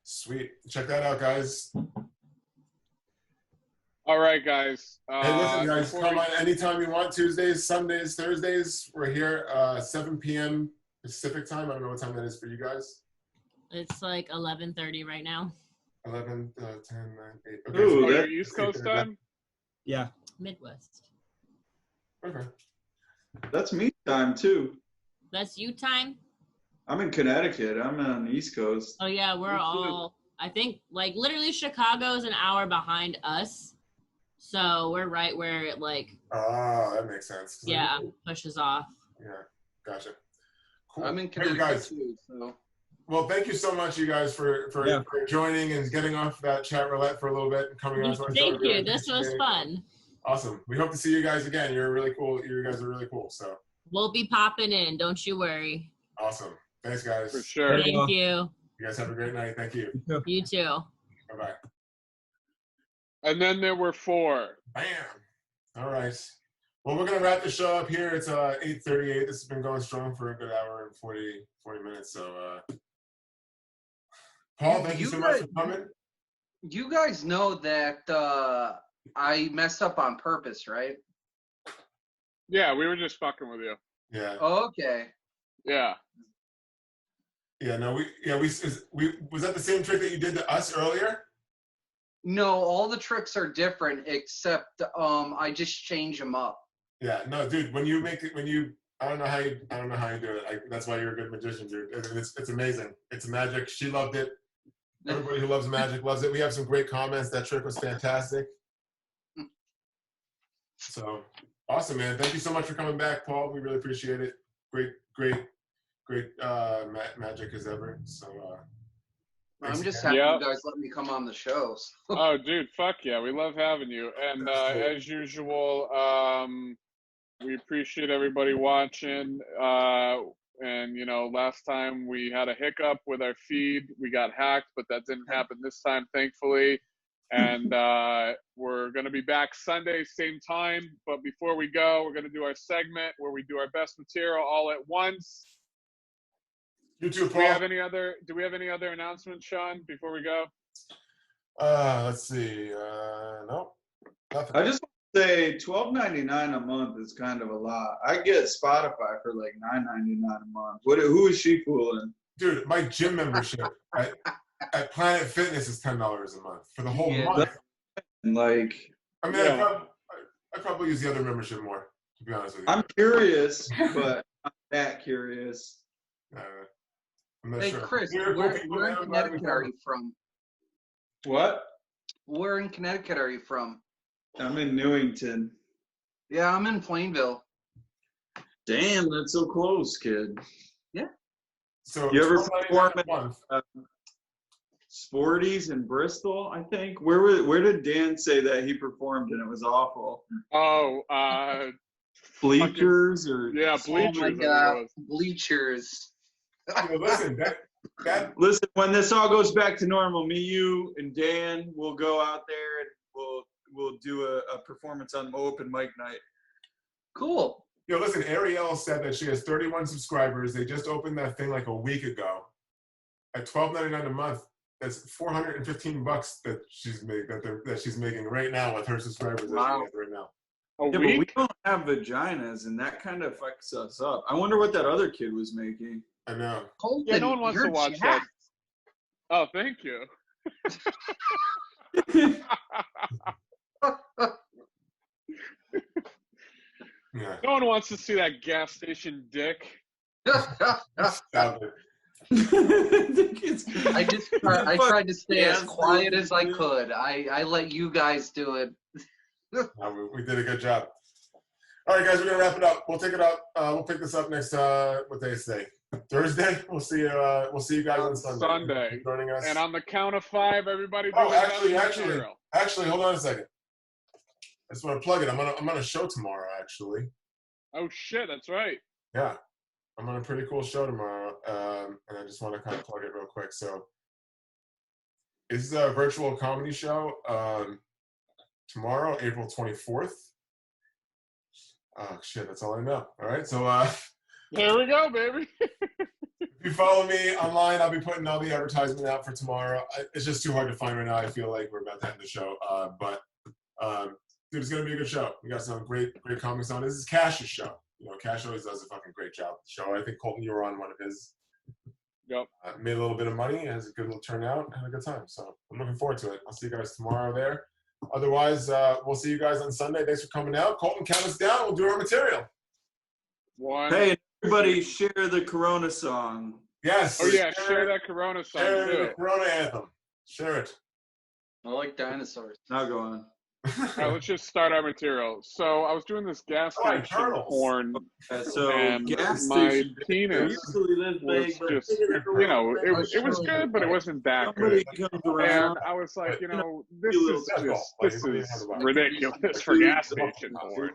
Speaker 2: Sweet. Check that out, guys.
Speaker 1: All right, guys.
Speaker 2: Hey, listen, guys,
Speaker 1: before
Speaker 2: come
Speaker 1: we-
Speaker 2: on anytime you want. Tuesdays, Sundays, Thursdays. We're here 7 p.m. Pacific time. I don't know what time that is for you guys.
Speaker 8: It's like 11:30 right now.
Speaker 2: 11, 10, 9, 8. Okay,
Speaker 3: Ooh,
Speaker 1: Oh,
Speaker 3: that-
Speaker 1: your East Coast time?
Speaker 10: Yeah.
Speaker 8: Midwest.
Speaker 2: Okay.
Speaker 3: That's me time too.
Speaker 8: That's you time?
Speaker 3: I'm in Connecticut. I'm on the East Coast.
Speaker 8: Oh yeah, we're
Speaker 3: Let's do it.
Speaker 8: all I think like literally Chicago's an hour behind us. So we're right where it like
Speaker 2: Oh, that makes sense. 'Cause
Speaker 8: yeah, pushes off.
Speaker 2: Yeah, gotcha. Cool.
Speaker 4: I'm in
Speaker 2: Hey,
Speaker 4: Connecticut
Speaker 2: guys.
Speaker 4: too, so.
Speaker 2: Well, thank you so much, you guys, for
Speaker 10: Yeah.
Speaker 2: joining and getting off that chat roulette for a little bit and coming on. to our show.
Speaker 8: Thank
Speaker 2: Really
Speaker 8: you. This was
Speaker 2: appreciate it.
Speaker 8: fun.
Speaker 2: Awesome. We hope to see you guys again. You're really cool. You guys are really cool. So
Speaker 8: We'll be popping in, don't you worry.
Speaker 2: awesome. Thanks, guys.
Speaker 1: For sure.
Speaker 10: There you go.
Speaker 8: Thank you.
Speaker 2: You guys have a great night. Thank you.
Speaker 8: You too.
Speaker 2: Bye bye.
Speaker 1: And then there were 4.
Speaker 2: Bam. All right. Well, we're gonna wrap the show up here. It's 8:38. This has been going strong for a good hour and 40 minutes. So, Paul, thank you so much for coming.
Speaker 4: You guys know that I messed up on purpose, right?
Speaker 1: Yeah, we were just fucking with you.
Speaker 2: Yeah.
Speaker 4: Okay.
Speaker 1: Yeah.
Speaker 2: Yeah. No. We was that the same trick that you did to us earlier?
Speaker 4: No, all the tricks are different except I just change them up.
Speaker 2: Yeah. No, dude. When you make it, I don't know how you do it. That's why you're a good magician, dude. It's amazing. It's magic. She loved it. Everybody who loves magic loves it. We have some great comments. That trick was fantastic. So awesome, man. Thank you so much for coming back, Paul. We really appreciate it. Great magic as ever. So
Speaker 4: I'm just
Speaker 2: again.
Speaker 4: happy
Speaker 1: Yep.
Speaker 4: you guys let me come on the shows.
Speaker 1: Oh, dude, fuck yeah. We love having you. And as usual, we appreciate everybody watching. And, you know, last time we had a hiccup with our feed. We got hacked, but that didn't happen this time, thankfully. And we're going to be back Sunday, same time. But before we go, we're going to do our segment where we do our best material all at once.
Speaker 2: You too,
Speaker 1: Do we have
Speaker 2: Paul.
Speaker 1: any other announcements, Sean, before we go?
Speaker 2: Let's see. Nope. Nothing.
Speaker 3: I just want to say $12.99 a month is kind of a lot. I get Spotify for like $9.99 a month. Who is she fooling?
Speaker 2: Dude, my gym membership at Planet Fitness is $10 a month for the whole
Speaker 4: Yeah,
Speaker 2: month.
Speaker 3: Like,
Speaker 2: I mean,
Speaker 1: Yeah.
Speaker 2: I probably use the other membership more, to be honest with you.
Speaker 3: I'm curious, but I'm that curious.
Speaker 2: I'm not
Speaker 4: Hey,
Speaker 2: sure.
Speaker 4: Chris,
Speaker 2: You're cool
Speaker 4: where
Speaker 2: people,
Speaker 4: in
Speaker 2: man. I'm glad we
Speaker 4: Connecticut are
Speaker 2: found
Speaker 4: you from?
Speaker 3: What?
Speaker 4: Where in Connecticut are you from?
Speaker 3: I'm in Newington.
Speaker 4: Yeah, I'm in Plainville.
Speaker 3: Damn, that's so close, kid.
Speaker 2: So
Speaker 3: You ever
Speaker 2: $12.99
Speaker 3: perform
Speaker 2: a month.
Speaker 3: at Sporties in Bristol, I think? Where did Dan say that he performed and it was awful?
Speaker 1: Oh,
Speaker 3: Bleachers or
Speaker 1: Yeah,
Speaker 4: Oh my
Speaker 1: bleachers. I think it
Speaker 4: god,
Speaker 1: was.
Speaker 4: bleachers.
Speaker 2: Listen, that
Speaker 3: Listen, when this all goes back to normal, me, you, and Dan will go out there and we'll do a performance on open mic night.
Speaker 4: Cool.
Speaker 2: listen, Ariel said that she has 31 subscribers. They just opened that thing like a week ago. At $12.99 a month, that's $415 that she's making right now with her subscribers.
Speaker 3: Wow.
Speaker 2: That she has right now.
Speaker 1: A
Speaker 3: Yeah, but
Speaker 1: week?
Speaker 3: we don't have vaginas, and that kind of fucks us up. I wonder what that other kid was making.
Speaker 2: I know.
Speaker 4: Colton,
Speaker 1: Yeah, no one wants to
Speaker 4: you're
Speaker 1: watch
Speaker 4: jacked.
Speaker 1: that. Oh, thank you.
Speaker 2: Yeah.
Speaker 1: No one wants to see that gas station dick.
Speaker 2: Stop it.
Speaker 4: I tried to stay as
Speaker 3: Yes,
Speaker 4: quiet as I
Speaker 3: dude.
Speaker 4: could. I let you guys do it.
Speaker 2: No, we did a good job. All right, guys, we're gonna wrap it up. We'll take it up. We'll pick this up next. What day is today? Thursday. We'll see you. We'll see you guys on Sunday.
Speaker 1: Sunday.
Speaker 2: Thanks for joining us.
Speaker 1: And on the count of 5, everybody.
Speaker 2: Oh,
Speaker 1: do
Speaker 2: actually, hold on a second. I just want to plug it. I'm on a show tomorrow. Actually.
Speaker 1: Oh shit, that's right.
Speaker 2: Yeah, I'm on a pretty cool show tomorrow, and I just want to kind of plug it real quick. So, this is a virtual comedy show tomorrow, April 24th. Oh shit, that's all I know. All right, so
Speaker 1: There we go, baby.
Speaker 2: if you follow me online, I'll be putting all the advertisement out for tomorrow. It's just too hard to find right now. I feel like we're about to end the show, but dude, it's gonna be a good show. We got some great comics on. This is Cash's show. Cash always does a fucking great job with the show. I think Colton, you were on one of his.
Speaker 1: Yep.
Speaker 2: Made a little bit of money, has a good little turnout, had a good time. So I'm looking forward to it. I'll see you guys tomorrow there. Otherwise, we'll see you guys on Sunday. Thanks for coming out. Colton, count us down. We'll do our material.
Speaker 1: 1.
Speaker 3: Hey, everybody, share the Corona song.
Speaker 2: Yes.
Speaker 1: Oh yeah, share that Corona song
Speaker 2: Share
Speaker 1: too.
Speaker 2: the Corona anthem. Share it.
Speaker 4: I like dinosaurs.
Speaker 3: Now go on.
Speaker 1: All right, let's just start our material. So I was doing this gas
Speaker 2: Oh,
Speaker 1: station
Speaker 2: turtles.
Speaker 1: porn,
Speaker 3: So
Speaker 1: and
Speaker 3: gas
Speaker 1: my
Speaker 3: station.
Speaker 1: penis
Speaker 3: Usually this
Speaker 1: was
Speaker 3: big, but
Speaker 1: just, it was good, but it wasn't that
Speaker 3: somebody
Speaker 1: good.
Speaker 3: comes
Speaker 1: And
Speaker 3: around.
Speaker 1: I was like, this
Speaker 3: You
Speaker 1: is
Speaker 2: little-
Speaker 1: ridiculous for gas station porn.